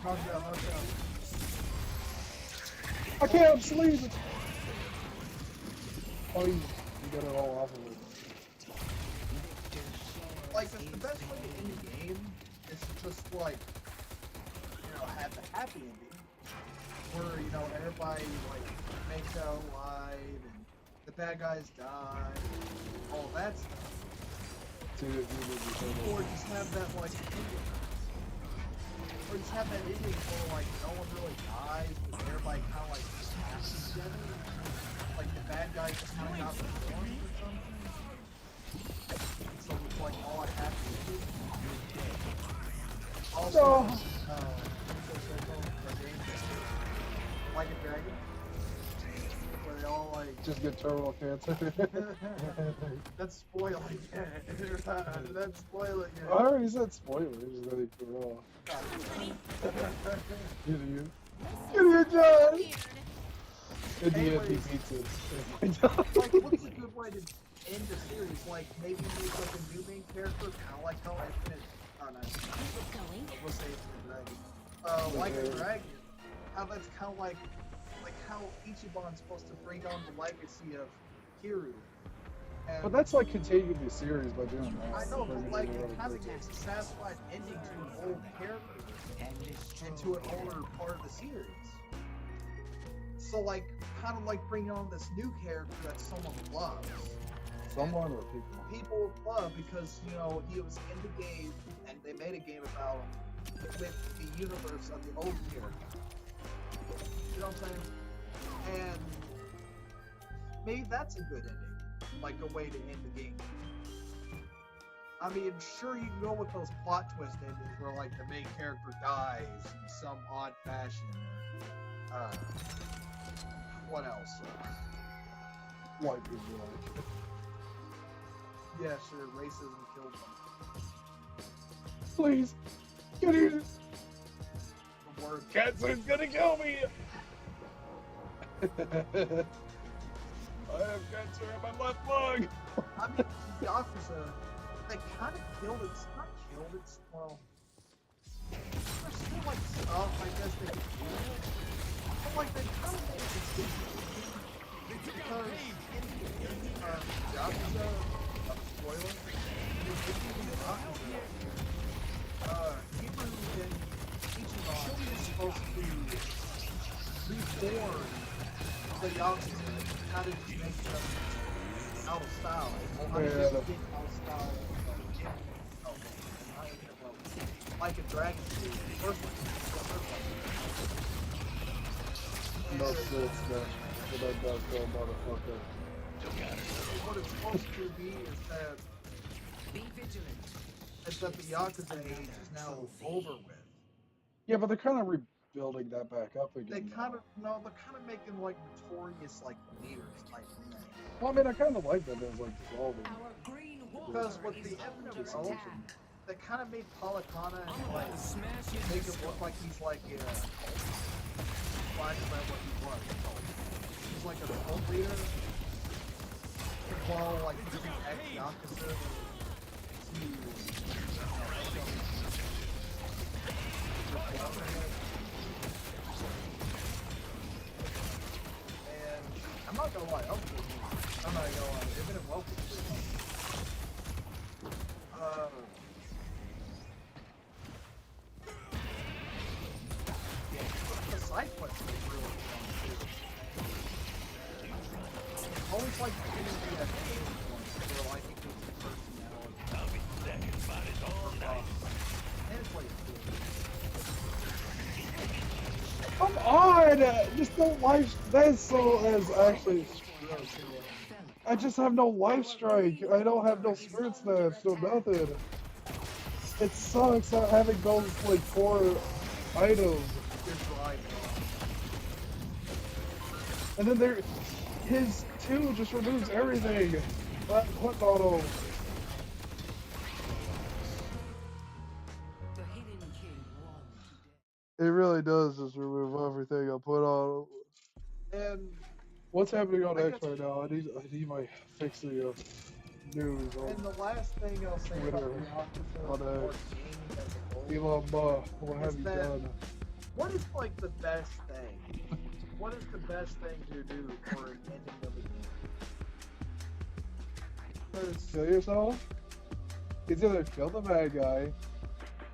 Speaker 2: Hug down, hug down.
Speaker 1: I can't sleep. Oh, you got it all off of it.
Speaker 2: Like, the best way to end the game is to just, like, you know, have the happy ending. Where, you know, everybody, like, makes out alive, and the bad guys die, all that stuff. Or just have that, like, ending. Or just have that ending where, like, no one really dies, but everybody kind of, like, passes together. Like, the bad guys just kind of got reformed or something. So it's, like, all a happy ending. Also, like a dragon, where they all like
Speaker 1: just get terminal cancer.
Speaker 2: That's spoiling it. That's spoiling
Speaker 1: I
Speaker 2: it.
Speaker 1: already said spoilers. I think for real. Idiot. Idiot, John.
Speaker 7: Weird.
Speaker 1: In the end, he
Speaker 2: Anyways.
Speaker 1: beats it.
Speaker 2: Like, what's a good way to end the series? Like, maybe make like a new main character, kind of like how Infinite. Oh no,
Speaker 7: Going.
Speaker 2: we'll say Infinite Dragon. Like a dragon. How that's kind of like how Ichiban's supposed to bring on the legacy of Kiru. And
Speaker 1: But that's like continuing the series by doing that.
Speaker 2: I know, but
Speaker 1: Bringing
Speaker 2: like
Speaker 1: it
Speaker 2: it
Speaker 1: really
Speaker 2: kind of
Speaker 1: quick.
Speaker 2: gives a satisfying ending to an old character and to an older part of the series. So like, kind of like bringing on this new character that someone loves.
Speaker 1: Someone or people.
Speaker 2: People would love because you know he was in the game and they made a game about him with the universe of the old character. You know what I'm saying? And maybe that's a good ending, like a way to end the game. I mean, sure you can go with those plot twist endings where like the main character dies in some odd fashion. Or, what else?
Speaker 1: White people like.
Speaker 2: Yeah, sure, racism killed them.
Speaker 1: Please, get here.
Speaker 2: The word
Speaker 1: Cancer's gonna kill me. I have cancer in my left lung.
Speaker 2: I mean, Yakuza, they kind of killed it. Not killed it. Well, there's still like stuff I guess they could do. But like they kind of made it because Yakuza, spoiler, Hebrew and Ichiban is supposed to reform the Yakuza, how to just make them out of style. How to just get out of style. Like a Dragon Ball. First one.
Speaker 1: No shit, Smash. What that does go, motherfucker.
Speaker 2: What it's supposed to be is that
Speaker 5: Be vigilant.
Speaker 2: the Yakuza age is now over with.
Speaker 1: Yeah, but they're kind of rebuilding that back up again.
Speaker 2: They
Speaker 1: now.
Speaker 2: kind of they're kind of making like notorious like leaders type thing.
Speaker 1: Well, I mean, I kind of like that there's like dissolving.
Speaker 5: Our green wall
Speaker 2: Because with
Speaker 5: is
Speaker 2: the
Speaker 5: under
Speaker 2: Infinite Ocean,
Speaker 5: attack.
Speaker 2: they kind of made Palakana and
Speaker 5: I'm
Speaker 2: like
Speaker 5: about to smash you.
Speaker 2: make him look like he's like flash about what he was. He's like a cult leader. While like using ex-Yakuza to and I'm not gonna lie, I'm not gonna lie, they've been well for 3 months. The side quests are really fun too. Always like getting to that game point where like it gives you personality.
Speaker 3: I'll be second bodies all night.
Speaker 2: And it's like
Speaker 1: Come on! Just no life. That's so as actually. I just have no life strike. I don't have no spirit snaps, no nothing. It sucks not having those like 4 items.
Speaker 2: good drive.
Speaker 1: And then his 2 just removes everything. What auto?
Speaker 5: The hidden king won.
Speaker 1: It really does just remove everything I put on.
Speaker 2: And
Speaker 1: What's happening on
Speaker 2: I
Speaker 1: X
Speaker 2: guess-
Speaker 1: right now? I need my fix the news on
Speaker 2: the last thing I'll say about
Speaker 1: Twitter,
Speaker 2: Yakuza
Speaker 1: on
Speaker 2: or
Speaker 1: X.
Speaker 2: gaming as a whole,
Speaker 1: Elon what have you
Speaker 2: that-
Speaker 1: done?
Speaker 2: what is like the best thing? What is the best thing to do for an ending of a game? Because
Speaker 1: Kill yourself? It's either kill the bad guy,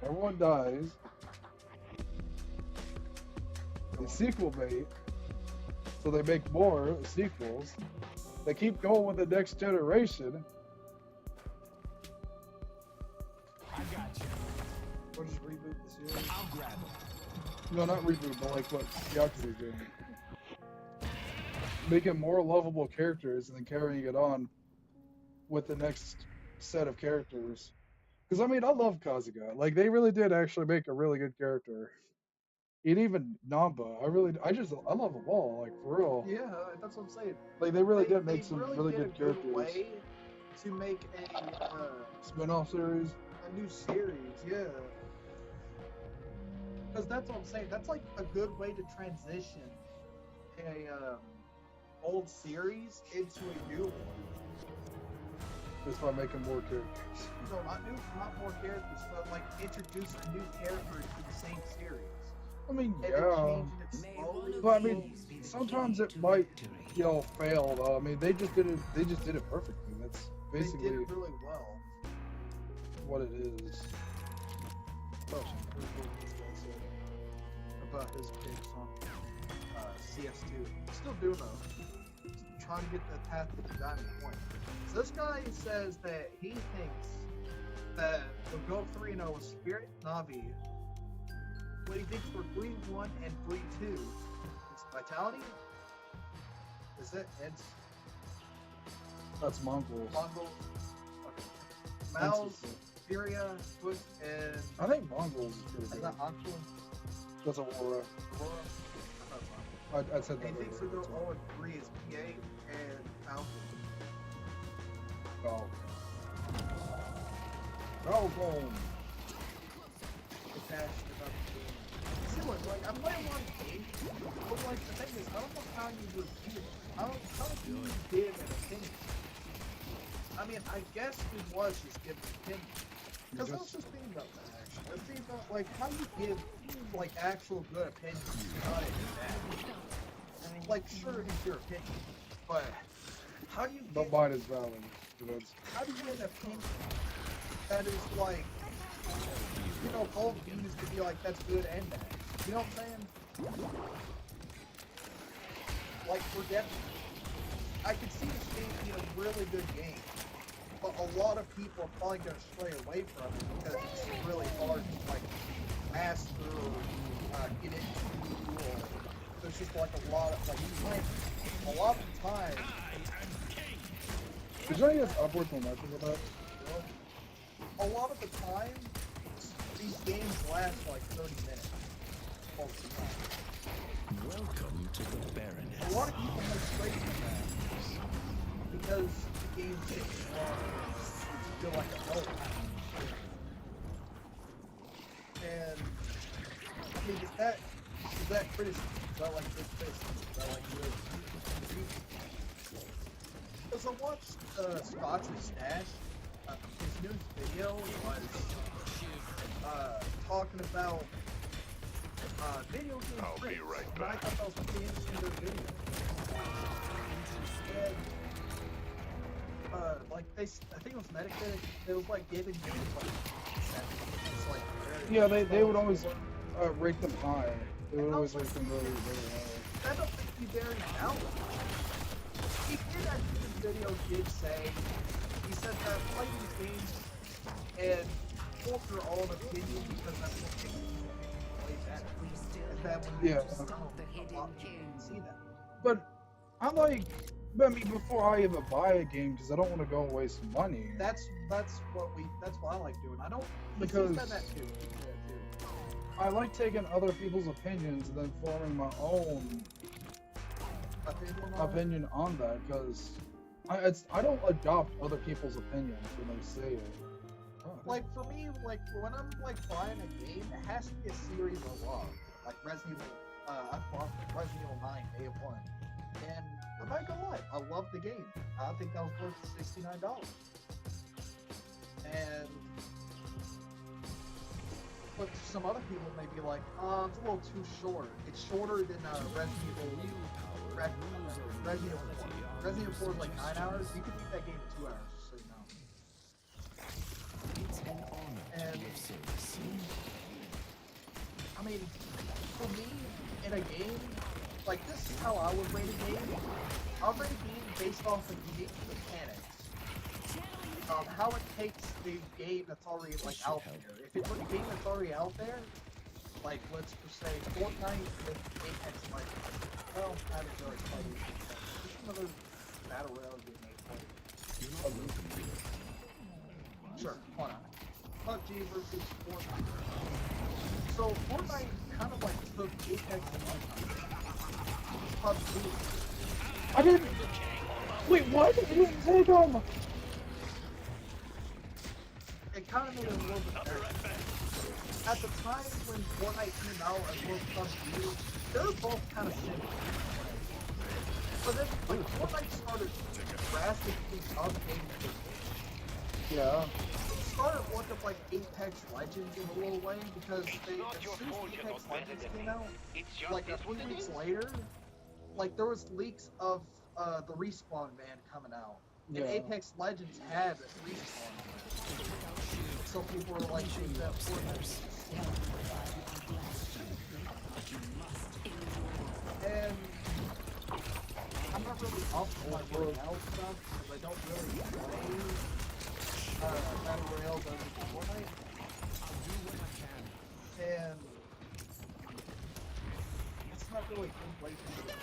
Speaker 1: everyone dies, the sequel bait, so they make more sequels, they keep going with the next generation.
Speaker 3: I got you.
Speaker 2: or just reboot the series.
Speaker 3: I'll grab him.
Speaker 1: No, not reboot, but like what Yakuza's doing. Making more lovable characters and then carrying it on with the next set of characters. Because I mean, I love Kazuga. Like they really did actually make a really good character. And even Namba, I love them all, like for real.
Speaker 2: Yeah, that's what I'm saying.
Speaker 1: Like they really did
Speaker 2: They
Speaker 1: make some
Speaker 2: really
Speaker 1: really
Speaker 2: did a
Speaker 1: good
Speaker 2: good
Speaker 1: characters.
Speaker 2: way to make
Speaker 1: Spin-off series.
Speaker 2: a new series, yeah. Because that's what I'm saying. That's like a good way to transition a old series into a new one.
Speaker 1: Just by making more characters.
Speaker 2: So not more characters, but like introduce a new character to the same series.
Speaker 1: I mean,
Speaker 2: And
Speaker 1: yeah.
Speaker 2: changing it slowly.
Speaker 1: But I mean, sometimes it might, fail though. I mean, they just did it. They just did it perfectly. That's
Speaker 2: They
Speaker 1: basically
Speaker 2: did it really well.
Speaker 1: what it is.
Speaker 2: Oh, here's what this guy said about his picks on CS2. Still doing though. Trying to get the path to the diamond point. So this guy says that he thinks that we'll go 3-0 with Spirit Navi. What he thinks we're 3-1 and 3-2. It's Vitality? Is it? It's
Speaker 1: That's Mongols.
Speaker 2: Mongols. Okay. Mouse, Furia, Foot, and
Speaker 1: I think Mongols is pretty
Speaker 2: is
Speaker 1: good.
Speaker 2: that Aqua?
Speaker 1: That's Aurora.
Speaker 2: Aurora?
Speaker 1: I said
Speaker 2: And
Speaker 1: that
Speaker 2: he thinks we
Speaker 1: earlier.
Speaker 2: go 0-3 is PA and Falcon.
Speaker 1: Oh. Falcon.
Speaker 2: Passionate about the game. See what, like, I'm playing a lot of games, but like, the thing is, I don't know how you would do it. How do you give an opinion? I mean, I guess it was just giving an opinion. Because I was just thinking about that, actually. I was thinking about, like, how do you give, like, actual good opinions, not any bad? Like, sure, it's your opinion, but how do you
Speaker 1: But
Speaker 2: give,
Speaker 1: mine is valid.
Speaker 2: how do you get an opinion that is, like, you know, both views could be like, that's good and bad. You know what I'm saying? Like, we're definitely, I could see this game being a really good game, but a lot of people are probably going to stray away from it because it's really hard to, like, master or get into, or there's just, like, a lot of, like, a lot of the time,
Speaker 1: Did you know he has upwards momentum with that?
Speaker 2: a lot of the time, these games last like 30 minutes. Most of the time.
Speaker 3: Welcome to the
Speaker 2: A
Speaker 3: Baroness.
Speaker 2: lot of people have straight from that because the game takes long to feel like a hell. And I mean, is that criticism? Is that like good criticism? Is that like good? Because I watched Scotch's Stash. His new video was talking about video game
Speaker 4: I'll be
Speaker 2: tricks.
Speaker 4: right
Speaker 2: And I
Speaker 4: back.
Speaker 2: thought that was pretty interesting video. And like I think it was Metacritic. It was like giving games like 7. It's like very
Speaker 1: Yeah, they would always
Speaker 2: low.
Speaker 1: rate them high. They would always rate them really, really high.
Speaker 2: I don't think he very down. He did actually in the video did say he said that playing these games and filter all the opinion because that's what makes it way better.
Speaker 5: We still
Speaker 2: And
Speaker 5: have
Speaker 2: that when you
Speaker 1: Yeah.
Speaker 2: just
Speaker 5: stop the hidden
Speaker 2: a lot of people
Speaker 5: king.
Speaker 2: can see that.
Speaker 1: But I mean, before I even buy a game, because I don't want to go and waste money.
Speaker 2: That's what I like doing. I don't
Speaker 1: Because-
Speaker 2: he's done that too. He did that too.
Speaker 1: I like taking other people's opinions and then forming my own opinion on that, because I don't adopt other people's opinions when they say it.
Speaker 2: Like for me, like when I'm like buying a game, it has to be a series I love. Like Resident Evil, I bought Resident Evil 9 day one, and I'm not gonna lie, I love the game. I think that was worth $69. And but some other people may be like, it's a little too short. It's shorter than Resident Evil 4. Resident Evil 4 is like 9 hours. You could beat that game in 2 hours, just so you know.
Speaker 3: It's an honor to
Speaker 2: And-
Speaker 3: be of service.
Speaker 2: I mean, for me, in a game, like this is how I would rate a game. I would rate a game based off of unique mechanics. How it takes the game that's already like out there. If it's a game that's already out there, like let's just say Fortnite with Apex Legends. Well, I haven't really played Apex Legends. Just another battle royale game they play.
Speaker 3: You're not welcome here.
Speaker 2: Sure, why not? PUBG versus Fortnite. So Fortnite kind of like took Apex and PUBG.
Speaker 1: I didn't. Wait, what? You didn't take him.
Speaker 2: It kind of made it a little bit better. At the time when Fortnite came out as well as PUBG, they were both kind of similar. But then, like, Fortnite started drastically updating the
Speaker 1: Yeah.
Speaker 2: It started one of like Apex Legends in a little way because they,
Speaker 4: not
Speaker 2: as
Speaker 4: your
Speaker 2: soon
Speaker 4: fault
Speaker 2: as
Speaker 4: you're
Speaker 2: Apex
Speaker 4: not better
Speaker 2: Legends
Speaker 4: than
Speaker 2: came
Speaker 4: me.
Speaker 2: out,
Speaker 4: It's just
Speaker 2: like a
Speaker 4: is what
Speaker 2: few
Speaker 4: it
Speaker 2: weeks
Speaker 4: is.
Speaker 2: later, like there was leaks of the respawn van coming out, and
Speaker 1: Yeah.
Speaker 2: Apex Legends had respawn van. So people were like, "Think that Fortnite was a scam." And I'm not really up on my working out stuff because I don't really play Battle Royale other than Fortnite. And it's not really a good way for me to play.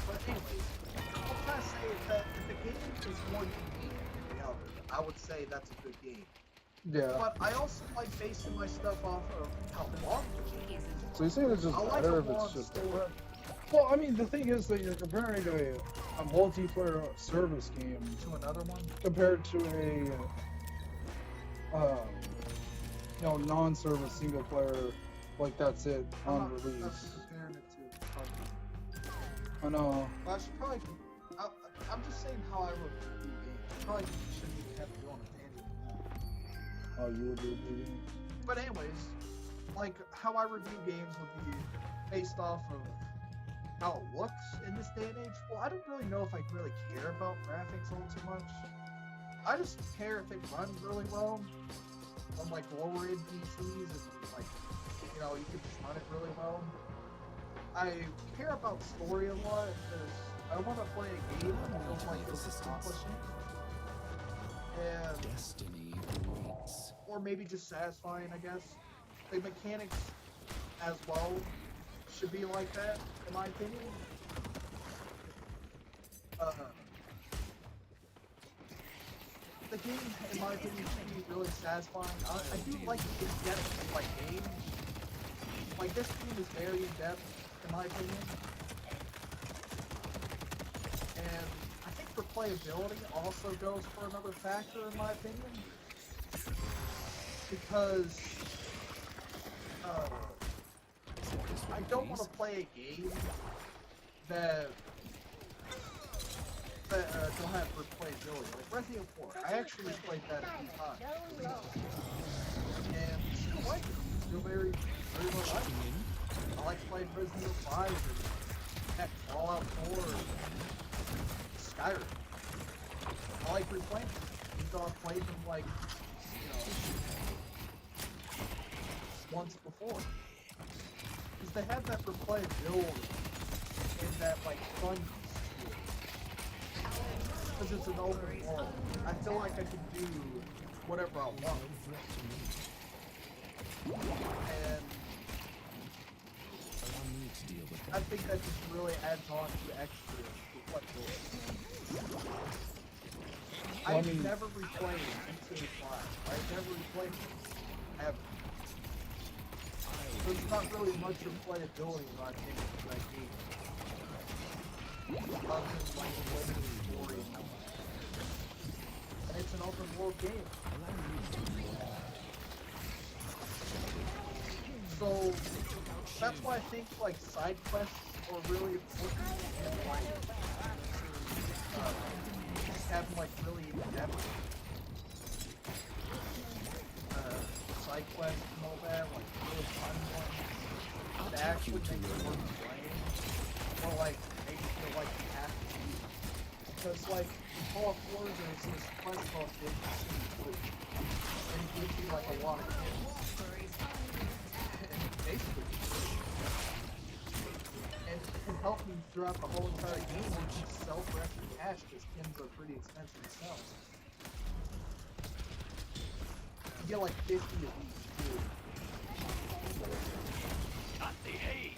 Speaker 2: But anyways, what I'm trying to say is that if the game is more unique than the other, I would say that's a good game.
Speaker 1: Yeah.
Speaker 2: But I also like basing my stuff off of how long the game is.
Speaker 1: So you saying it's just
Speaker 2: I like
Speaker 1: better
Speaker 2: a
Speaker 1: if it's
Speaker 2: long
Speaker 1: just
Speaker 2: story.
Speaker 1: different? Well, I mean, the thing is that you're comparing a multiplayer service game
Speaker 2: To another one?
Speaker 1: compared to non-service single player, like that's it
Speaker 2: I'm
Speaker 1: on
Speaker 2: not
Speaker 1: release.
Speaker 2: comparing it to PUBG.
Speaker 1: I know.
Speaker 2: Well, I should probably. I'm just saying how I review games. Probably shouldn't even have to go on a tangent on that.
Speaker 1: Oh, you would do it.
Speaker 2: But anyways, like how I review games would be based off of how it looks in this day and age. Well, I don't really know if I really care about graphics all too much. I just care if it runs really well on like lower end PCs and like you can just run it really well. I care about story a lot because I want to play a game that feels like it's accomplishing. And
Speaker 3: Destiny awaits.
Speaker 2: or maybe just satisfying, I guess. The mechanics as well should be like that, in my opinion. The game, in my opinion, should be really satisfying. I do like the in-depth like games. Like this game is very in-depth, in my opinion. And I think replayability also goes for another factor, in my opinion. Because I don't want to play a game that don't have replayability. Like Resident Evil 4, I actually played that a few times. And still like it. Still very, very well like it. I like playing Resident Evil 5 and heck, Fallout 4 and Skyrim. I like replaying them. Even though I've played them like, once before. Because they have that replayability and that like fun. Because it's an open world. I feel like I can do whatever I want. And I think that just really adds on to extra reflectivity. I've never replayed GTA 5. I've never replayed it. Ever. There's not really much replayability in my opinion for that game. Other than like the limited story and all that. And it's an open world game. So that's why I think like side quests are really important and like having like really in-depth side quests and all that, like really fun ones that actually make it worth playing. Or like make you feel like you have to be. Because like in Fallout 4 there's this quest called Big City, and it gives you like a lot of kills. And basically and it can help you throughout the whole entire game when you sell for extra cash because Kims are pretty expensive to sell. You get like 50 of each too.
Speaker 4: Not the hay.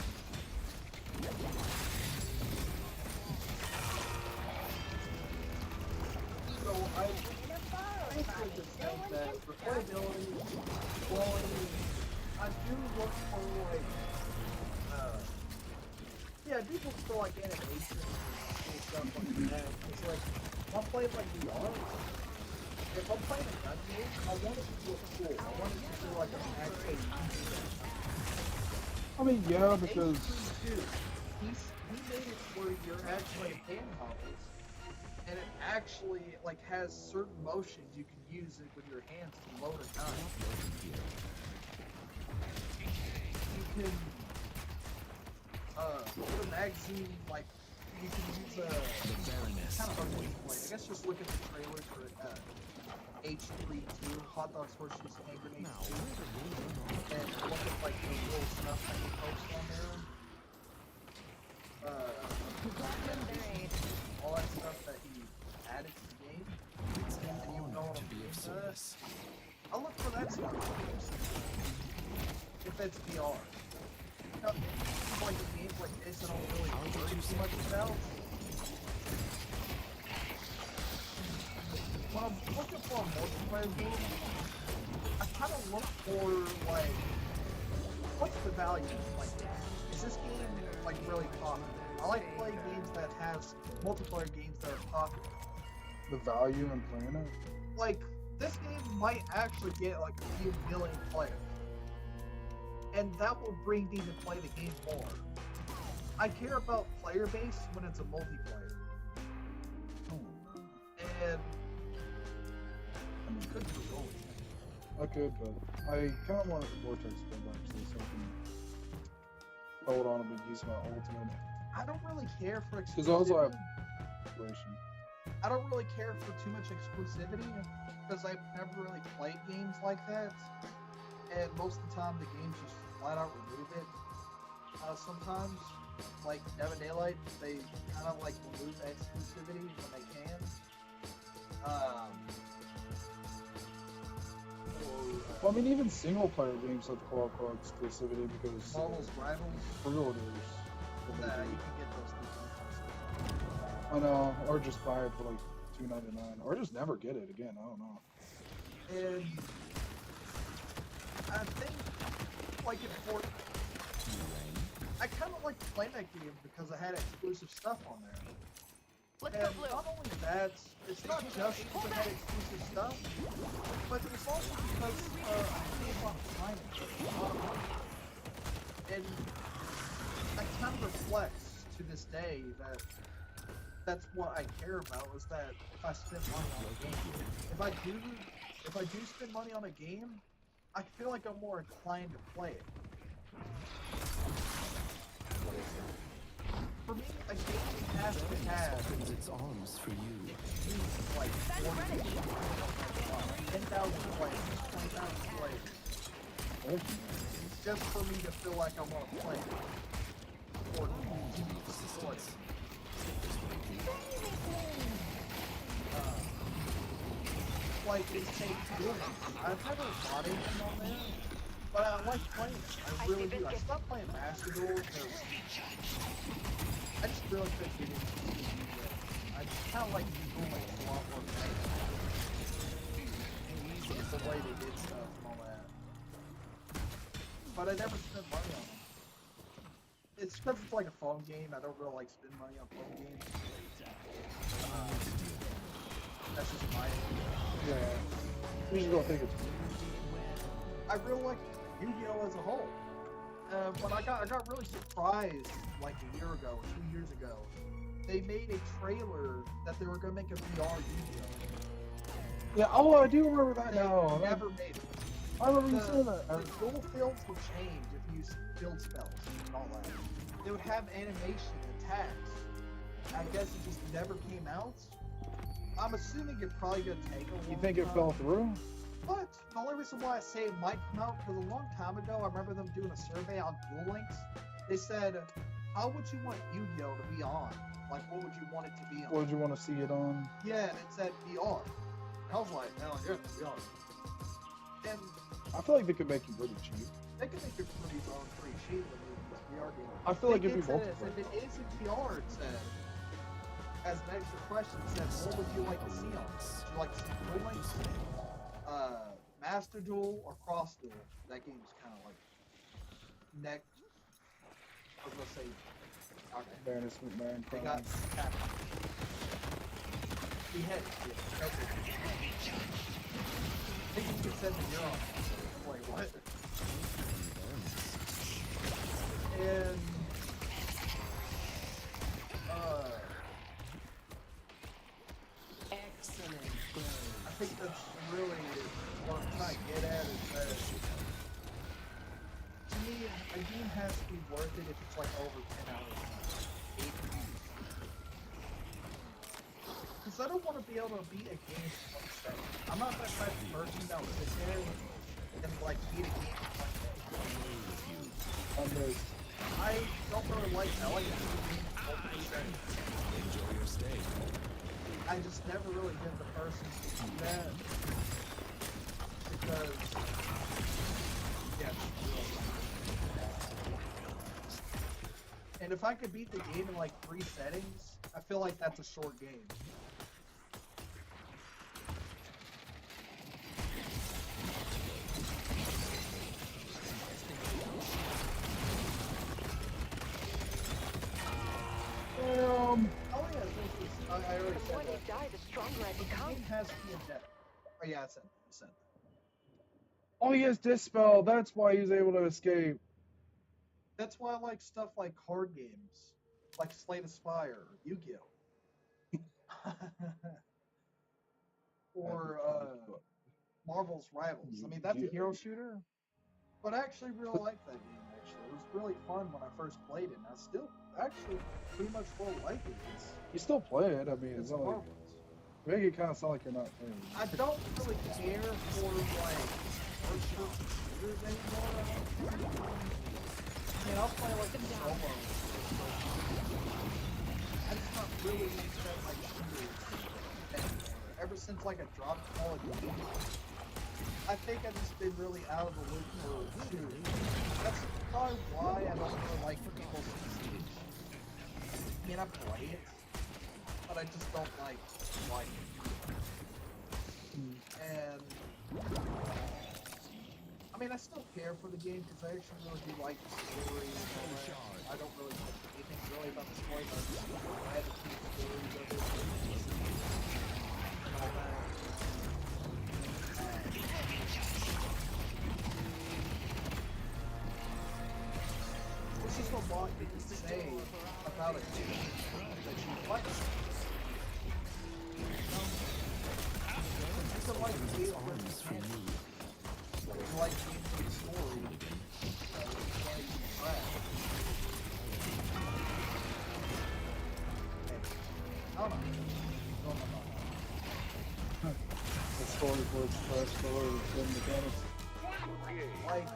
Speaker 2: So I basically just think that replayability, quality, I do look for like, yeah, I do look for like animation and stuff like that. It's like, if I'm playing like VR, if I'm playing a gun game, I want it to look cool. I want it to feel like I'm actually using it.
Speaker 1: I mean, yeah,
Speaker 2: In
Speaker 1: because
Speaker 2: H3 too, he made it where you're actually hand models, and it actually like has certain motions you can use it with your hands to load a gun. You can put a magazine, like you can use a kind of hard to explain. I guess just look at the trailers for H3 2, Hot Dogs, Horseshoes, Hand Grenades 2, and look at like the little stuff that he posts on there. All that stuff that he added to the game, and you know what I'm doing. I'll look for that stuff if it's VR. Like games like this, I don't really worry too much about. When I'm looking for a multiplayer game, I kind of look for like, what's the value? Like, is this game like really popular? I like playing games that has multiplayer games that are popular.
Speaker 1: the value in playing it.
Speaker 2: Like, this game might actually get like a few million players. And that will bring me to play the game more. I care about player base when it's a multiplayer. And I mean, could be going.
Speaker 1: I could, but I kind of want the Vortex build actually, so I can hold on and use my ultimate.
Speaker 2: I don't really care for exclusivity.
Speaker 1: Because also I have exploration.
Speaker 2: I don't really care for too much exclusivity because I've never really played games like that. And most of the time, the games just flat out remove it. Sometimes, like Dead by Daylight, they kind of like remove exclusivity when they can.
Speaker 1: Well, I mean, even single player games have co-op exclusivity because
Speaker 2: Marvel's Rivals,
Speaker 1: pre-orders.
Speaker 2: you can get those things on console.
Speaker 1: I know, or just buy it for like $2.99, or just never get it again. I don't know.
Speaker 2: And I think, like in Fortnite, I kind of like playing that game because I had exclusive stuff on there.
Speaker 6: Let's
Speaker 2: And
Speaker 6: go blue.
Speaker 2: not only that, it's not just because I had exclusive stuff, but it's also because I paid a lot of time and a lot of money. And that kind of reflects to this day that that's what I care about, is that if I spend money on a game, if I do spend money on a game, I feel like I'm more inclined to play it. For me, a game has to have
Speaker 3: its arms for you.
Speaker 2: like 10,000 players, 20,000 players. Just for me to feel like I want to play it. Or continue to support it. Like it takes doing it. I've never bought anything on there, but I like playing it. I really do. I stopped playing Master Duel because I just really couldn't get into it. I just kind of like dueling a lot more it's the way they did stuff and all that. But I never spent money on it. It's because it's like a phone game. I don't really like spending money on phone games. That's just my opinion.
Speaker 1: Yeah, you just don't think it's.
Speaker 2: I really like Yu-Gi-Oh as a whole. But I got really surprised like a year ago, 2 years ago. They made a trailer that they were gonna make a VR Yu-Gi-Oh.
Speaker 1: Yeah, oh, I do remember that
Speaker 2: They
Speaker 1: now.
Speaker 2: never made it.
Speaker 1: I remember you saying that.
Speaker 2: The dual fields would change if you use field spells and all that. They would have animation attacks. I guess it just never came out. I'm assuming it's probably gonna take a long
Speaker 1: You think it
Speaker 2: time.
Speaker 1: fell through?
Speaker 2: But the only reason why I say it might come out, because a long time ago, I remember them doing a survey on Duel Links. They said, how would you want Yu-Gi-Oh to be on? Like, what would you want it to be on?
Speaker 1: What would you want to see it on?
Speaker 2: Yeah, and it said VR. I was like, hell yeah, VR. And
Speaker 1: I feel like they could make it really cheap.
Speaker 2: they could make it pretty cheap with this VR game.
Speaker 1: I feel like it'd be
Speaker 2: If
Speaker 1: multiplayer.
Speaker 2: it is in VR, it said, as an extra question, it said, what would you like to see on it? Would you like to see Duel Links? Master Duel or Cross Duel? That game's kind of like neck. I was gonna say, okay,
Speaker 1: Baroness McMahon.
Speaker 2: they got beheaded. Yeah, okay. I think you said that you're on. Wait, what? And
Speaker 5: Excellent burn.
Speaker 2: I think that's really what I'm trying to get at is that to me a game has to be worth it if it's like over 10 hours. Because I don't want to be able to beat a game in one second. I'm not that type of person that will sit there and like beat a game in one day. I don't really like that. I like to beat games in multiple seconds.
Speaker 3: Enjoy your stay.
Speaker 2: I just never really been the person to do that. Because yeah, and if I could beat the game in like 3 settings, I feel like that's a short game. Oh yeah, I already
Speaker 6: The
Speaker 2: said
Speaker 6: more you
Speaker 2: that.
Speaker 6: die, the stronger I
Speaker 2: The
Speaker 6: become.
Speaker 2: game has to be in depth. Oh yeah, I said that.
Speaker 1: Oh, he has Dispel. That's why he's able to escape.
Speaker 2: That's why I like stuff like card games, like Slay the Spire or Yu-Gi-Oh. Or Marvel's Rivals. I mean, that's a hero shooter, but I actually really like that game. Actually, it was really fun when I first played it, and I still actually pretty much still like it.
Speaker 1: You still play it. I mean,
Speaker 2: It's
Speaker 1: it's not like
Speaker 2: marvelous.
Speaker 1: make it kind of sound like you're not playing.
Speaker 2: I don't really care for like first-person shooters anymore. I mean, I'll play like a solo. I'm just not really into that like shooters anymore. Ever since like I dropped Call of Duty, I think I've just been really out of the loop for shooters. That's probably why I don't really like Rainbow Six Siege. I mean, I play it, but I just don't like it. And I mean, I still care for the game because I actually really do like the story and all that. I don't really like anything really about the story, but I just glad to see the stories of it and all that. This is what Bach didn't say about a game that you like. It's a like game with mechanics. It's like game with story. Like crap. I don't know.
Speaker 1: The story for its first story with mechanics.
Speaker 2: Like,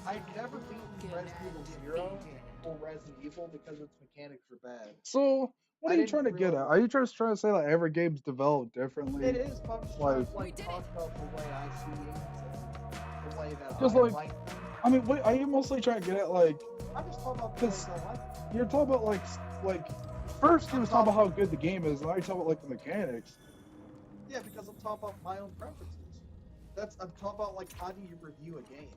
Speaker 2: I've never beaten Resident Evil 0 or Resident Evil because its mechanics are bad.
Speaker 1: So, what
Speaker 2: I
Speaker 1: are you
Speaker 2: didn't
Speaker 1: trying to get at?
Speaker 2: realize-
Speaker 1: Are you just trying to say that every game's developed differently?
Speaker 2: It is, but I'm just trying to
Speaker 1: Like,
Speaker 2: talk about the way I see games and the way that
Speaker 1: Just
Speaker 2: I
Speaker 1: like-
Speaker 2: like them.
Speaker 1: I mean, what are you mostly trying to get at? Like,
Speaker 2: I'm just talking about the ways I like them.
Speaker 1: you're talking about like first you was talking about how good the game is, and now you're talking about like the mechanics.
Speaker 2: Yeah, because I'm talking about my own preferences. I'm talking about like how do you review a game?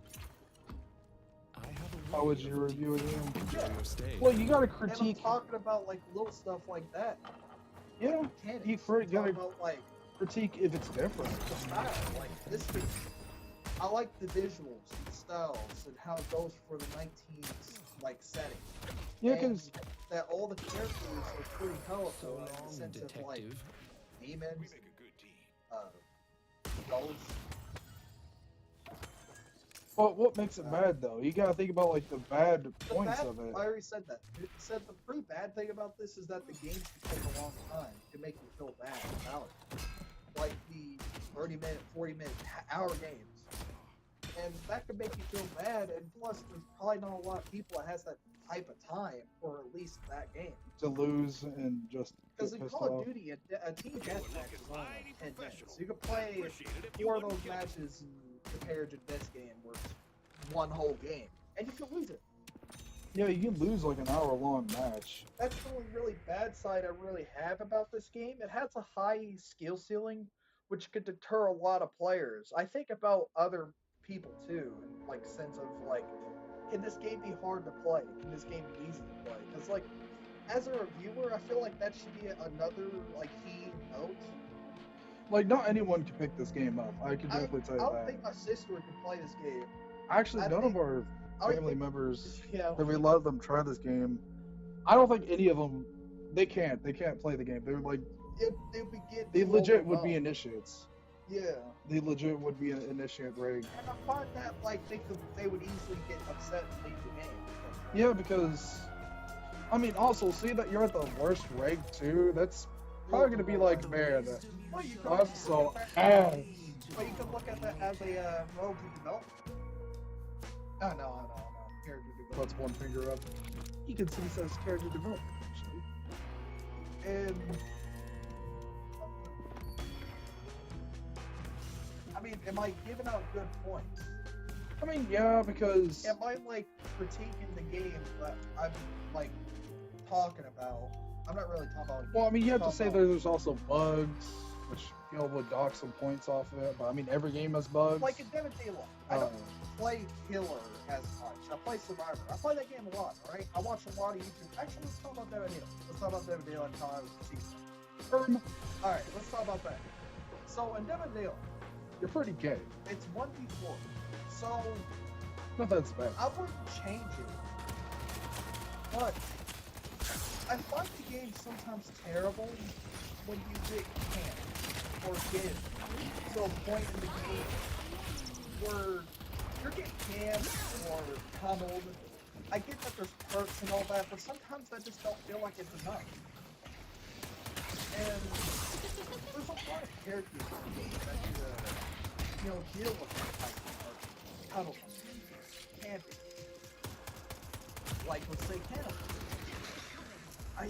Speaker 3: I have a
Speaker 1: How would
Speaker 3: way
Speaker 1: you
Speaker 3: of
Speaker 1: review a game?
Speaker 3: Enjoy your stay.
Speaker 1: Well, you gotta
Speaker 2: And I'm
Speaker 1: critique.
Speaker 2: talking about like little stuff like that.
Speaker 1: Yeah,
Speaker 2: Mechanics.
Speaker 1: you
Speaker 2: I'm talking
Speaker 1: gotta
Speaker 2: about like
Speaker 1: critique if it's different.
Speaker 2: the style. Like this is, I like the visuals, the styles, and how it goes for the 19s like setting.
Speaker 1: Yeah,
Speaker 2: And
Speaker 1: because
Speaker 2: that all the characters are pretty colorful in the
Speaker 3: Long
Speaker 2: sense of like
Speaker 3: detective.
Speaker 2: demons,
Speaker 4: We make a good team.
Speaker 2: ghosts.
Speaker 1: well, what makes it bad though? You gotta think about like the bad
Speaker 2: The
Speaker 1: points
Speaker 2: bad,
Speaker 1: of it.
Speaker 2: I already said that. It said the pretty bad thing about this is that the games can take a long time. It can make you feel bad about it. Like the 30-minute, 40-minute, hour games. And that could make you feel bad, and plus there's probably not a lot of people that has that type of time for at least that game.
Speaker 1: To lose and just
Speaker 2: Because
Speaker 1: get
Speaker 2: in
Speaker 1: pissed
Speaker 2: Call
Speaker 1: off.
Speaker 2: of Duty, a team deathmatch is only
Speaker 4: mighty
Speaker 2: like 10 minutes.
Speaker 4: professional.
Speaker 2: So you could play
Speaker 4: Appreciate it if you
Speaker 2: 4 of
Speaker 4: wouldn't
Speaker 2: those
Speaker 4: kill me.
Speaker 2: matches compared to this game where it's one whole game. And you can lose it.
Speaker 1: Yeah, you can lose like an hour-long match.
Speaker 2: That's the only really bad side I really have about this game. It has a high skill ceiling, which could deter a lot of players. I think about other people too, in like sense of like can this game be hard to play? Can this game be easy to play? Because like, as a reviewer, I feel like that should be another like key note.
Speaker 1: Like, not anyone can pick this game up. I can definitely tell
Speaker 2: I
Speaker 1: you
Speaker 2: don't
Speaker 1: that.
Speaker 2: think my sister could play this game.
Speaker 1: Actually,
Speaker 2: I
Speaker 1: none
Speaker 2: think-
Speaker 1: of our
Speaker 2: I would
Speaker 1: family
Speaker 2: think-
Speaker 1: members,
Speaker 2: Yeah.
Speaker 1: if we let them try this game, I don't think any of them, they can't play the game. They're like, they legit would be initiates.
Speaker 2: Yeah.
Speaker 1: They legit would be an initiate rig.
Speaker 2: And I find that like they would easily get upset and leave the game.
Speaker 1: Yeah, because, I mean, also, see that you're at the worst rank too, that's probably going to be like, man,
Speaker 2: Well, you
Speaker 1: I'm so ass.
Speaker 2: Well, you could look at that as a rogue developer. Oh, no. Character developer.
Speaker 1: Puts one finger up. You can see it says character development, actually.
Speaker 2: And I mean, am I giving out good points?
Speaker 1: I mean, yeah, because...
Speaker 2: Am I like critiquing the game that I'm like talking about? I'm not really talking about.
Speaker 1: Well, I mean, you have to say
Speaker 2: talking about-
Speaker 1: there's also bugs, which people would dock some points off of it, but I mean, every game has bugs.
Speaker 2: Like in Dead Daylight, I don't play Killer as much. I play Survivor. I play that game a lot, alright? I watch a lot of YouTube. Actually, let's talk about Dead Daylight. Let's talk about Dead Daylight how I was conceived. Alright, let's talk about that. So in Dead Daylight,
Speaker 1: You're pretty gay.
Speaker 2: it's 1v4. So
Speaker 1: Not that's bad.
Speaker 2: I wouldn't change it. But I find the game sometimes terrible when you get camped or get to a point in the game where you're getting camped or tunneled. I get that there's perks and all that, but sometimes I just don't feel like it's enough. And there's a lot of characters in the game that deal with that type of tunnel, camping. Like, let's say cannibals. I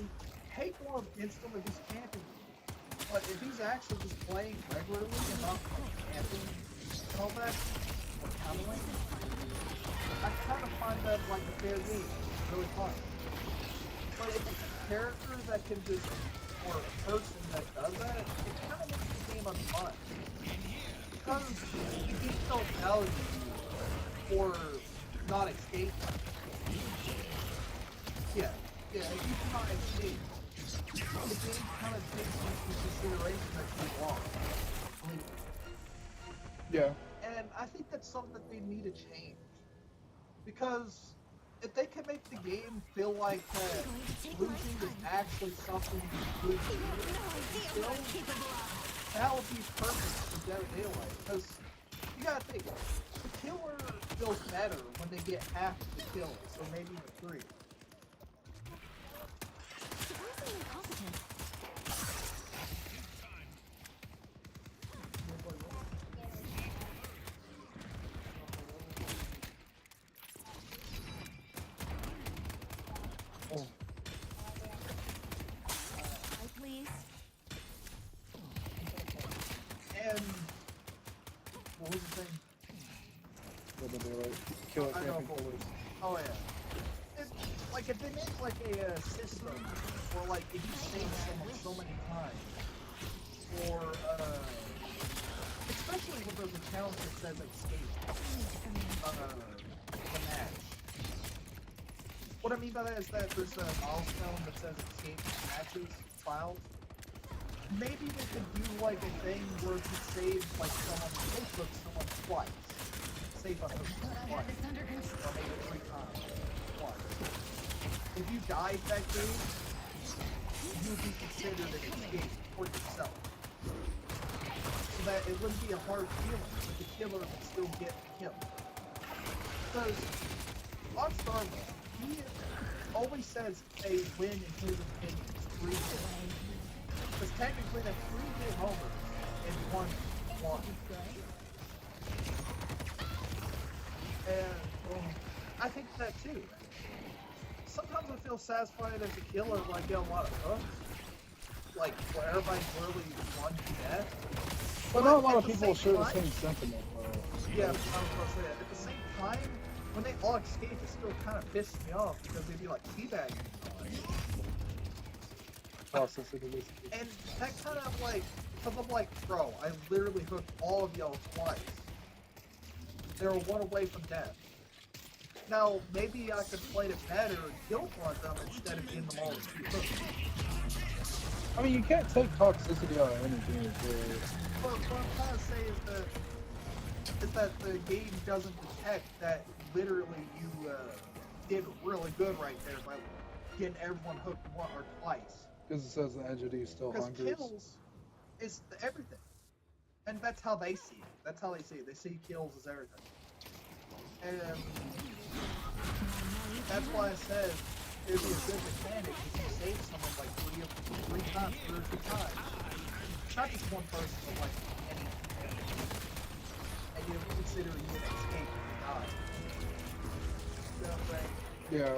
Speaker 2: hate one of instantly just camping, but if he's actually just playing regularly and not like camping and all that, or tunneling, I kind of find that like a fair game, really fun. But if it's a character that can just, or a person that does that, it kind of makes the game unfun. Because the game don't value you for not escaping. Yeah, if you cannot escape, the game kind of takes into consideration that you lost.
Speaker 1: Yeah.
Speaker 2: And I think that's something that they need to change. Because if they can make the game feel like losing is actually something good to do, that would be perfect for Dead Daylight. Because you gotta think, the killer feels better when they get half the kills, or maybe even 3.
Speaker 7: Surprisingly competent.
Speaker 1: Oh,
Speaker 7: I please.
Speaker 2: And what was the thing?
Speaker 1: what did they like? Kill it,
Speaker 2: I know,
Speaker 1: camping
Speaker 2: but-
Speaker 1: killers.
Speaker 2: Oh yeah. It's like if they make like a system, or like if you save someone so many times, or especially when there's a challenge that says escape, the match. What I mean by that is that there's a milestone that says escape matches files. Maybe they could do like a thing where if you save like someone, Facebook someone twice, save a person twice, or maybe 3 times, twice. If you died that game, you would be considered an escape for yourself. So that it wouldn't be a hard feeling, but the killer would still get killed. Because on Star Wars, he always says a win in his opinion is 3 kills. Because technically that's 3 game overs and 1 won. And I think that too. Sometimes I feel satisfied as a killer when I get a lot of hooks. Like where everybody's really won to death.
Speaker 1: But not a lot
Speaker 2: at
Speaker 1: of
Speaker 2: the
Speaker 1: people
Speaker 2: same
Speaker 1: share the
Speaker 2: time-
Speaker 1: same sentiment, though.
Speaker 2: Yeah, I was supposed to say that. At the same time, when they all escape, it still kind of pisses me off because they'd be like teabagging.
Speaker 1: Process it is.
Speaker 2: And that kind of like, because I'm like, bro, I literally hooked all of y'all twice. They were 1 away from death. Now, maybe I could play it better and guilt run them instead of getting them all as two hooks.
Speaker 1: I mean, you can't take toxicity out of any game, really.
Speaker 2: But what I'm trying to say is that the game doesn't detect that literally you did really good right there by getting everyone hooked one or twice.
Speaker 1: Because it says the entity still
Speaker 2: Because
Speaker 1: hungers.
Speaker 2: kills is everything. And that's how they see it. That's how they see it. They see kills as everything. And that's why I said it'd be a good mechanic if you save someone like three times, 3 or 2 times. Not just one person, but like any. And you consider you an escape if you die. You know what I'm saying?
Speaker 1: Yeah.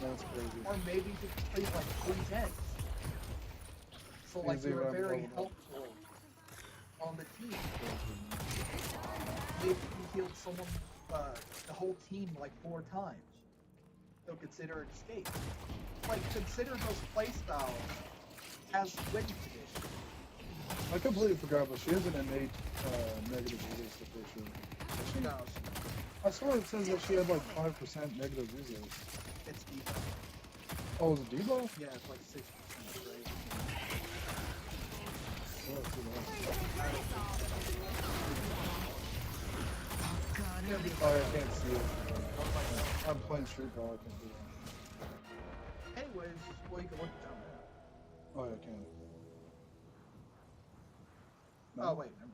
Speaker 1: That's crazy.
Speaker 2: Or maybe you could complete like 3 tens. So like
Speaker 1: Easy
Speaker 2: you're
Speaker 1: run
Speaker 2: very
Speaker 1: level up.
Speaker 2: helpful on the team. Maybe you healed someone, the whole team like 4 times. They'll consider it escape. Like consider those playstyles as win conditions.
Speaker 1: I completely forgot, but she has an innate negative resist officially.
Speaker 2: She knows.
Speaker 1: I swear it says that she had like 5% negative resist.
Speaker 2: It's debuff.
Speaker 1: Oh, is it debuff?
Speaker 2: Yeah, it's like 6%. Right?
Speaker 1: Oh, that's too bad. Oh, I can't see it. I'm playing Street Ball, I can't do that.
Speaker 2: Anyways, well you can look down there.
Speaker 1: Oh, I can't.
Speaker 2: Oh wait, never mind.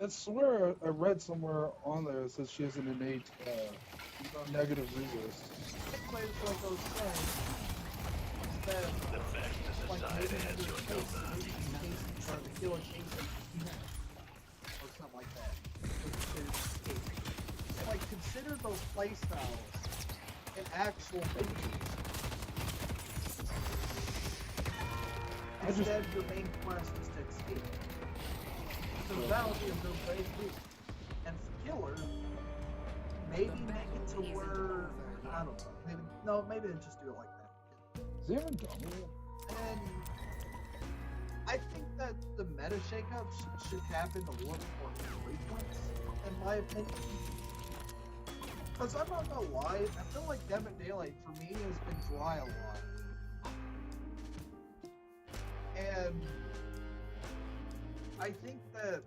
Speaker 1: I swear I read somewhere on there it says she has an innate negative resist.
Speaker 2: Anyways, like I was saying, that
Speaker 4: The best is
Speaker 2: like
Speaker 4: inside
Speaker 2: maybe
Speaker 4: as
Speaker 2: the
Speaker 4: your
Speaker 2: case,
Speaker 4: number.
Speaker 2: maybe the killer case or something like that. Like consider those playstyles an actual features. Instead, your main quest is to escape. So that would be a good way to do it. And for killer, maybe make it to where I don't know. Maybe they just do it like that.
Speaker 1: Is he even double?
Speaker 2: And I think that the meta shakeups should happen a little more frequent, in my opinion. Because I'm not gonna lie, I feel like Dead by Daylight for me has been dry a lot. And I think that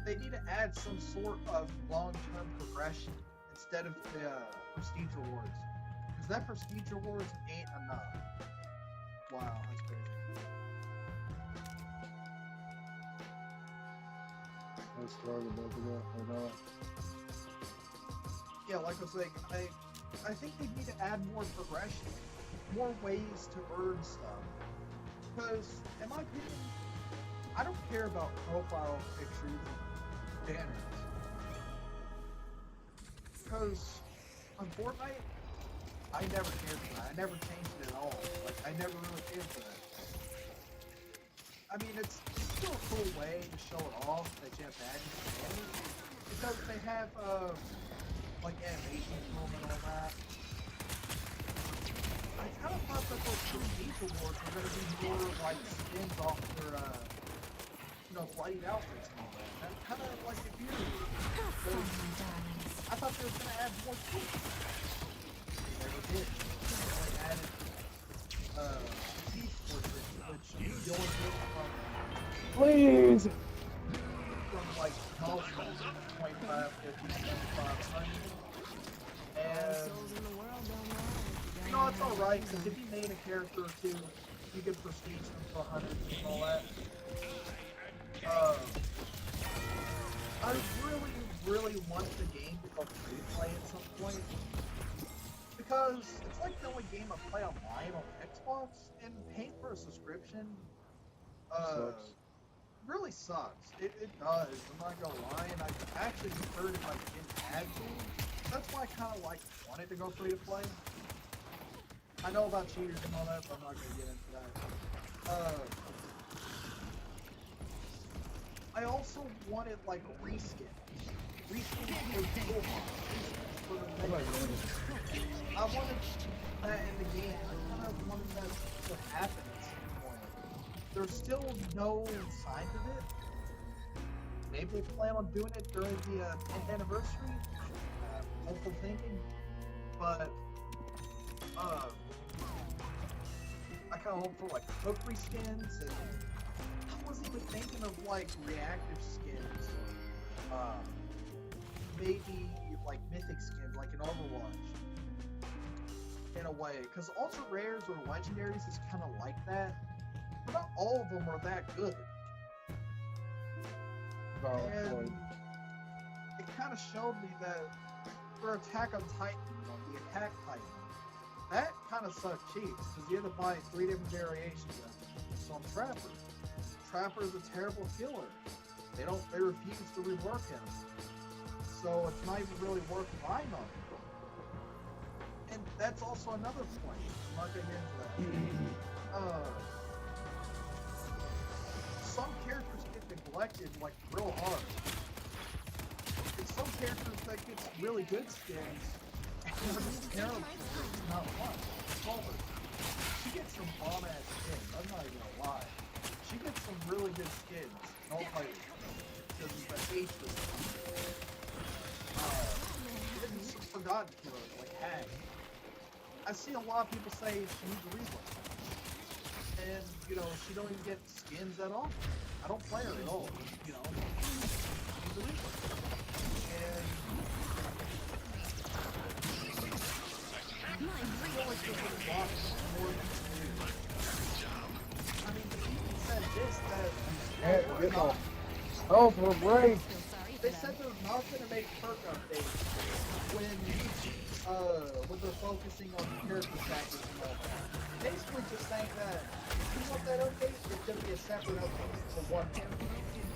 Speaker 2: they need to add some sort of long-term progression instead of the prestige rewards. Because that prestige rewards ain't enough. Wow, that's crazy.
Speaker 1: Let's start it over there. Or no.
Speaker 2: Yeah, like I was saying, I think they need to add more progression, more ways to earn stuff. Because, in my opinion, I don't care about profile pictures and banners. Because on Fortnite, I never cared for that. I never changed it at all. Like, I never really cared for that. I mean, it's still a cool way to show it off that you have badges and banners. Because they have, like animations and all that. I kind of thought that those prestige awards were going to be more like spins off their, bloodied outfits and all that. That kind of like infuriated me. I thought they were going to add more to it. They never did. They only added, prestige portion, which you only get
Speaker 1: Please!
Speaker 2: from like milestones, 25, 50, 75, 100. And you know, it's alright, because if you made a character or two, you could prestige them to 100 and all that. I really, really want the game to go free to play at some point. Because it's like the only game I play online on Xbox, and paying for a subscription,
Speaker 1: Sucks.
Speaker 2: really sucks. It does, I'm not gonna lie, and I actually prefer it like in ad to. That's why I kind of like wanted to go free to play. I know about cheaters and all that, but I'm not gonna get into that. I also wanted like reskins. Reskins for cool for the thing. I wanted that in the game. I kind of wanted that to happen at some point. There's still no sign of it. Maybe they plan on doing it during the 10th anniversary. Hopeful thinking. But I kind of hope for like cookery skins, and I wasn't even thinking of like reactive skins. Maybe like mythic skins, like in Overwatch. In a way, because ultra rares or legendaries is kind of like that, but not all of them are that good. And it kind of showed me that for Attack on Titan, the Attack Titan, that kind of sucked cheeks because you had to buy 3 different variations of it. So on Trapper, Trapper is a terrible killer. They refuse to rework him, so it's not even really worth buying on him. And that's also another point. I'm not gonna get into that. Some characters get neglected like real hard. And some characters that get really good skins and they're just terrible. It's not fun. Culver. She gets some bomb ass skins. I'm not even gonna lie. She gets some really good skins. Don't play with her. Because it's the hatred. Even some forgotten killers like Hag. I see a lot of people say she needs a replay. And, you know, she don't even get skins at all. I don't play her at all. You know, she's a replay. And I feel like there's a lot more than she do. I mean, they even said this, that
Speaker 1: Get off. Oh, for a break.
Speaker 2: they said they're not going to make perk updates when they're focusing on character factors and all that. Basically just saying that if you want that update, it's going to be a separate update for one character.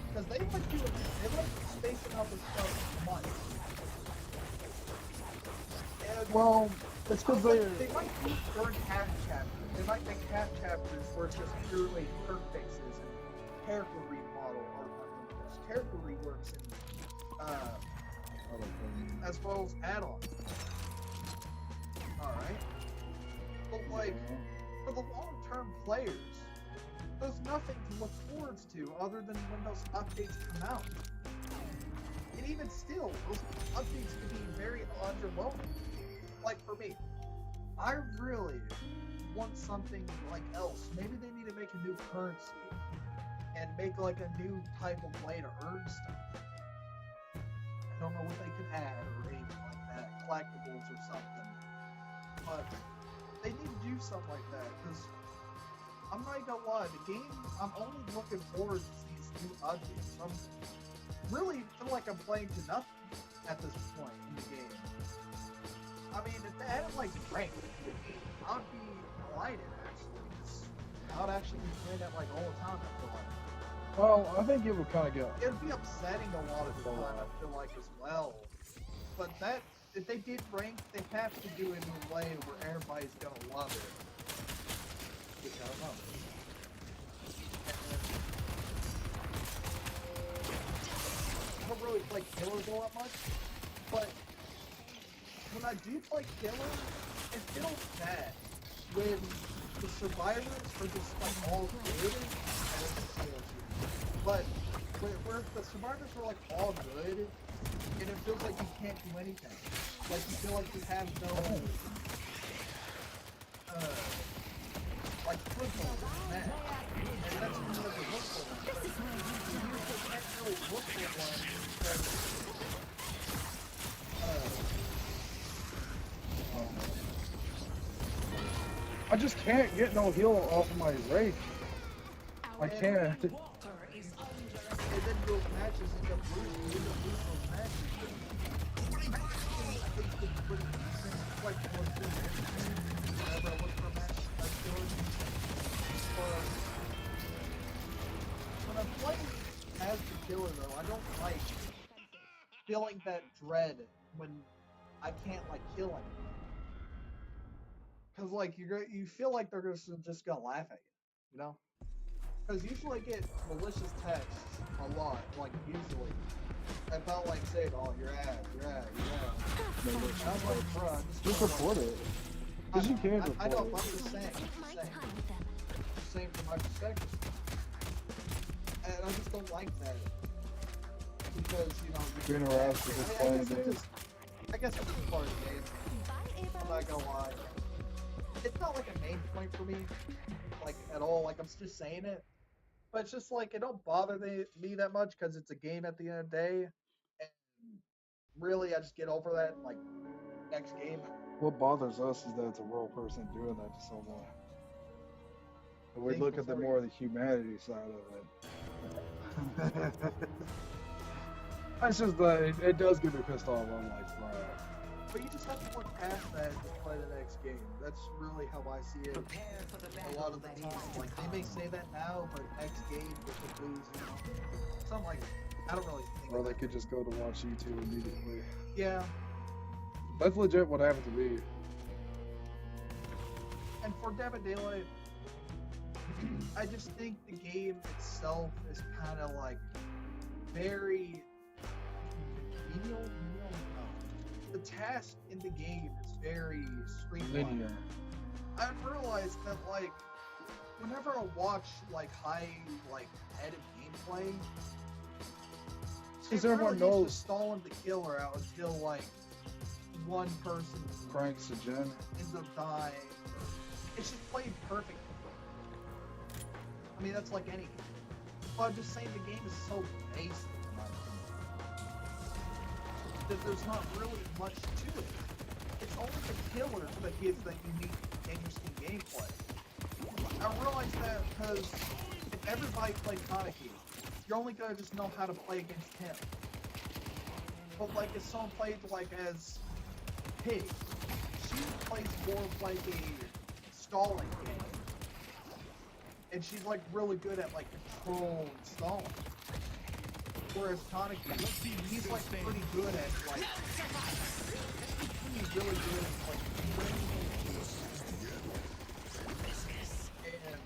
Speaker 2: Because they like spacing out the stuff months. And
Speaker 1: Well, it's because
Speaker 2: they might do during half chapters. They might make half chapters where it's just purely perk fixes and character remodel or character reworks and as well as add-ons. Alright. But like, for the long-term players, there's nothing to look forward to other than when those updates come out. And even still, those updates can be very underwhelming. Like for me, I really want something like else. Maybe they need to make a new currency and make like a new type of way to earn stuff. I don't know what they could add or anything like that, collectibles or something. But they need to do something like that, because I'm not gonna lie, the game, I'm only looking forward to these new updates. I'm really feel like I'm playing to nothing at this point in the game. I mean, if they had like ranked, I'd be delighted actually. I'd actually be playing that like all the time, I feel like.
Speaker 1: Well, I think it would kind of get.
Speaker 2: It'd be upsetting a lot of the time, I feel like, as well. But that, if they did rank, they have to do it in a way where everybody's gonna love it. Which I don't know. I don't really play killers all that much, but when I do play killers, it feels bad when the survivors are just like all good. I don't think killers do. But where the survivors are like all good, and it feels like you can't do anything. Like you feel like you have no like foothold in the match. And that's when you have the foothold. You usually can't really look for one because
Speaker 1: I just can't get no heal off of my rage. I can't.
Speaker 2: and then those matches end up losing. You end up losing those matches. I think it's pretty decent. Like one thing. Whenever I look for a match, I feel it. When I'm playing as the killer, though, I don't like feeling that dread when I can't like kill anyone. Cause like you feel like they're just gonna laugh at you know? Cause usually I get malicious texts a lot, like usually about like saying, "Oh, you're ass." And I'm like, bro, I'm
Speaker 1: Just report it. Because you can report
Speaker 2: I know,
Speaker 1: it.
Speaker 2: but I'm just saying. Just saying from my perspective. And I just don't like that. Because, you know,
Speaker 1: Being harassed with this playing game.
Speaker 2: I guess it's just part of the game. I'm not gonna lie. It's not like a main point for me, like at all. Like I'm just saying it, but it's just like it don't bother me that much because it's a game at the end of the day, and really I just get over that like next game.
Speaker 1: What bothers us is that it's a real person doing that to someone. And we
Speaker 2: Think
Speaker 1: look at the
Speaker 2: before
Speaker 1: more
Speaker 2: you-
Speaker 1: the humanity side of it. It's just it does get me pissed off. I'm like, bro.
Speaker 2: But you just have to look past that and just play the next game. That's really how I see it.
Speaker 5: Prepare for the
Speaker 2: A
Speaker 5: battle
Speaker 2: lot of the
Speaker 5: that
Speaker 2: time,
Speaker 5: is to
Speaker 2: like they may
Speaker 5: come.
Speaker 2: say that now, but next game they could lose, you know, something like that. I don't really think.
Speaker 1: Or
Speaker 2: of
Speaker 1: they
Speaker 2: that.
Speaker 1: could just go to watch YouTube immediately.
Speaker 2: Yeah,
Speaker 1: That's legit what happened to me.
Speaker 2: and for Dead by Daylight, I just think the game itself is kind of like very menial. No. The task in the game is very streamlined.
Speaker 1: Linear.
Speaker 2: I've realized that like whenever I watch like high like edit gameplay,
Speaker 1: Because
Speaker 2: it
Speaker 1: everyone
Speaker 2: really needs
Speaker 1: knows
Speaker 2: to stalling the killer out until like one person
Speaker 1: cranks the gen.
Speaker 2: ends up dying. It's just played perfect. I mean that's like any game. But I'm just saying the game is so basic in my opinion, that there's not really much to it. It's only the killer that gives that unique, interesting gameplay. I realize that because if everybody played Kaneki, you're only gonna just know how to play against him. But like if someone played like as Pig, she plays more of like a stalling game. And she's like really good at like control and stalling. Whereas Kaneki, he's like pretty good at like he's really good at like and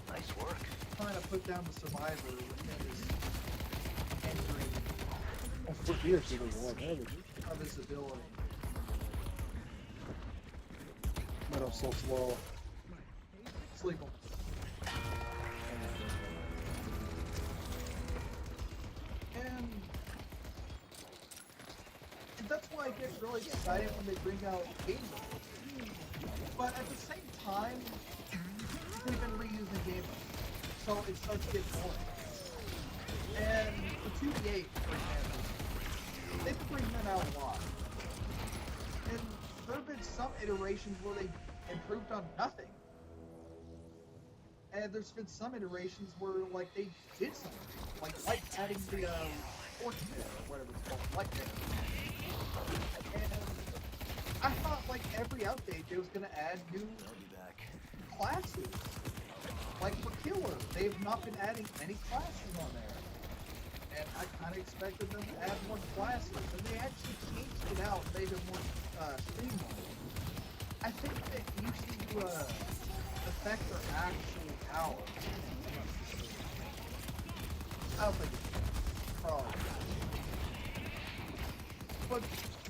Speaker 4: Nice work.
Speaker 2: trying to put down the survivor within his entry
Speaker 1: I forget she doesn't want damage.
Speaker 2: of his ability.
Speaker 1: But I'm so slow.
Speaker 2: Sleep him. And that's why I get really excited when they bring out game modes. But at the same time, they've been reusing game modes, so it starts to get boring. And the 2v8, for example, they've been bringing that out a lot. And there have been some iterations where they improved on nothing. And there's been some iterations where, like, they did something. Like adding the, fortune pit, or whatever it's called, light pit. And I thought, like, every update they was gonna add new classes. Like, for Killer, they've not been adding any classes on there. And I kind of expected them to add more classes. And they actually changed it out, made it more, streamlined. I think that used to, affect their actual power. I don't think it's probably. But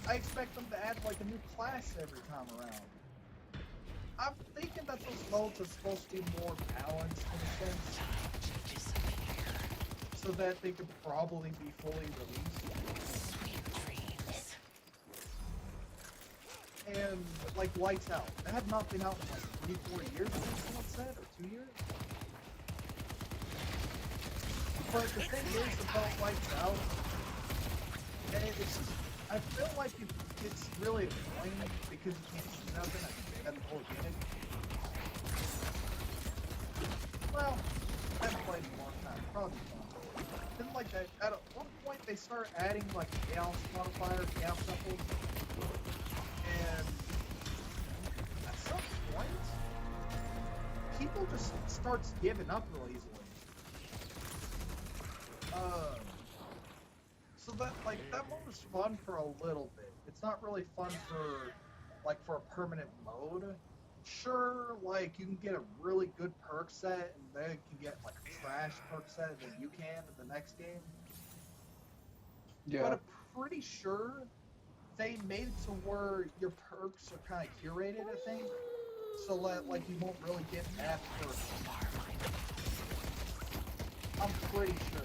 Speaker 2: I expect them to add like a new class every time around. I'm thinking that those modes are supposed to be more balanced in a sense, so that they could probably be fully released. And like Lights Out, that had not been out in like 3-4 years, I think someone said, or 2 years. But the thing is about Lights Out, and it's just, I feel like it's really annoying because you can't see nothing at the organic. Well, I haven't played in a long time, probably fun. Then like that, at one point they start adding like chaos modifier, chaos shuffles, and at some point, people just starts giving up real easily. So that like that one was fun for a little bit. It's not really fun for like for a permanent mode. Sure, like you can get a really good perk set and they can get like a trash perk set that you can in the next game.
Speaker 1: Yeah.
Speaker 2: But I'm pretty sure they made it to where your perks are kind of curated, I think, so that like you won't really get bad perks. I'm pretty sure.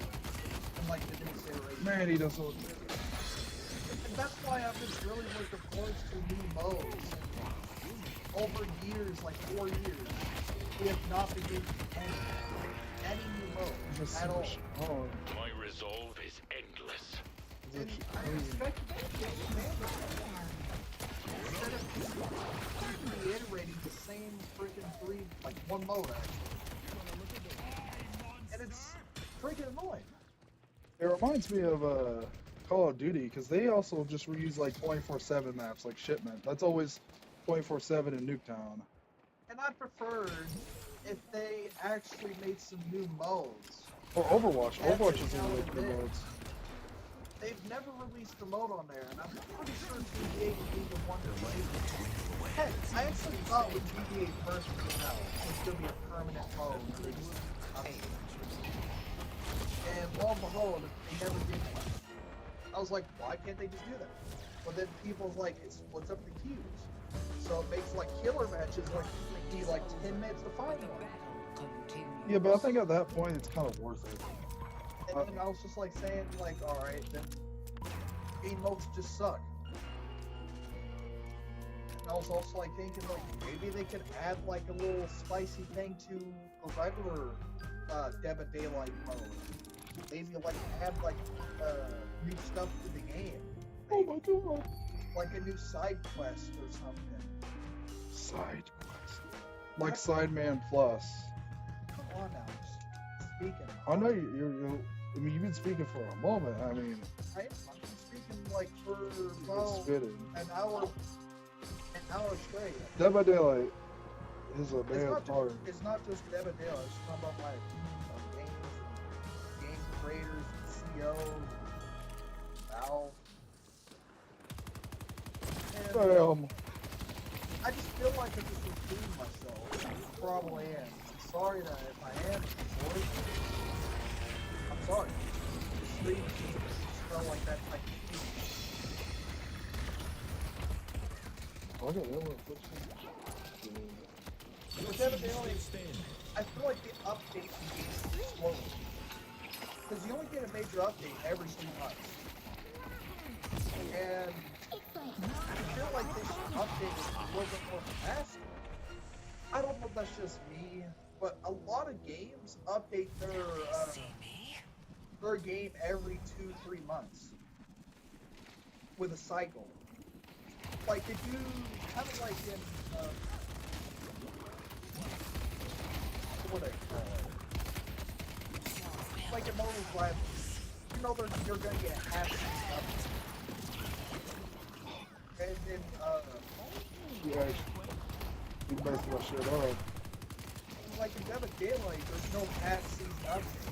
Speaker 2: And like the new iteration.
Speaker 1: Man, he doesn't.
Speaker 2: And That's why I've been really looking forward to new modes. Over years, like 4 years, we have not been getting any new modes at all.
Speaker 1: Oh,
Speaker 4: My resolve is endless.
Speaker 2: And I expect instead of reiterating the same freaking one mode actually. And it's freaking annoying.
Speaker 1: it reminds me of Call of Duty because they also just reuse like 24/7 maps like Shipment. That's always 24/7 in Nuketown.
Speaker 2: And I preferred if they actually made some new modes.
Speaker 1: Or Overwatch.
Speaker 2: That's
Speaker 1: Overwatch is
Speaker 2: how
Speaker 1: in
Speaker 2: it
Speaker 1: the new
Speaker 2: is.
Speaker 1: modes.
Speaker 2: They've never released a mode on there, and I'm pretty sure GTA would be the one to release it. Heck, I actually thought when GTA first came out, it was going to be a permanent mode. Where they just and lo and behold, they never did one. I was like, why can't they just do that? But then people's like, it splits up the queues. So it makes like killer matches like be like 10 minutes to find one.
Speaker 1: Yeah, but I think at that point it's kind of worth it.
Speaker 2: And then I was just like saying like, alright, then game modes just suck. And I was also like thinking like maybe they could add like a little spicy thing to the regular Dead by Daylight mode. Maybe like add like new stuff to the game.
Speaker 1: Oh my god.
Speaker 2: Like a new side quest or something.
Speaker 1: Side quest. Like Sideman Plus.
Speaker 2: Come on now, just speaking.
Speaker 1: I know you're I mean, you've been speaking for a moment. I mean,
Speaker 2: I've been speaking like for
Speaker 1: you've
Speaker 2: well,
Speaker 1: been spitting.
Speaker 2: an hour straight.
Speaker 1: Dead by Daylight is a
Speaker 2: It's
Speaker 1: bad
Speaker 2: not,
Speaker 1: part.
Speaker 2: it's not just Dead by Daylight. It's talking about my opinions on games, and game creators, and CEOs, Valve. And,
Speaker 1: Damn.
Speaker 2: I just feel like I'm just repeating myself. I probably am. I'm sorry that if I am, sorry. I'm sorry. The stream just felt like that type of thing.
Speaker 1: Okay, that one.
Speaker 2: With Dead by Daylight, I feel like the updates get slower. Because you only get a major update every 2 months. And I feel like they should update it a little bit more faster. I don't know if that's just me, but a lot of games update their game every 2-3 months with a cycle. Like they do kind of like in what do they call it? Like in Marvel's Rivals. You know you're gonna get a half season update. And then
Speaker 1: Yeah, you messed my shit up.
Speaker 2: like in Dead by Daylight, there's no half season update.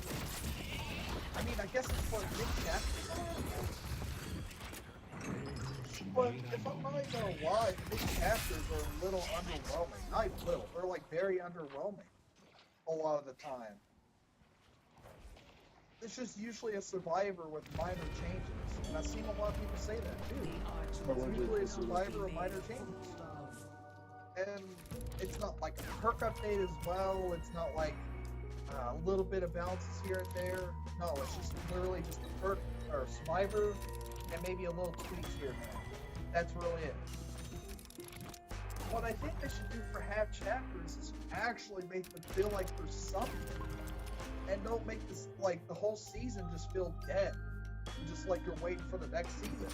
Speaker 2: I mean, I guess it's for big chapters. But if I'm not gonna lie, the big chapters are a little underwhelming. Not little, they're like very underwhelming a lot of the time. It's just usually a survivor with minor changes. And I've seen a lot of people say that too. It's usually a survivor with minor changes. And it's not like a perk update as well. It's not like a little bit of balances here and there. No, it's just literally just a perk or a survivor and maybe a little tweaks here and there. That's really it. What I think they should do for half chapters is actually make them feel like there's something. And don't make this like the whole season just feel dead. Just like you're waiting for the next season.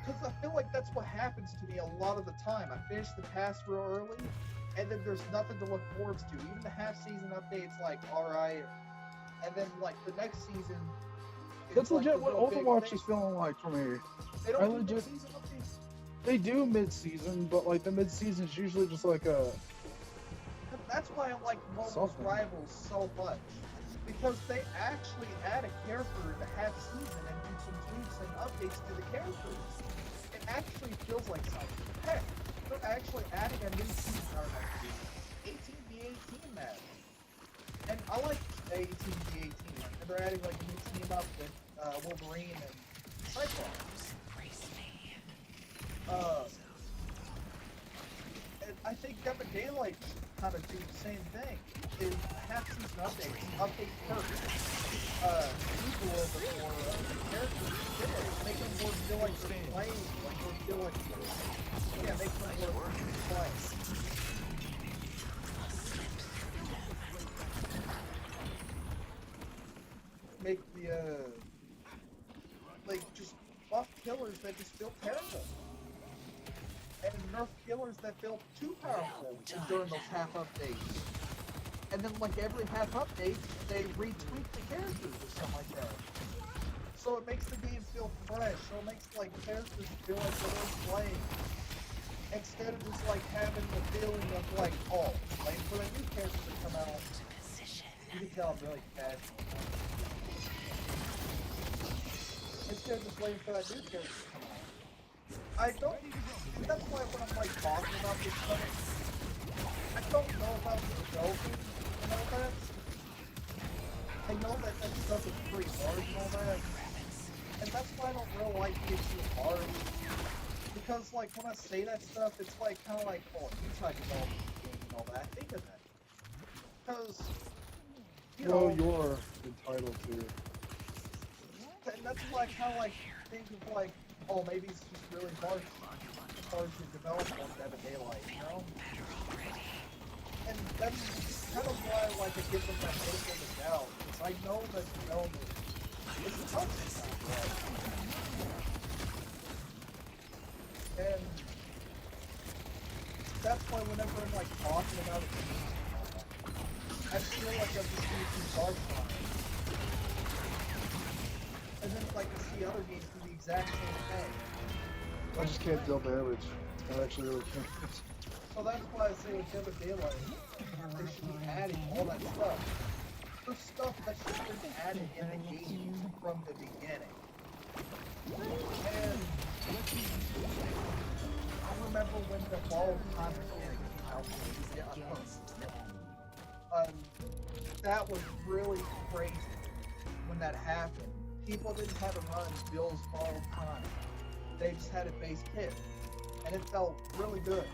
Speaker 2: Because I feel like that's what happens to me a lot of the time. I finish the task real early, and then there's nothing to look forward to. Even the half-season update's like, alright. And then, like, the next season...
Speaker 1: That's
Speaker 2: like
Speaker 1: legit
Speaker 2: the
Speaker 1: what
Speaker 2: real big
Speaker 1: Overwatch
Speaker 2: thing.
Speaker 1: is feeling like for me.
Speaker 2: They
Speaker 1: I
Speaker 2: don't do
Speaker 1: legit-
Speaker 2: mid-season updates.
Speaker 1: They do mid-season, but like the mid-season is usually just like a...
Speaker 2: That's why I like Marvel's
Speaker 1: Something.
Speaker 2: Rivals so much. Because they actually add a character in the half season and do some tweaks and updates to the characters. It actually feels like something. Heck, they're actually adding a new team card next season. 18v18 match. And I like 18v18. And they're adding like a new team up with Wolverine and Cyclops. And I think Dead by Daylight kind of do the same thing. Is half season updates, update perks, use a little bit more of the characters, make the like just buff killers that just feel terrible, and nerf killers that feel too powerful during those half updates. And then like every half update, they retweak the characters or something like that. So it makes the game feel fresh. So it makes like characters feel like they're worth playing. Instead of just like having the feeling of like, oh, waiting for a new character to come out. You can tell I'm really passionate. Instead of just waiting for that new character to come out. I don't, and that's why when I'm like talking about this stuff, I don't know about the joking and all that. I know that that stuff is pretty hard and all that. And that's why I don't really like it too hard. Because like when I say that stuff, it's like kind of like, oh, you tried to develop the game and all that. I think of that. Because, you know,
Speaker 1: Well, you're entitled to it.
Speaker 2: and that's why I kind of like think of like, oh, maybe it's just really hard to develop on Dead of Daylight, you know? And that's kind of why like I give them that benefit of the doubt. Because I know that development is tough sometimes, right? And that's why whenever I'm like talking about it, I feel like I'm just being too hard on it. And then like I see other games do the exact same thing.
Speaker 1: I just can't deal damage. I actually really can't.
Speaker 2: So that's why I say with Dead of Daylight, they should be adding all that stuff. There's stuff that should have been added in the game from the beginning. And I remember when the Ball Time mechanic came out. That was really crazy when that happened. People didn't have to run Bill's Ball Time. They just had it base hit. And it felt really good.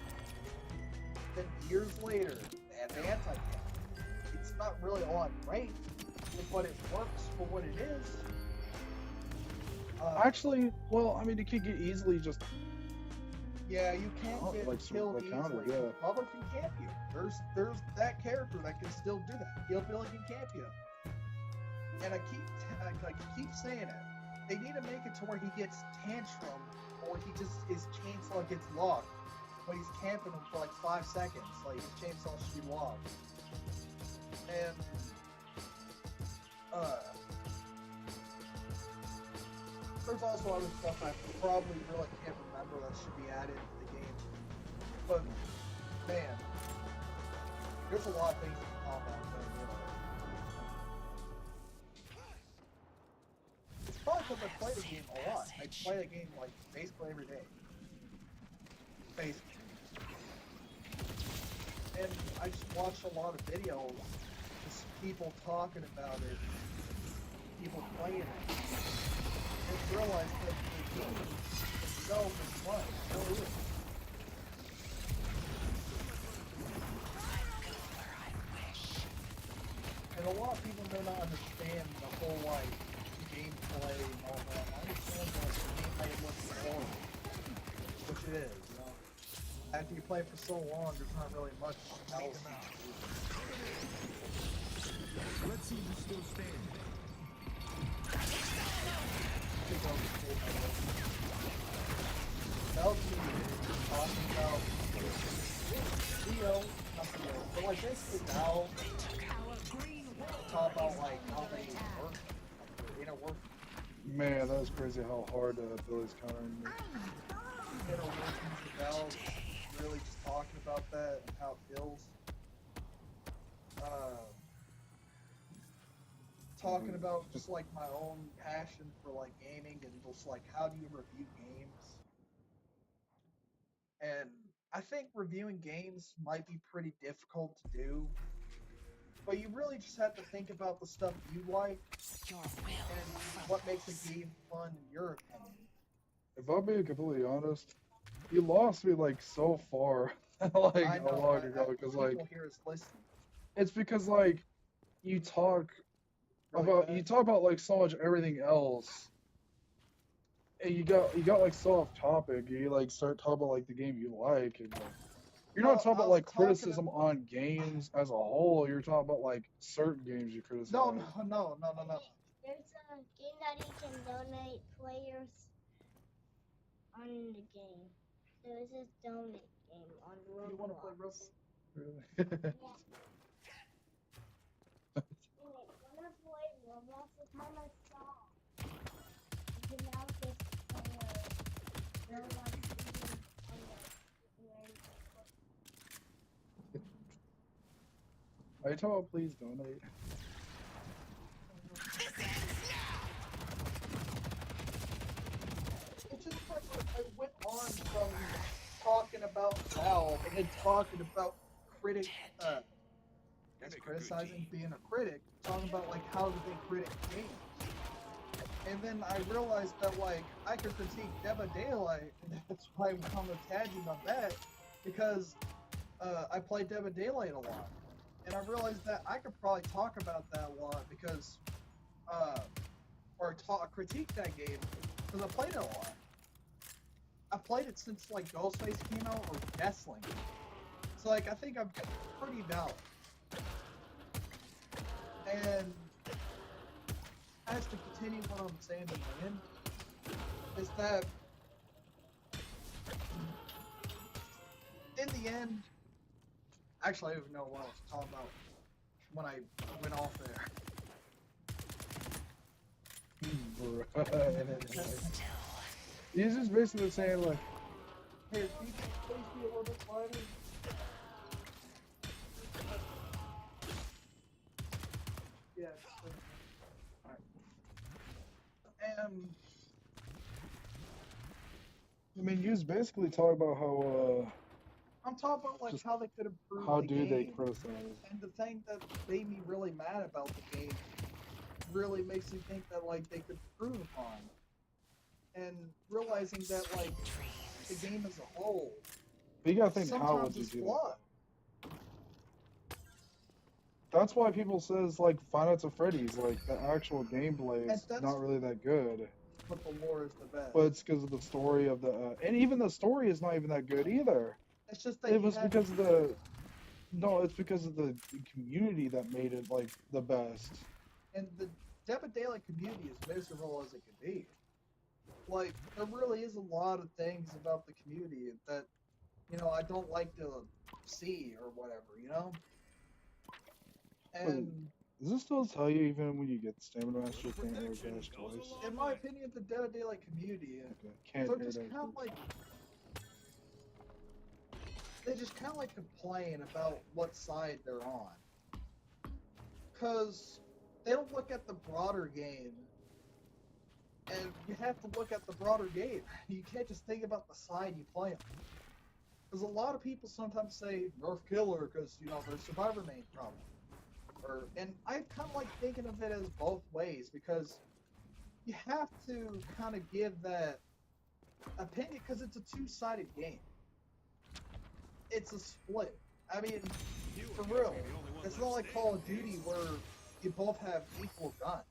Speaker 2: Then years later, they had the anti-cap. It's not really all that great, but it works for what it is.
Speaker 1: Actually, well, I mean, it could get easily just.
Speaker 2: Yeah, you can't get
Speaker 1: like
Speaker 2: killed
Speaker 1: like counter,
Speaker 2: easily.
Speaker 1: yeah.
Speaker 2: Bubba can camp you. There's that character that can still do that. Hillbilly can camp you. And I keep saying it. They need to make it to where he gets tantrum, or he just his chainsaw gets locked when he's camping him for like 5 seconds. Like his chainsaw should be locked. And there's also other stuff I probably really can't remember that should be added into the game. But man, there's a lot of things to talk about. It's probably because I play the game a lot. I play the game like basically every day. Basically. And I just watch a lot of videos, just people talking about it, people playing it. And realize that the game itself is fun. It really is. And a lot of people may not understand the whole like gameplay and all that. I understand that the gameplay looks horrible, which it is, you know. After you play for so long, there's not really much else.
Speaker 3: Let's see who's still standing.
Speaker 2: That was me talking about Theo, not Theo, but like basically now talk about like how they work, like the inner work,
Speaker 1: Man, that was crazy how hard Billy's countering me.
Speaker 2: inner workings of Valve, really just talking about that and how it feels. Talking about just like my own passion for like gaming and just like how do you review games. And I think reviewing games might be pretty difficult to do, but you really just have to think about the stuff you like and what makes a game fun in your opinion.
Speaker 1: If I'm being completely honest, you lost me like so far, like
Speaker 2: I
Speaker 1: a
Speaker 2: know,
Speaker 1: long ago, because like
Speaker 2: people here is listening.
Speaker 1: it's because like you talk
Speaker 2: Really
Speaker 1: about
Speaker 2: bad.
Speaker 1: like so much everything else, and you got like so off topic. You like start talking about like the game you like, and like, you're
Speaker 2: No,
Speaker 1: not talking
Speaker 2: I
Speaker 1: about
Speaker 2: was
Speaker 1: like
Speaker 2: talking
Speaker 1: criticism on games as a whole. You're talking about like certain games you criticize.
Speaker 2: no, no, no, no, no, no.
Speaker 8: There's a game that you can donate players on the game. So it's this donate game on Roblox.
Speaker 2: You want to play Roblox?
Speaker 1: Really?
Speaker 8: Yeah. When I play Roblox, it's kind of soft. You can now just play Roblox games on
Speaker 1: Are you talking about please donate?
Speaker 2: It's just like I went on from talking about Valve and then talking about that's criticizing being a critic, talking about like how do they critic games. And then I realized that like I could critique Dead by Daylight, and that's why I'm kind of tagging on that, because I play Dead by Daylight a lot. And I realized that I could probably talk about that a lot because or critique that game because I played it a lot. I played it since like Ghostface came out or Deathling. So like I think I'm pretty valid. And as to continue what I'm saying in the end, is that in the end, actually I don't even know what I was talking about when I went off there.
Speaker 1: He's just basically saying like,
Speaker 2: Here, can you please be a little bit quieter? Yes. Alright.
Speaker 1: I mean, you was basically talking about how
Speaker 2: I'm talking about like
Speaker 1: Just
Speaker 2: how they could improve
Speaker 1: how
Speaker 2: the
Speaker 1: do they
Speaker 2: game.
Speaker 1: criticize?
Speaker 2: And the thing that made me really mad about the game really makes me think that like they could improve upon. And realizing that like the game as a whole,
Speaker 1: But you gotta think, how would
Speaker 2: sometimes
Speaker 1: you
Speaker 2: it's
Speaker 1: do
Speaker 2: flawed.
Speaker 1: that? That's why people says like Five Nights at Freddy's, like the actual gameplay
Speaker 2: And
Speaker 1: is
Speaker 2: that's-
Speaker 1: not really that good.
Speaker 2: But the lore is the best.
Speaker 1: But it's because of the story of the, and even the story is not even that good either.
Speaker 2: It's just that
Speaker 1: It
Speaker 2: you
Speaker 1: was
Speaker 2: had-
Speaker 1: because of the, no, it's because of the community that made it like the best.
Speaker 2: And the Dead by Daylight community is miserable as it could be. Like, there really is a lot of things about the community that, you know, I don't like to see or whatever, you know? And
Speaker 1: Does this still tell you even when you get the Stamina Master, you can't air dash twice?
Speaker 2: in my opinion, the Dead by Daylight community,
Speaker 1: Okay, can't
Speaker 2: so
Speaker 1: air
Speaker 2: just
Speaker 1: dash
Speaker 2: kind of
Speaker 1: twice.
Speaker 2: like, they just kind of like complain about what side they're on. Because they don't look at the broader game. And you have to look at the broader game. You can't just think about the side you play on. Because a lot of people sometimes say Nerf Killer because, you know, there's Survivor main problem. And I kind of like thinking of it as both ways because you have to kind of give that opinion because it's a two-sided game. It's a split. I mean, for real, it's not like Call of Duty where you both have equal guns.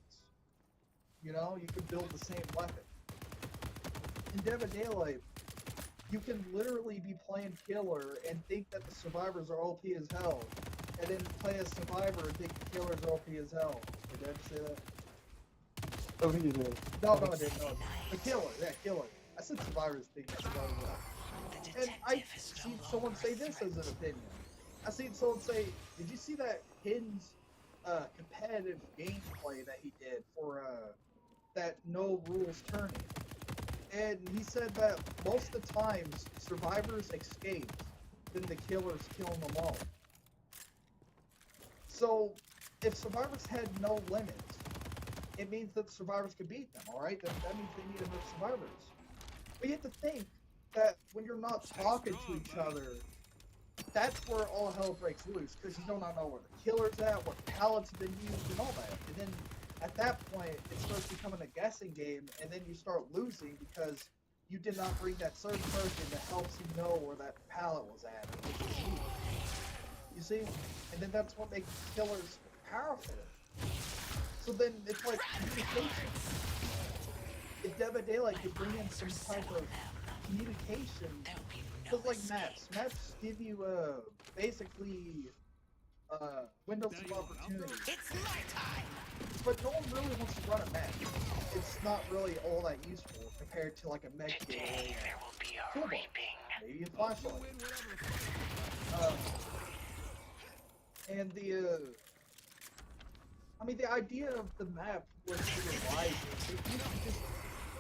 Speaker 2: You know, you can build the same weapon. In Dead by Daylight, you can literally be playing Killer and think that the survivors are OP as hell, and then play as Survivor and think the Killers are OP as hell. Did I just say that?
Speaker 1: I think you did.
Speaker 2: No, I didn't. No. The Killer, yeah, Killer. I said Survivors think that Survivors are. And I seen someone say this as an opinion. I seen someone say, did you see that Hin's competitive gameplay that he did for that no rules tourney? And he said that most of the times survivors escape, then the killers killing them all. So if survivors had no limits, it means that the survivors could beat them, alright? That means they need enough survivors. But you have to think that when you're not talking to each other, that's where all hell breaks loose, because you do not know where the killer's at, what pallets have been used, and all that. And then at that point, it starts becoming a guessing game, and then you start losing because you did not bring that certain person that helps you know where that pallet was at. You see? And then that's what makes killers powerful. So then it's like communication. If Dead by Daylight could bring in some type of communication, because like maps give you basically windows
Speaker 3: Now
Speaker 2: of
Speaker 3: you want
Speaker 2: opportunity.
Speaker 5: It's my time!
Speaker 2: But no one really wants to run a mech. It's not really all that useful compared to like a mech kit or
Speaker 4: Today
Speaker 2: a
Speaker 4: there will be a
Speaker 2: toolbox.
Speaker 4: reaping.
Speaker 2: Maybe a
Speaker 3: You
Speaker 2: flashlight.
Speaker 3: win whatever fight.
Speaker 2: And I mean, the idea of the map was to revise it. It used to just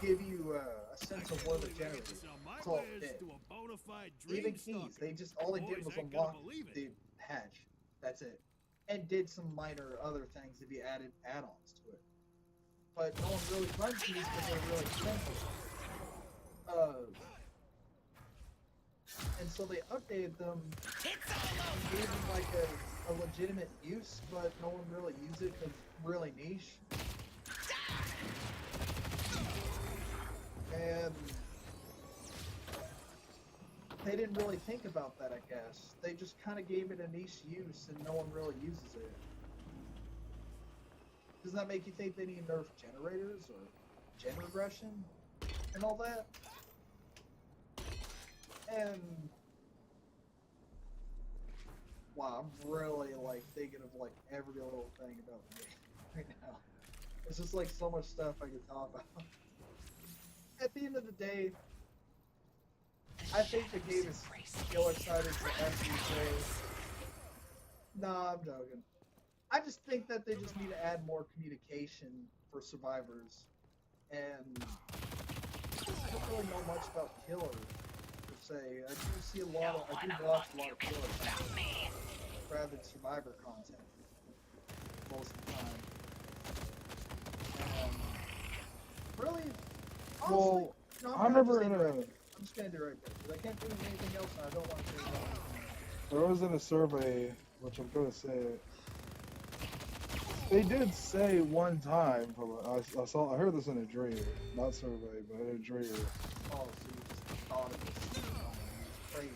Speaker 2: give you a sense of where the generator is. That's all it did.
Speaker 3: To a bona fide
Speaker 2: Even
Speaker 3: dream
Speaker 2: keys,
Speaker 3: stalker.
Speaker 2: they just all they did
Speaker 3: Boys
Speaker 2: was
Speaker 3: ain't gonna
Speaker 2: unlock
Speaker 3: believe it.
Speaker 2: the hatch. That's it. And did some minor other things if you added add-ons to it. But no one really runs these because they're really expensive. And so they updated them and gave them like a legitimate use, but no one really used it because it's really niche. And they didn't really think about that, I guess. They just kind of gave it a niche use and no one really uses it. Does that make you think they need nerf generators or gen regression and all that? And wow, I'm really like thinking of like every little thing about the game right now. There's just like so much stuff I could talk about. At the end of the day, I think the game is still excited for FCJ. Nah, I'm joking. I just think that they just need to add more communication for survivors. And I don't really know much about killer per se. I do see a lot of, I do watch a lot of killer content rather than survivor content most of the time. And really, honestly,
Speaker 1: Well,
Speaker 2: no,
Speaker 1: I remember in
Speaker 2: I'm
Speaker 1: a
Speaker 2: just gonna do it right there because I can't think of anything else and I don't want to say about anything.
Speaker 1: there was in a survey, which I'm gonna say, they did say one time from I heard this in a dream, not survey, but in a dream.
Speaker 2: Oh, so you just thought it was crazy.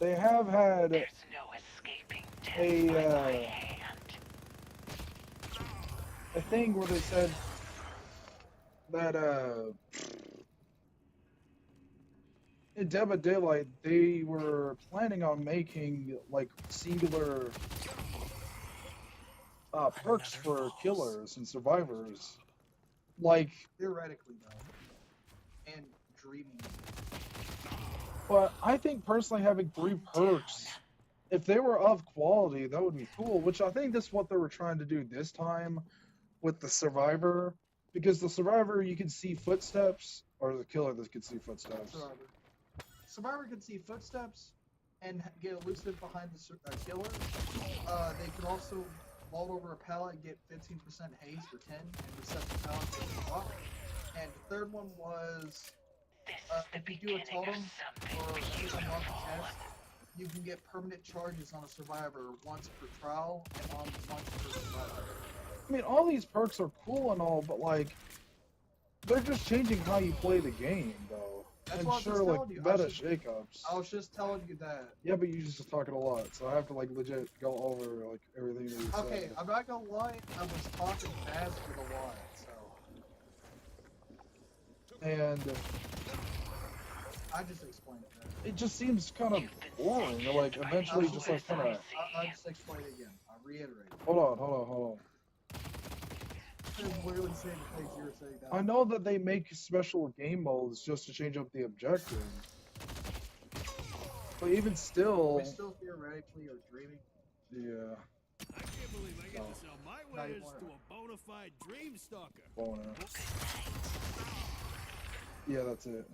Speaker 1: They have had
Speaker 4: There's no escaping death
Speaker 1: a
Speaker 4: by my hand.
Speaker 1: a thing where they said that in Dead by Daylight they were planning on making like singular perks for killers and survivors. Like,
Speaker 2: Theoretically, though. And dreaming.
Speaker 1: but I think personally having 3 perks, if they were of quality, that would be cool. Which I think that's what they were trying to do this time with the survivor, because the survivor you can see footsteps, or the killer that could see footsteps.
Speaker 2: Survivor can see footsteps and get elusive behind the killer. They can also vault over a pallet and get 15% haste or 10 and reset the pallet to the block. And the third one was if you do a totem or unlock a test, you can get permanent charges on a survivor once per trial and on once per survivor.
Speaker 1: I mean, all these perks are cool and all, but like, they're just changing how you play the game, though.
Speaker 2: That's
Speaker 1: And
Speaker 2: what I was
Speaker 1: sure,
Speaker 2: just
Speaker 1: like,
Speaker 2: telling you.
Speaker 1: meta shakeups.
Speaker 2: I was just telling you that.
Speaker 1: Yeah, but you just talking a lot, so I have to like legit go over like everything that you said.
Speaker 2: Okay, I'm not gonna lie, I was talking fast with a lot, so.
Speaker 1: And
Speaker 2: I just explained it better.
Speaker 1: it just seems kind of boring. Or, like, eventually, just like kind of.
Speaker 2: I'll just explain it again. I'll reiterate.
Speaker 1: Hold on.
Speaker 2: I'm literally saying the things you were saying now.
Speaker 1: I know that they make special game modes just to change up the objective. But even still.
Speaker 2: We still theoretically are dreaming.
Speaker 1: Yeah.
Speaker 3: I can't believe I get to sell my
Speaker 2: Not
Speaker 3: wares
Speaker 2: anymore.
Speaker 3: to a bona fide dream stalker.
Speaker 1: Bonus. Yeah, that's it.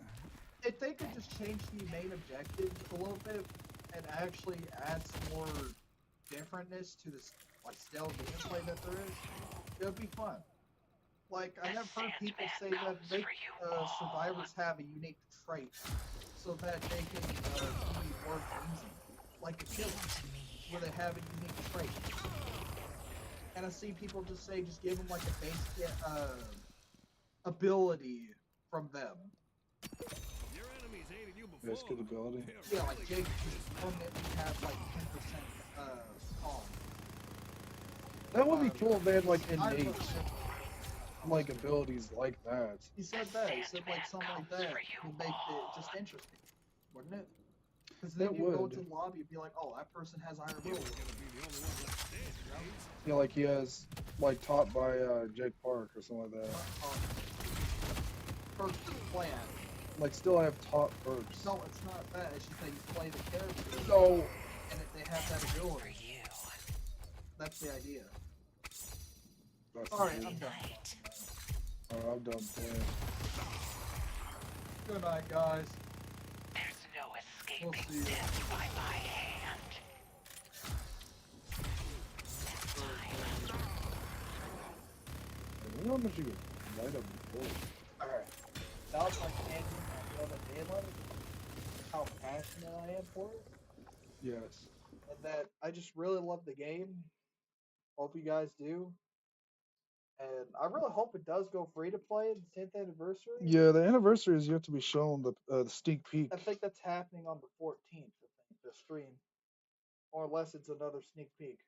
Speaker 2: If they could just change the main objective a little bit and actually add some more differentness to this like stealth gameplay that there is, it would be fun. Like, I have heard people say that they, survivors have a unique trait so that they can be more easy, like a killer, where they have a unique trait. And I see people just say, just give them like a basic ability from them.
Speaker 3: Your enemies hated you before.
Speaker 1: Basic ability.
Speaker 2: Yeah, like Jake just permanently has like 10% calm.
Speaker 1: That would be cool if they had like
Speaker 2: I
Speaker 1: innate
Speaker 2: would-
Speaker 1: like abilities like that.
Speaker 2: He said that. He said like something like that would make it just interesting, wouldn't it? Because then
Speaker 1: It
Speaker 2: you go
Speaker 1: would.
Speaker 2: to the lobby and be like, oh, that person has Iron Will.
Speaker 1: Yeah, like he has, like taught by Jake Park or something like that.
Speaker 2: Perks to plan.
Speaker 1: Like still have taught perks.
Speaker 2: No, it's not that. It's just that you play the character.
Speaker 1: No.
Speaker 2: And if they have that ability. That's the idea.
Speaker 1: That's
Speaker 2: Alright,
Speaker 1: the
Speaker 2: I'm
Speaker 1: deal.
Speaker 2: done.
Speaker 1: Alright, I'm done playing.
Speaker 2: Good night, guys.
Speaker 5: There's no
Speaker 2: We'll
Speaker 5: escaping
Speaker 2: see you.
Speaker 5: death by my hand.
Speaker 1: I wonder how much you could light up before.
Speaker 2: Alright. Now it's like tangent on the other daylight. How passionate I am for it.
Speaker 1: Yes.
Speaker 2: And that I just really love the game. Hope you guys do. And I really hope it does go free to play in the 10th anniversary.
Speaker 1: Yeah, the anniversary is yet to be shown, the sneak peek.
Speaker 2: I think that's happening on the 14th, I think, the stream. Or unless it's another sneak peek.